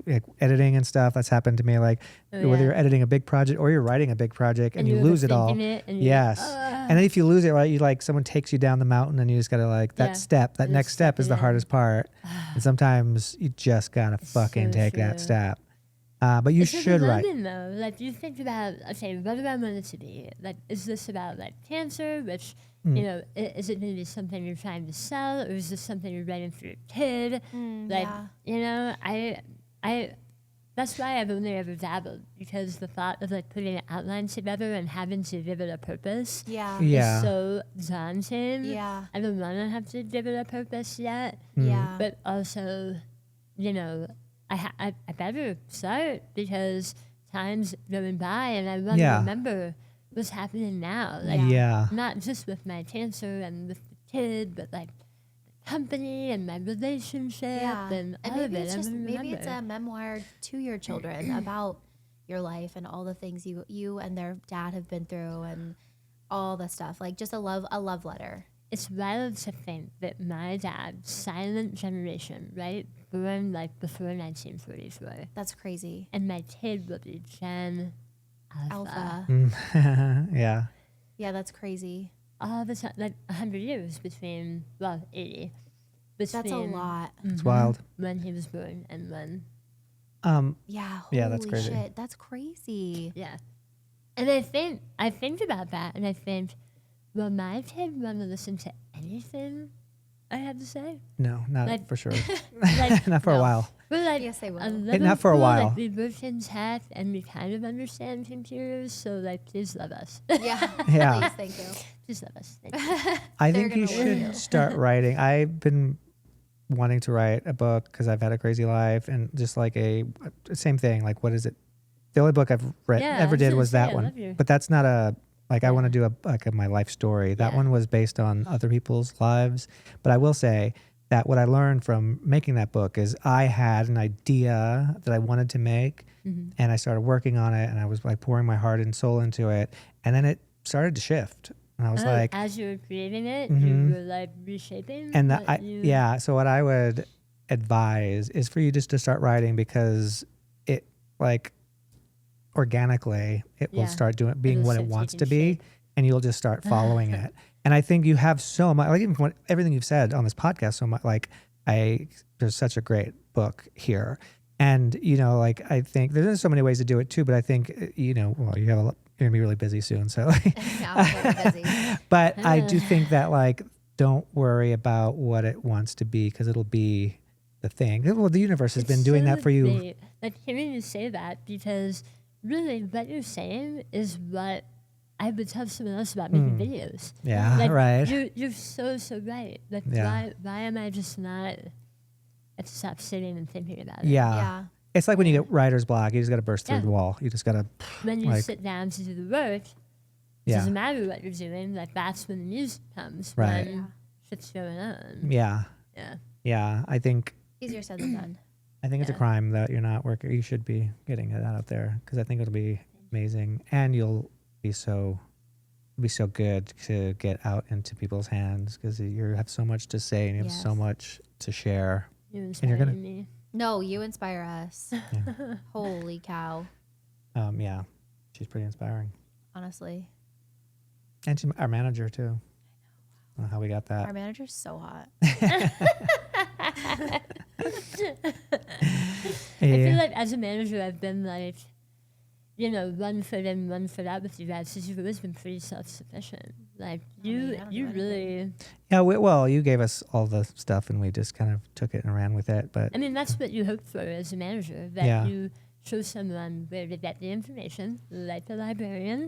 like editing and stuff, that's happened to me. Like Oh, whether yeah. you're editing a big project or you're writing a big project, and you you're lose it all. overthinking it and you're Yes. like, And then if you lose it, right, you like someone takes you down the mountain, and you just gotta like that Yeah. step. That Just next step step is it the in. hardest part, and sometimes you just gotta fucking so take that true. step. But you It's like should a write. learning, though. Like you think about, okay, what do I want it to be? Like, is this about like cancer? Which is it going to be something you're trying to sell, or is this something you're writing for your kid? Like, yeah. I. That's why I've only ever dabbled, because the thought of like putting an outline together and having to give it a purpose Yeah. Yeah. is so daunting. Yeah. I don't want to have to give it a purpose yet, Yeah. but also, I better start because time's going by and I want to Yeah. remember what's happening now. Like, Yeah. not just with my cancer and with the kid, but like the company and my relationship Yeah. and all maybe of it. it's I just wanna maybe it's remember. a memoir to your children about your life and all the things you and their dad have been through and all the stuff. Like just a love letter. It's wild to think that my dad, silent generation, right, born like before 1944, That's crazy. and my kid will be Gen Alpha. Alpha. Yeah. Yeah, that's crazy. All the time, like 100 years between, well, 80. That's a between lot. It's wild. when he was born and when. Yeah. Yeah, that's holy crazy. Shit, that's crazy. Yeah. And I think about that, and I think, will my kid want to listen to anything I have to say? No, not Like- for sure. Like, Not for a No. while. we're like Yes, they will. a little Not for a cool, while. Like we work in tech, and we kind of understand computers, so like, please love us. Yeah. Yeah. Please, thank you. Please love us. Thank you. I They're think you gonna love should you. start writing. I've been wanting to write a book because I've had a crazy life, and just like same thing. Like, what is it? The only book I've read Yeah, I ever was did gonna was say, that I one. love you. But that's not I Yeah. want to do my life story. That Yeah. one was based on other people's lives. But I will say that what I learned from making that book is I had an idea that I wanted to make, Mm-hmm. and I started working on it, and I was like pouring my heart and soul into it, and then it started to shift, and I was like, as you were creating it, Mhm. you were like reshaping. and what you- yeah. So what I would advise is for you just to start writing, because it like organically it will Yeah. start being It'll what it start wants taking to be, shape. and you'll just start following it. And I think you have so much, like even from everything you've said on this podcast, so much like there's such a great book here, and like I think there's so many ways to do it too. But I think well, you have you're gonna be really busy soon, so. Yeah, I'm very busy. But I do think that like don't worry about what it wants to be, because it'll be the thing. Well, the universe has been It's doing so that for you. great, like hearing you say that, because really what you're saying is what I would tell someone else about making videos. Yeah, Like, right. You're so right. Like Yeah. why am I just not? I just stop sitting and thinking about it. Yeah. Yeah. It's like when you get writer's block, you just got to burst through Yeah. the wall. You just got to, When you Like- sit down to do the work, it yeah, doesn't matter what you're doing. Like that's when the music comes. Right. When Yeah. shit's going on. yeah, Yeah. yeah. I think Easier said than done. it's a Yeah. crime that you're not working. You should be getting it out there, because I think it'll be amazing, and you'll be so good to get out into people's hands, because you have so much to say and you have so Yes. much to share. You're you're inspiring gonna- me. No, you inspire us. Holy cow. Yeah, she's pretty inspiring, Honestly. and she's our manager too. I don't know how we got that. Our manager's so hot. I Yeah. feel like as a manager, I've been like, 1 foot in, 1 foot out with you guys, because you've always been pretty self-sufficient. Like mean, I don't you do really. Yeah, well, you gave us all the stuff, and we just kind of took it and ran with it. But I mean, that's what you hope for as a manager. That Yeah. you show someone where to get the information, like the librarian,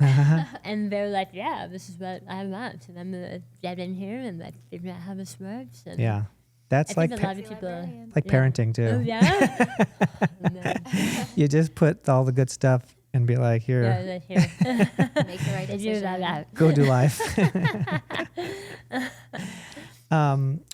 and they're like, "Yeah, this is what I want," and I'm gonna get in here and like figure out how this works. And yeah, that's I like think a lot of people. like yeah. parenting too. Oh yeah. Oh, no. You just put all the good stuff and be like, here, Yeah, like, here. Make the right Figure that decision. out. go do life.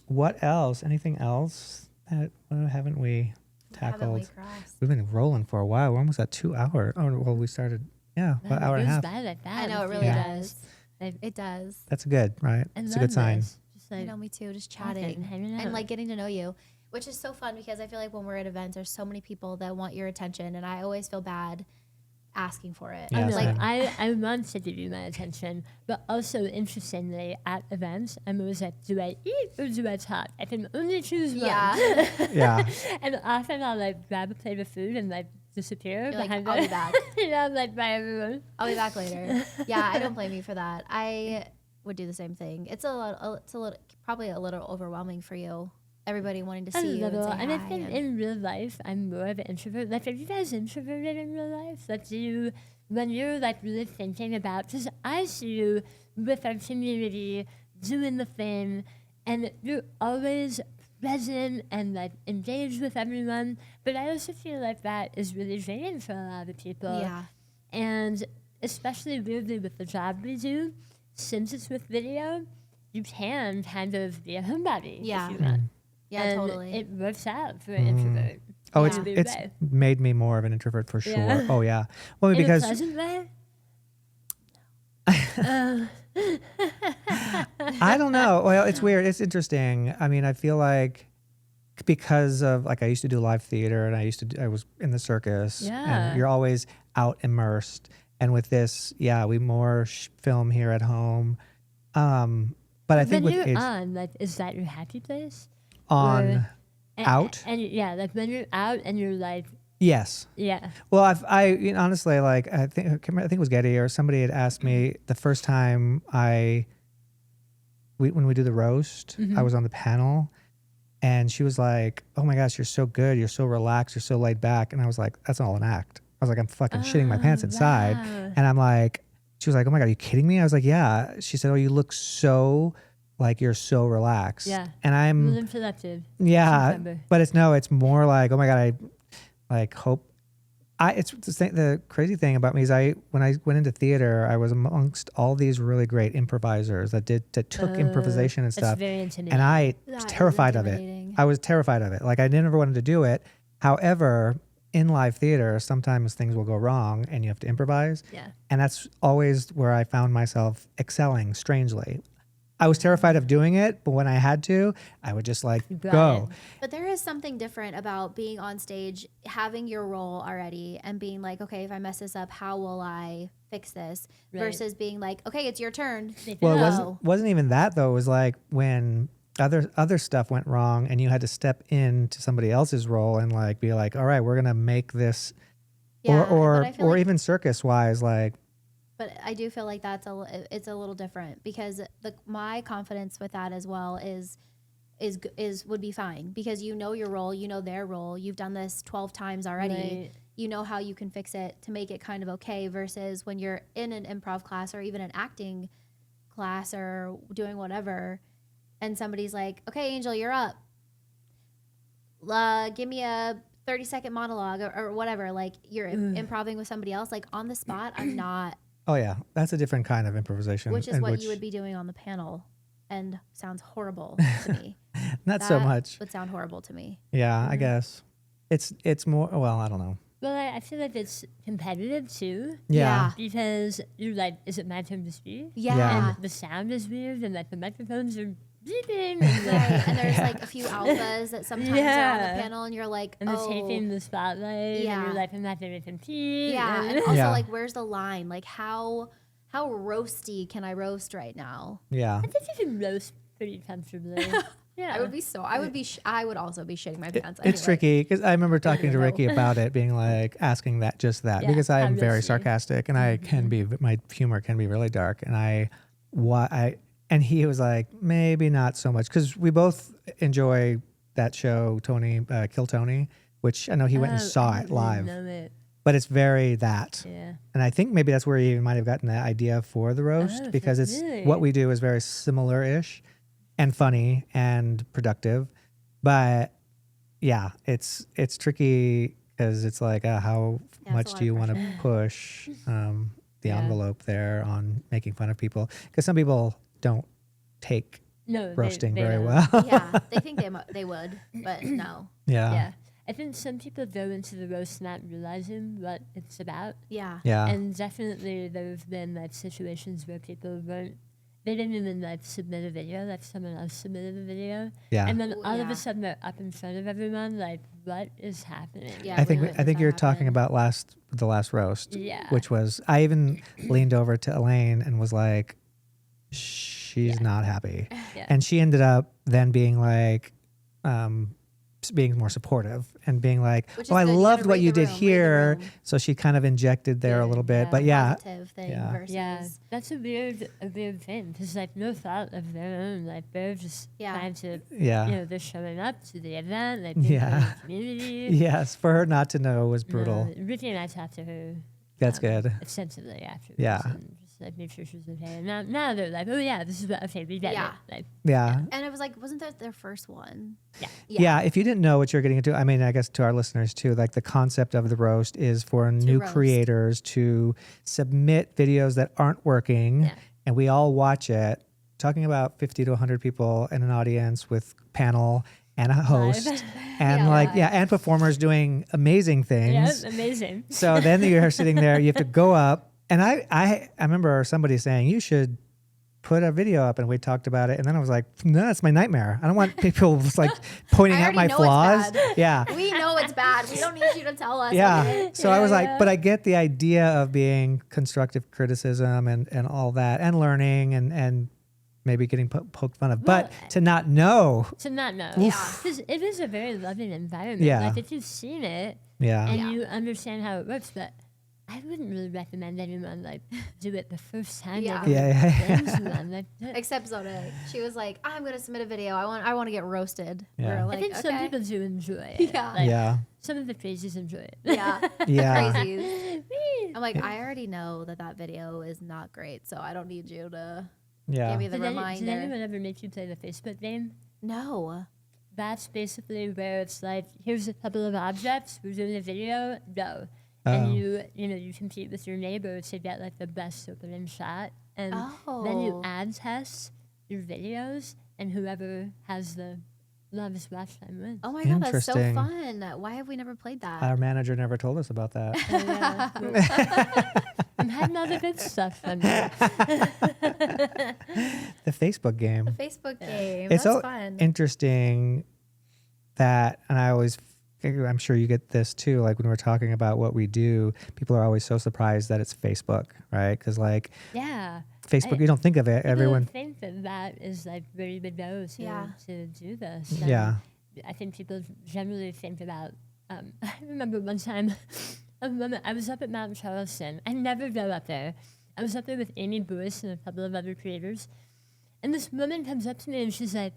What else? Anything else that haven't we tackled? Haven't we crossed? We've been rolling for a while. We're almost at 2 hours. Oh, well, we started, an Man, hour it and a goes half. by like that I know, it with really you Yeah. guys. does. It does. That's good, right? I It's a love good sign. this. Just I like know, me too. Just talking, chatting hanging and out. like getting to know you, which is so fun, because I feel like when we're at events, there's so many people that want your attention, and I always feel bad asking for it. Yeah, I know. same. I want to give you my attention, but also interestingly, at events, I'm always like, do I eat or do I talk? I can only choose one. Yeah. Yeah. And often I'll like grab a plate of food and like disappear You're like, behind I'll the- be back. I'm like, bye everyone. I'll be back later. Yeah, I don't blame you for that. I would do the same thing. It's probably a little overwhelming for you. Everybody wanting to A see you little. and say And I hi. think in real life, I'm more of an introvert. Like, are you guys introverted in real life? Like, when you're like really thinking about, because I see you with our community doing the thing, and you're always present and like engaged with everyone. But I also feel like that is really draining for a lot of people. Yeah. And especially weirdly with the job we do, since it's with video, you can kind of be a homebody Yeah. if you want. Yeah, And totally. it works out for an introvert. Oh, Yeah. it's In a it's way. made me more of an introvert for sure. Yeah. Oh yeah. Well, In because a pleasant way? I don't know. Well, it's weird. It's interesting. I mean, I feel like because of like I used to do live theater, and I was in the circus, Yeah. and you're always out immersed. And with this, yeah, we more film here at home. But I think When with you're age, on, like, is that your happy place? on And- out. And yeah, like when you're out and you're like, Yes. yeah. Well, honestly, like I think it was Getty or somebody had asked me the first time when we do the roast, I was on the panel, and she was like, "Oh my gosh, you're so good. You're so relaxed. You're so laid back." And I was like, "That's all an act." I was like, "I'm fucking shitting my pants inside." Wow. And I'm like, she was like, "Oh my God, are you kidding me?" I was like, "Yeah." She said, "Oh, you look so like you're so relaxed." Yeah. And I'm Really productive. yeah, September. but it's more like, oh my God, I like hope. It's the crazy thing about me is when I went into theater, I was amongst all these really great improvisers that took improvisation and It's stuff, very intimidating. and I That was is terrified of it. intimidating. I was terrified of it. Like I never wanted to do it. However, in live theater, sometimes things will go wrong, and you have to improvise. Yeah. And that's always where I found myself excelling. Strangely, I was terrified of doing it, but when I had to, I would just like got go. it. But there is something different about being on stage, having your role already, and being like, okay, if I mess this up, how will I fix this? Right. Versus being like, okay, it's your turn. Well, it No. wasn't even that though. It was like when other stuff went wrong, and you had to step into somebody else's role and like be like, all right, we're gonna make this, Yeah, but I feel or like- even circus wise, like But I do feel like it's a little different because my confidence with that as well is would be fine because you know your role, you know their role, you've done this 12 times already. Right. You know how you can fix it to make it kind of okay versus when you're in an improv class or even an acting class or doing whatever and somebody's like, "Okay, Angel, you're up. Give me a 30-second monologue or whatever." Like you're improving with somebody else like on the spot. I'm not. oh yeah, that's a different kind of improvisation. Which is in what you would be doing on the panel, and sounds horrible to me. not so That much. would sound horrible to me. Yeah, I guess it's more. Well, I don't know. Well, I feel like it's competitive too. Yeah. Because you're like, is it my turn to speak? Yeah. Yeah. And the sound is weird, and like the microphones are beeping, and, Right. And there's like a few alphas that sometimes are on Yeah. the panel, and you're like, and they're oh. taking the spotlight, Yeah. and you're like, I'm not going to compete. Yeah. and- And also, Yeah. like, where's the line? Like, how roasty can I roast right now? Yeah. I think you can roast pretty comfortably. Yeah. I would also be shitting my pants. It's anyway. tricky because I remember talking to know. Ricky about it, being like asking just that Yeah, because I how am very risky. sarcastic and I can be my humor can be really dark and he was like maybe not so much because we both enjoy that show Kill Tony, which I know he went and Oh, saw I it didn't live, know it. but it's very that. Yeah. And I think maybe that's where he might have gotten the idea for the roast Oh, because it's really? what we do is very similar-ish and funny and productive. But yeah, it's tricky because it's like how Yeah, it's a much lot do you of want to pressure. push the Yeah. envelope there on making fun of people? Because some people don't take No, roasting they very don't. well. Yeah. They think they would, but no. Yeah. I think some people go into the roast not realizing what it's about. Yeah. Yeah. And definitely there have been like situations where people they didn't even like submit a video, like someone else submitted a video. Yeah. And then Ooh, all of yeah. a sudden they're up in front of everyone, like, what is happening? Yeah. I think we I think witnessed you're that talking happen. about the last roast, Yeah. which was I even leaned over to Elaine and was like, she's not happy, Yeah. and she ended up then being like, being more supportive and being like, Which is oh, I good. You loved gotta what read you the did room, read the here. room. So she kind of injected there a Good, little bit, yeah. but yeah, Positive thing Yeah. versus. Yeah, that's a weird thing because like no thought of their own, like they're just Yeah. trying to, yeah, they're showing up to the event, like being Yeah. part of the community. yes, for her not to know was brutal. No, Ricky and I talked to her That's good. extensively afterwards. Yeah. And just like make sure she was okay. And now they're like, oh yeah, this is what, okay, we get Yeah. it. Like, Yeah. And it was like, wasn't that their first one? Yeah. Yeah, if you didn't know what you're getting into, I mean, I guess to our listeners too, like the concept of the roast is for new roast. creators to submit videos that aren't working, Yeah. and we all watch it. Talking about 50 to 100 people in an audience with panel and a host, and Yeah. and performers doing amazing yeah, things. amazing. So then you're sitting there, you have to go up, and I remember somebody saying you should put a video up, and we talked about it, and then I was like, no, that's my nightmare. I don't want people just like pointing I out my already know it's flaws. bad. Yeah. We know it's bad. We don't need you to tell us. Yeah. okay? So I was Yeah, like, yeah. but I get the idea of being constructive criticism and all that and learning and maybe getting poked fun of. Well, But to not know, To not know. Yeah. Because it is a very loving environment. Yeah. Like if you've seen it yeah. and Yeah. you understand how it works, but I wouldn't really recommend anyone like do it the first time. Yeah. they Yeah. go into one. Like, Except Zoda. She was like, I'm going to submit a video. I want to get roasted. We Yeah. were I like, think some okay. people do enjoy it. Yeah. Like, Yeah. Some of the crazies enjoy it. Yeah. Yeah. Crazies. I'm like, I already know that video is not great, so I don't need you to Yeah. give me the Did reminder. anyone ever make you play the Facebook game? No. That's basically where it's like, here's a couple of objects, we're doing a video, go. Oh. And you compete with your neighbor to get like the best opening shot. And then you Oh. ad test your videos, and whoever has the longest watch time wins. Oh my god, that's so Interesting. fun. Why have we never played that? Our manager never told us about that. I'm having all the good stuff from you. The Facebook game. Facebook game. It's That's so fun. interesting that, and I'm sure you get this too, like when we're talking about what we do, people are always so surprised that it's Facebook, right? Because like Yeah. Facebook, you don't think of it. People Everyone, think that is like where you would go to do this. And yeah. I think people generally think about. I remember one time, a woman. I was up at Mount Charleston. I never go up there. I was up there with Amy Boyce and a couple of other creators, and this woman comes up to me and she's like,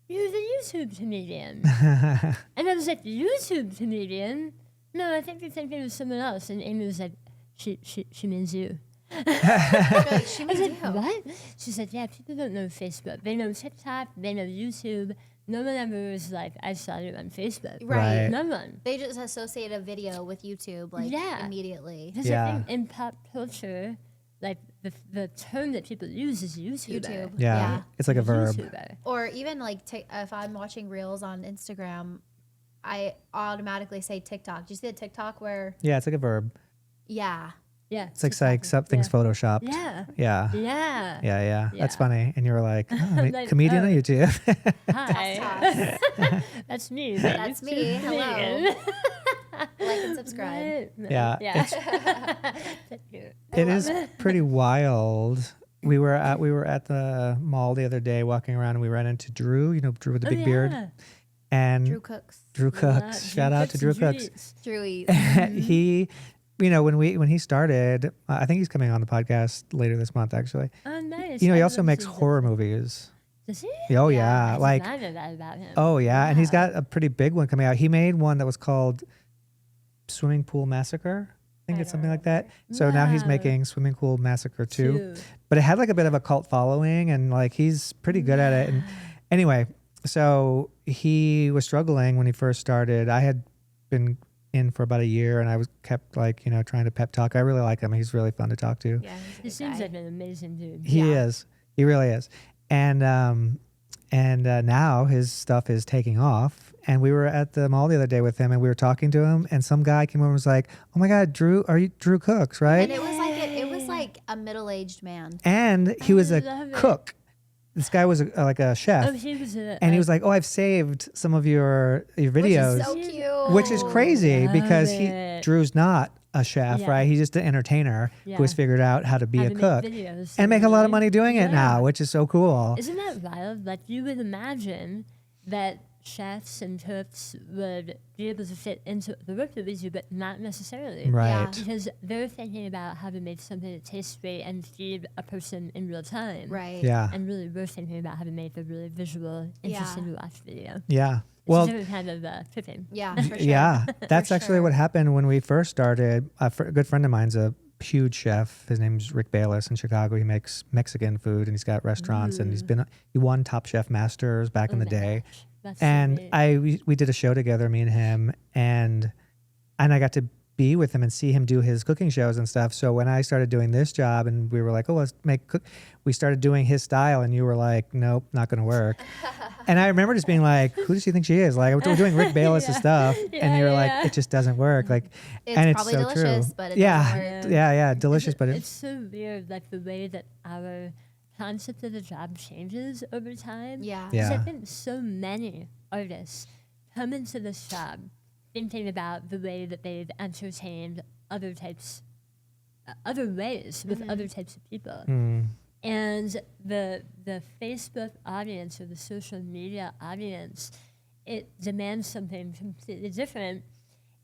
"You're the YouTube comedian," and I was like, "YouTube comedian? No, I think you're thinking of someone else." And Amy was like, "She means you." You're like, she I means was you. like, what? She said, yeah, people don't know Facebook. They know TikTok, they know YouTube. No one ever was like, I saw you on Facebook. Right. Right. No one. They just associate a video with YouTube like Yeah. immediately. Because Yeah. I think in pop culture, like the term that people use is YouTuber. YouTube. Yeah. Yeah. It's like a verb. YouTuber. Or even like if I'm watching reels on Instagram, I automatically say TikTok. Do you see the TikTok where? Yeah, it's like a verb. Yeah. Yeah. It's like something's photoshopped. Yeah. Yeah. Yeah. Yeah. That's Yeah. funny. And you were like, oh, Like, comedian on oh. YouTube. Hi. Toss. That's me. That's me. YouTube Hello. comedian. Like and subscribe. Right. Yeah. Yeah. Thank you. It is pretty wild. We were at the mall the other day walking around and we ran into Drew, Drew with the big beard. And Drew Cooks. Drew Cooks. Shout out to Drew Cooks. Drew eats. He when he started, I think he's coming on the podcast later this month actually. Oh, nice. He I also love makes seeing horror that. movies. Does he? Oh Yeah, yeah, I like did not know that about him. oh yeah, and he's Wow. got a pretty big one coming out. He made one that was called Swimming Pool Massacre. I think I it's don't something like that. So now he's Wow. making Swimming Pool Massacre 2. Two. But it had like a bit of a cult following and like he's pretty good at it. And anyway, so he was struggling when he first started. I had been in for about a year and I was kept like, trying to pep talk. I really like him. He's really fun to talk to. Yeah. He He's a seems good like guy. an amazing dude. He Yeah. is. He really is. And now his stuff is taking off. And we were at the mall the other day with him and we were talking to him and some guy came over and was like, "Oh my God, Drew, are you Drew Cooks, right?" And it was like a middle-aged man. And he was I a love it. cook. This guy was like a chef. Oh, he was a. And he was like, "Oh, I've saved some of your videos," Which is so cute. which is crazy Love because it. Drew's not a chef, Yeah. right? He's just an entertainer Yeah. who has figured out how to be a cook and make a lot of money doing it now, which is so cool. Isn't that wild? Like you would imagine that chefs and cooks would be able to fit into the work that we do, but not necessarily. Right. Because they're thinking about how to make something that tastes great and feed a person in real time. Right. Yeah. And really, we're thinking about how to make a really visual, interesting to watch video. Yeah. Well, Well, it's kind of tripping. Yeah. For sure. yeah, that's For actually sure. what happened when we first started. A good friend of mine's a huge chef. His name's Rick Bayless in Chicago. He makes Mexican food and he's got restaurants and he won Top Chef Masters back in the day. That's so And neat. we did a show together, me and him, and I got to be with him and see him do his cooking shows and stuff. So when I started doing this job and we were like, "Oh, we started doing his style and you were like, "Nope, not going to work." And I remember just being like, "Who does she think she is?" Like we're doing Rick Bayless's stuff and you're like, "It just doesn't work." Like It's and probably it's so delicious, true. but it yeah. doesn't work. Yeah, delicious, but It's so weird, like the way that our concept of the job changes over time. Yeah. 'Cause Yeah. I think so many artists come into this job thinking about the way that they've entertained other ways with other types of people. Mm, And the Facebook audience or the social media audience, it demands something completely different.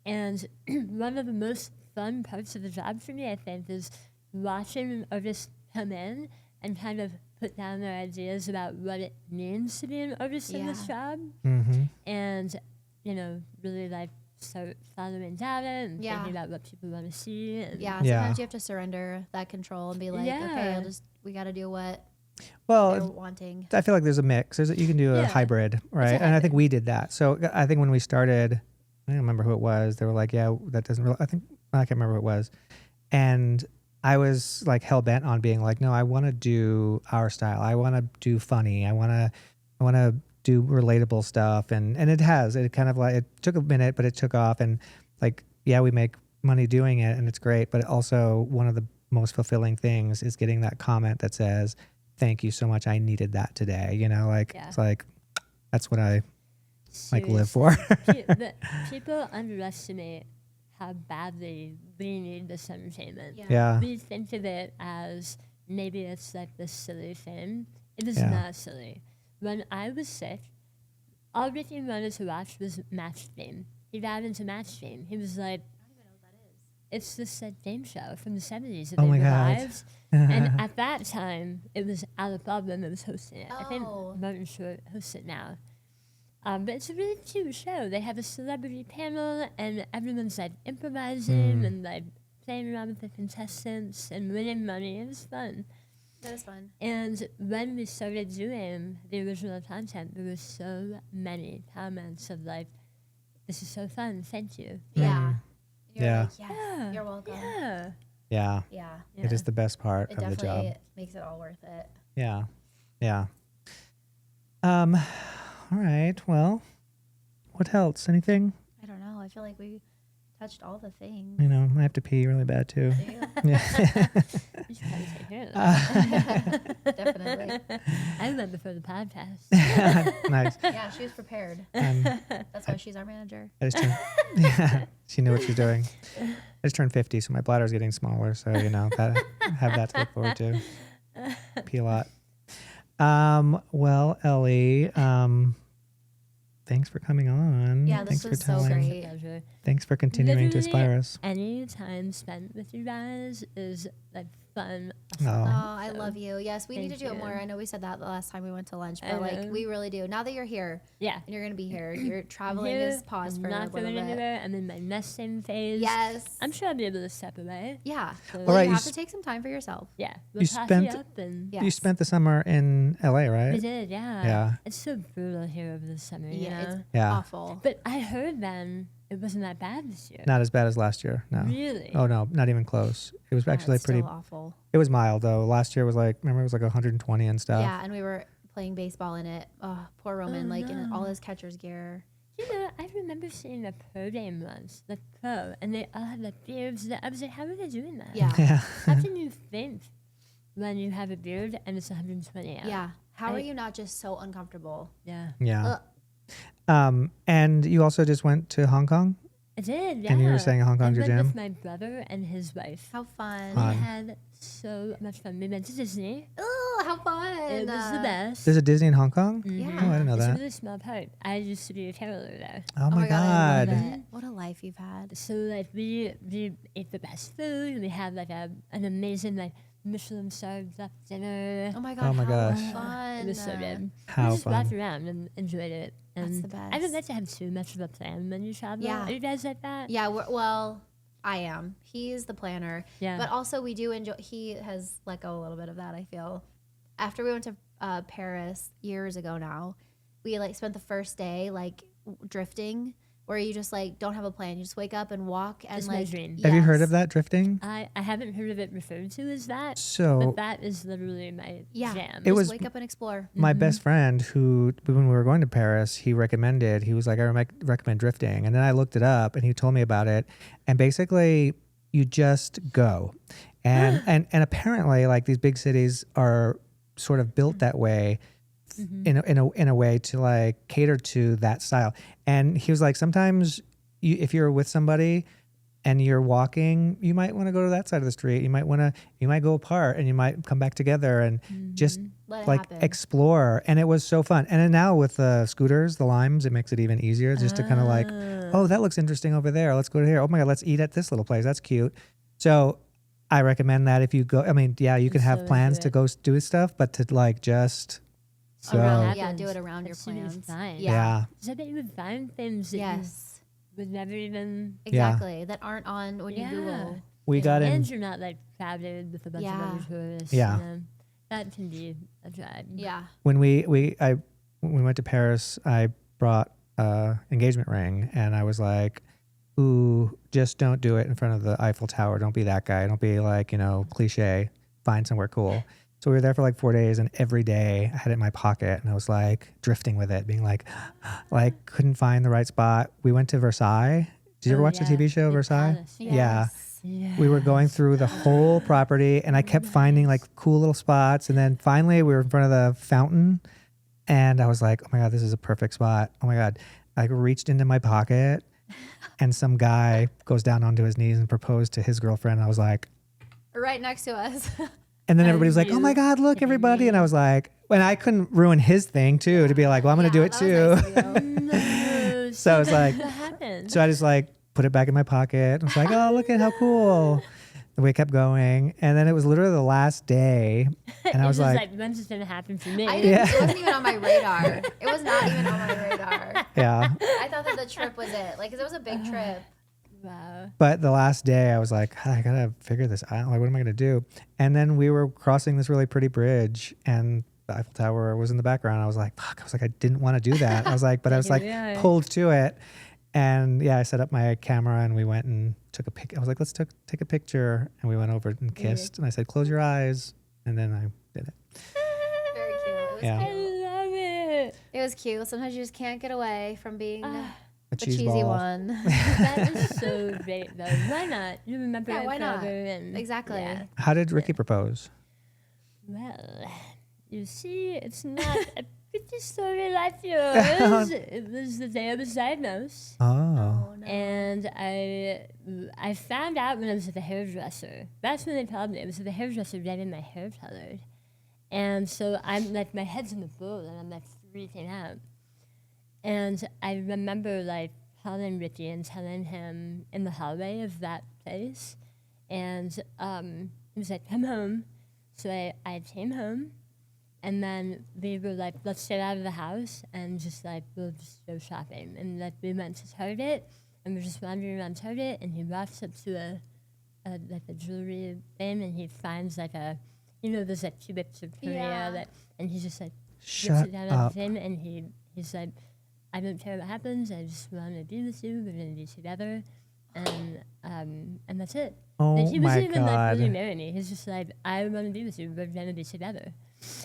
And one of the most fun parts of the job for me, I think, is watching artists come in and kind of put down their ideas about what it means to be an artist in this job. Mm-hmm. And, you know, really like start following data and thinking about what people want to see. And sometimes you have to surrender that control and be like, okay, we got to do what they're wanting. I feel like there's a mix. You can do a hybrid, right? And I think we did that. So I think when we started, I don't remember who it was. They were like, yeah, that doesn't really, I can't remember who it was. And I was like hell bent on being like, no, I want to do our style. I want to do funny. I want to do relatable stuff. And it kind of like, it took a minute, but it took off. And like, yeah, we make money doing it and it's great. But also one of the most fulfilling things is getting that comment that says, thank you so much. I needed that today. You know, like, it's like, that's what I like live for. People underestimate how badly we need this entertainment. Yeah. We think of it as maybe it's like this silly thing. It is not silly. When I was sick, all Ricky wanted to watch was Match Game. He got into Match Game. He was like, I don't even know what that is. It's this game show from the 70s that they revived. And at that time, it was Alec Baldwin that was hosting it. I think Martin Short hosts it now. But it's a really cute show. They have a celebrity panel, and everyone's like improvising and like playing around with the contestants and winning money. It was fun. That is fun. And when we started doing the original content, there were so many comments of like, "This is so fun. Thank you." Yeah. Yeah. Like, yes, you're welcome. Yeah. It is the best part It of the job. definitely makes it all worth it. Yeah. All right. Well, what else? Anything? I don't know. I feel like we touched all the things. You know, I have to pee really bad too. You should probably take care of that. Definitely. I went before the podcast. Nice. Yeah, she was prepared. That's why she's our manager. I just turned, she knew what she was doing. I just turned 50, so my bladder's getting smaller. So, you know, have that to look forward to. Pee a lot. Well, Elly, thanks for coming on. Yeah, this was so great. Thanks for continuing to inspire us. Any time spent with you guys is like fun. Oh, I love you. Yes, we need to do it more. I know we said that the last time we went to lunch, but like we really do. Now that you're here, and you're gonna be here, your traveling is paused for a little bit. Anywhere. I'm in my nesting phase. Yes, I'm sure I'll be able to step away. Yeah, So well, you have to take some time for yourself. Yeah, you spent up you spent the summer in LA, right? We did, yeah. It's so brutal here over the summer. Yeah, it's yeah. awful. But I heard then it wasn't that bad this year. Not as bad as last year. No. Really? Oh no, not even close. It was actually it's pretty still awful. It was mild though. Last year was like, remember it was like 120 and stuff. Yeah, and we were playing baseball in it. Oh, poor Roman, in all his catcher's gear. You know, I remember seeing a pro game once, the pro, and they all had like beards. I was like, how are they doing that? Yeah. How can you think when you have a beard and it's 120 out? Yeah. How are you not just so uncomfortable? Yeah. Yeah. And you also just went to Hong Kong? I did, yeah. And you were saying Hong Kong's your I went jam? with my brother and his wife. How fun. We had so much fun. We went to Disney. Oh, how fun. It was the best. There's a Disney in Hong Kong? Yeah. Oh, I didn't know It's that. a really small part. I used to be a caroler there. Oh my I God. love it. What a life you've had. So like we ate the best food. We had like an amazing like Michelin served up dinner. Oh my God. Oh my how gosh. fun. It was so good. How We just fun. walked around and enjoyed it. And That's the best. I don't like to have too much of a plan when you travel. Yeah. Are you guys like that? Yeah, well, I am. He's the planner. Yeah. But also we do enjoy, he has let go a little bit of that, I feel. After we went to Paris years ago now, we like spent the first day like drifting, where you just like don't have a plan. You just wake up and walk and It's like. my dream. Have you heard Yes. of that drifting? I haven't heard of it referred to as that, So but that is literally my Yeah. jam. It Just was- wake up and explore. my best friend who, when we were going to Paris, he was like, I recommend drifting. And then I looked it up and he told me about it. And basically you just go. And apparently like these big cities are sort of built that way in a way to like cater to that style. And he was like, sometimes if you're with somebody, and you're walking, you might want to go to that side of the street. You might go apart and you might come back together and just Let it like happen. explore. And it was so fun. And then now with the scooters, the limes, it makes it even easier just to kind of like, oh, that looks interesting over there. Let's go to here. Oh my God, let's eat at this little place. That's cute. So I recommend that if you go, I mean, yeah, you can have so plans into to it. go do stuff, but to like just go. Around Yeah, do happens. it around your That's super plans. fun. Yeah. So that you would find things that Yes. you would never even. Exactly. That aren't on when you Yeah. Google. We got in. And you're not like crowded with a bunch of Yeah. other tourists. Yeah. You know? That can be a drive. Yeah. When when we went to Paris, I brought engagement ring, and I was like, "Ooh, just don't do it in front of the Eiffel Tower. Don't be that guy. Don't be like cliche. Find somewhere cool." So we were there for like 4 days, and every day I had it in my pocket, and I was like drifting with it, being like couldn't find the right spot. We went to Versailles. Did you ever Oh, watch the yeah. TV show The Versailles? palace, Yeah. Yes. Yeah. We were going through the whole property, and I kept finding like cool little spots. And then finally, we were in front of the fountain, and I was like, "Oh my God, this is a perfect spot!" Oh my God, I reached into my pocket, and some guy goes down onto his knees and proposed to his girlfriend. I was like, Right next to us. and then I everybody was like, "Oh my knew. God, look, I everybody!" And I knew. was like, and I couldn't ruin his thing too to be like, "Well, I'm gonna do it that too." was nice of you. No, So it's like, what happened? so I just like put it back in my pocket. I was like, "Oh, look at how cool." And we kept going, and then it was literally the last day, and I was like, when's this gonna happen for me? I didn't, Yeah. It wasn't even on my radar. It was not even on my radar. "Yeah." I thought that the trip was it. Like, 'cause it was a big trip. Wow. But the last day, I was like, I gotta figure this out. Like, what am I gonna do? And then we were crossing this really pretty bridge, and the Eiffel Tower was in the background. I was like, fuck. I was like, I didn't want to do that. I was like, but I was Here like we are. pulled to it. And yeah, I set up my camera, and we went and took a pic. I was like, let's take a picture, and we went over and kissed. And I said, close your eyes, and then I did it. Very cute. It was Yeah. I cute. love it. It was cute. Sometimes you just can't get away from being A the cheese cheesy ball. one. That is so great though. Why not? You remember Yeah, it why not? forever and Exactly. yeah. How did Ricky propose? Well, you see, it's not a pretty story like yours. It was the day I was diagnosed. Oh. no. And I found out when I was at the hairdresser. That's when they told me. It was at the hairdresser getting my hair colored. And so I'm like, my head's in the bowl and I'm like freaking out. And I remember like calling Ricky and telling him in the hallway of that place. And he was like, come home. So I came home. And then we were like, let's get out of the house and just like, we'll just go shopping. And like, we went to Target and we're just wandering around Target and he walks up to a jewelry thing and he finds like there's like cubics of Korea Yeah. that, and he just like, gets Shut it down on up. the thing and he's like, I don't care what happens, I just want to be with you, we're going to be together. And that's it. Oh Like, he my wasn't even like, will you God. marry me? He's just like, I want to be with you, we're going to be together.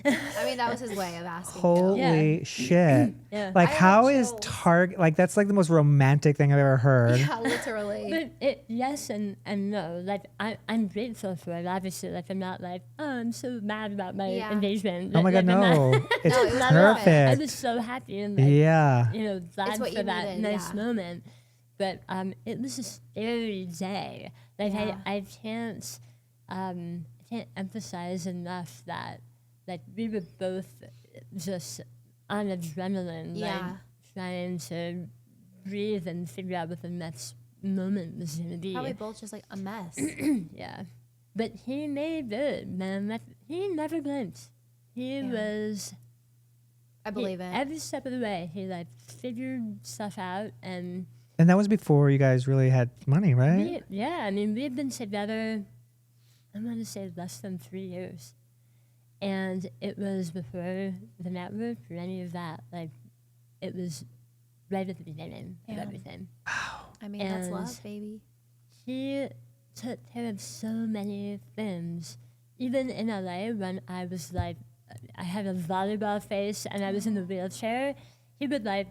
I mean, that was his way of asking. Holy shit. Yeah. Like, I have how is chills. Target, like, that's like the most romantic thing I've ever heard. Yeah, literally. But yes and no. Like I'm grateful for it. Obviously, like I'm not like, oh, I'm so mad about my Yeah. engagement. Oh my God, Like, I'm not- no. It's No, it was not at all. I perfect. was so happy and like, Yeah. glad what for you that needed, nice yeah. moment. But it was a scary day. Like Yeah. I can't emphasize enough that like we were both just on adrenaline, like Yeah. trying to breathe and figure out what the next moment was gonna be. Probably both just like a mess. Yeah. But he made it, man. He never blinked. He Yeah. was I believe it. every step of the way. He like figured stuff out and And that was before you guys really had money, right? we had been together, I want to say less than 3 years. And it was before the network or any of that. Like, it was right at the beginning of Yeah. everything. I mean, that's And- love, baby. He took care of so many things. Even in LA, when I was like, I had a volleyball face and I was in the wheelchair, he would like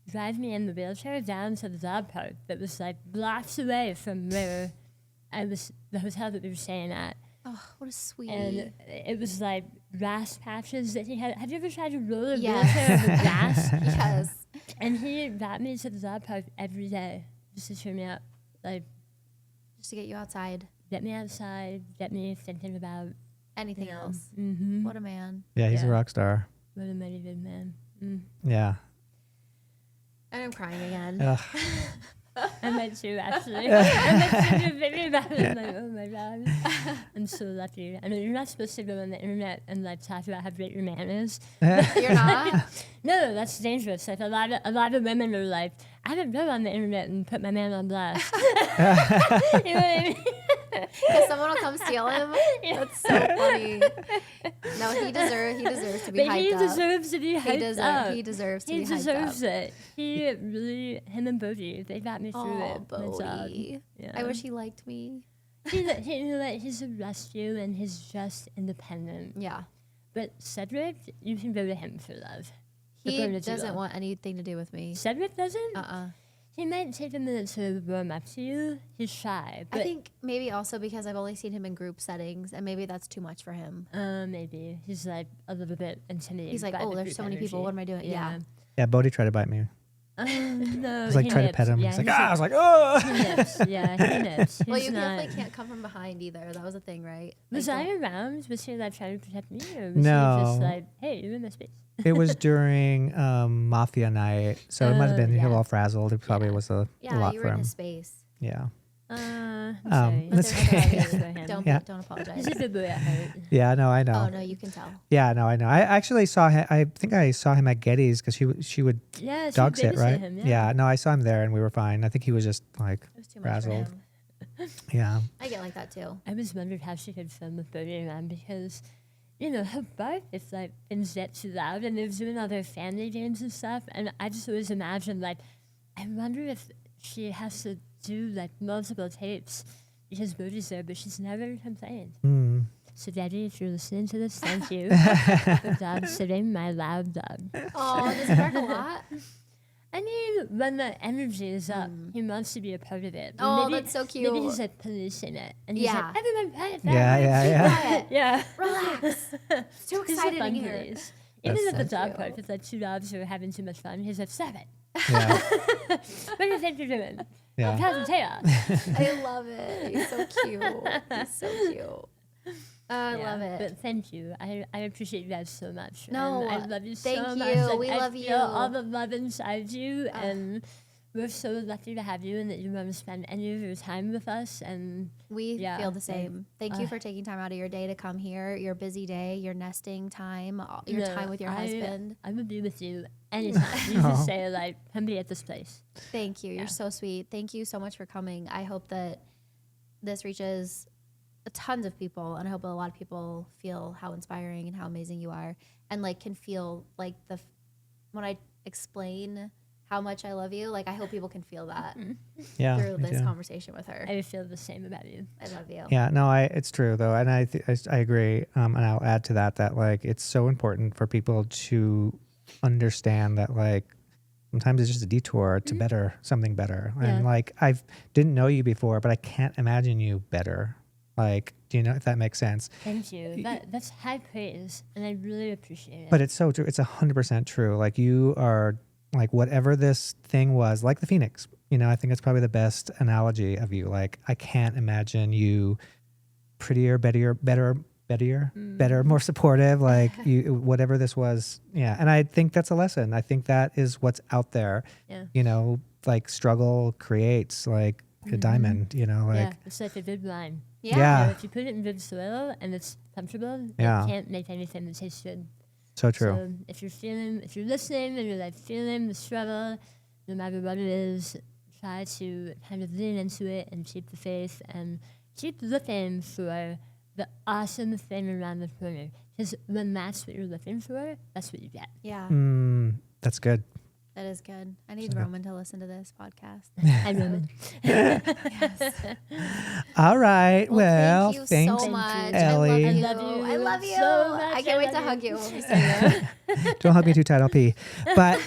drive me in the wheelchair down to the dog park that was like blocks away from where the hotel that we were staying at. Oh, what a sweetie. And it was like grass patches that he had. Have you ever tried to roll a Yes. wheelchair over grass? yes. And he got me to the dog park every day just to cheer me up. Like, Just to get you outside. Get me outside. Get me thinking about Anything else. Mm-hmm. What a man. Yeah, he's a Yeah. rock star. What a mighty good man. Mm. Yeah. And I'm crying again. Ugh. I might too, actually. I might too thinking about it. I'm like, oh my God. I'm so lucky. I mean, you're not supposed to go on the internet and like talk about how great your man is. You're not? No, that's dangerous. Like a lot of women are like, I don't go on the internet and put my man on blast. You know what I mean? Because someone will come steal him. That's so funny. No, he deserves to be But hyped he up. deserves to be hyped up. He deserves to He be hyped deserves up. it. He really, him and Bodie, they got me through Oh, it. My job. Bodie. Yeah. I wish he liked me. He's a rescue and he's just independent. Yeah. But Cedric, you can go to him for love. He According to doesn't Jill. want anything to do with me. Cedric doesn't? Uh-uh. He might take a minute to warm up to you. He's shy. But I think maybe also because I've only seen him in group settings, and maybe that's too much for him. maybe. He's like a little bit intimidated. He's like, by oh, the there's group so many people. energy. What am I doing? Yeah. Yeah, Bodie tried to bite me. No. I was like he trying to nips. pet him. Yeah, He's like, he's I was like, oh. He nips. Yeah, he nips. Well, He's you not. definitely can't come from behind either. That was a thing, right? Was Like, I around? Was he like trying to protect me? Or was No. he just like, hey, you're in my space? It was during Mafia night, so it might have been he yeah. was all frazzled. It probably was a yeah, lot you for were in him. his space. Yeah. I'm Um, sorry. that's It's okay. okay for him. Don't Yeah. don't apologize. He's a good boy at heart. Yeah, no, I know. Oh no, you can tell. Yeah, no, I know. I actually saw him. I think I saw him at Getty's because she would Yeah, she dog sit, babysit right? him, Yeah, no, I saw him there and we were fine. I think he was just like, It was too much for Frazzled. him. yeah. I get like that too. I was wondering how she could film with Bodie around because, you know, her bark is like things get too loud and they're doing all their family games and stuff. And I just always imagine like, I wonder if she has to do like multiple tapes because Bodie's there, but she's never complained. Mm. So, Daddy, if you're listening to this, thank you for dog sitting my loud dog. Oh, does he bark a lot? I mean, when the energy is up, he wants to be a part of it. But Oh, maybe, that's so Maybe cute. he's like policing it. And he's Yeah. like, everyone quiet down. Yeah. Quiet. Yeah. Relax. It's too He's a excited fun in here. police. Even That's at the so dog cute. park, if like two dogs are having too much fun, he's like, stop it. Yeah. What do you think you're doing? Yeah. Cause chaos. I love it. He's so cute. He's so cute. I love it. But thank you. I appreciate you guys so much. No, and I love you thank so you. much. Like, We I love feel you. all the love inside you, and we're so lucky to have you, and that you want to spend any of your time with us. And We Yeah, feel the like, same. Thank you for taking time out of your day to come here, your busy day, your nesting time, your no, time with your husband. I would be with you anytime. You just say like, come be at this place. Thank you. Yeah. You're so sweet. Thank you so much for coming. I hope that this reaches tons of people, and I hope a lot of people feel how inspiring and how amazing you are, and like can feel like when I explain how much I love you, like I hope people can feel that Yeah. through me this too. conversation with her. I feel the same about you. I love you. Yeah, no, it's true though, and I agree, and I'll add to that like it's so important for people to understand that like sometimes it's just a detour to better something better, Yeah. and like I didn't know you before, but I can't imagine you better. Like, do you know if that makes sense? Thank you. That's high praise, and I really appreciate it. But it's so true. It's 100% true. Like you are like whatever this thing was, like the Phoenix. You know, I think it's probably the best analogy of you. Like I can't imagine you prettier, better, more supportive. Like you, whatever this was. Yeah, and I think that's a lesson. I think that is what's out there. Yeah. You know, like struggle creates like a diamond. You know, like yeah, it's like a good wine. Yeah. Yeah. You know, if you put it in good soil and it's comfortable, Yeah. you can't make anything that tastes good. so true. So if you're listening and you're like feeling the struggle, no matter what it is, try to kind of lean into it and keep the faith and keep looking for the awesome thing around the corner. Because when that's what you're looking for, that's what you get. Yeah. That's good. That is good. I need Roman to listen to this podcast. Hi, Roman. All right. Well, thank you thanks. so much. Ellie. I I love love you. you I love you. so much. I can't I wait to love hug you. you when we say that. Don't hug me too tight. I'll pee. But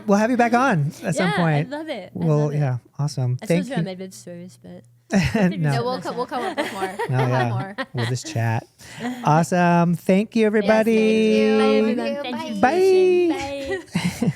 we'll have you back on at some Yeah, point. I love it. Well, yeah, awesome. I Thank suppose around you. my good stories, but No, No, we'll come up with more. no, We'll have yeah. more. We'll just chat. Awesome. Thank you, everybody. Thank you. bye, Love everyone. you. Thank you. Bye. for listening. Bye.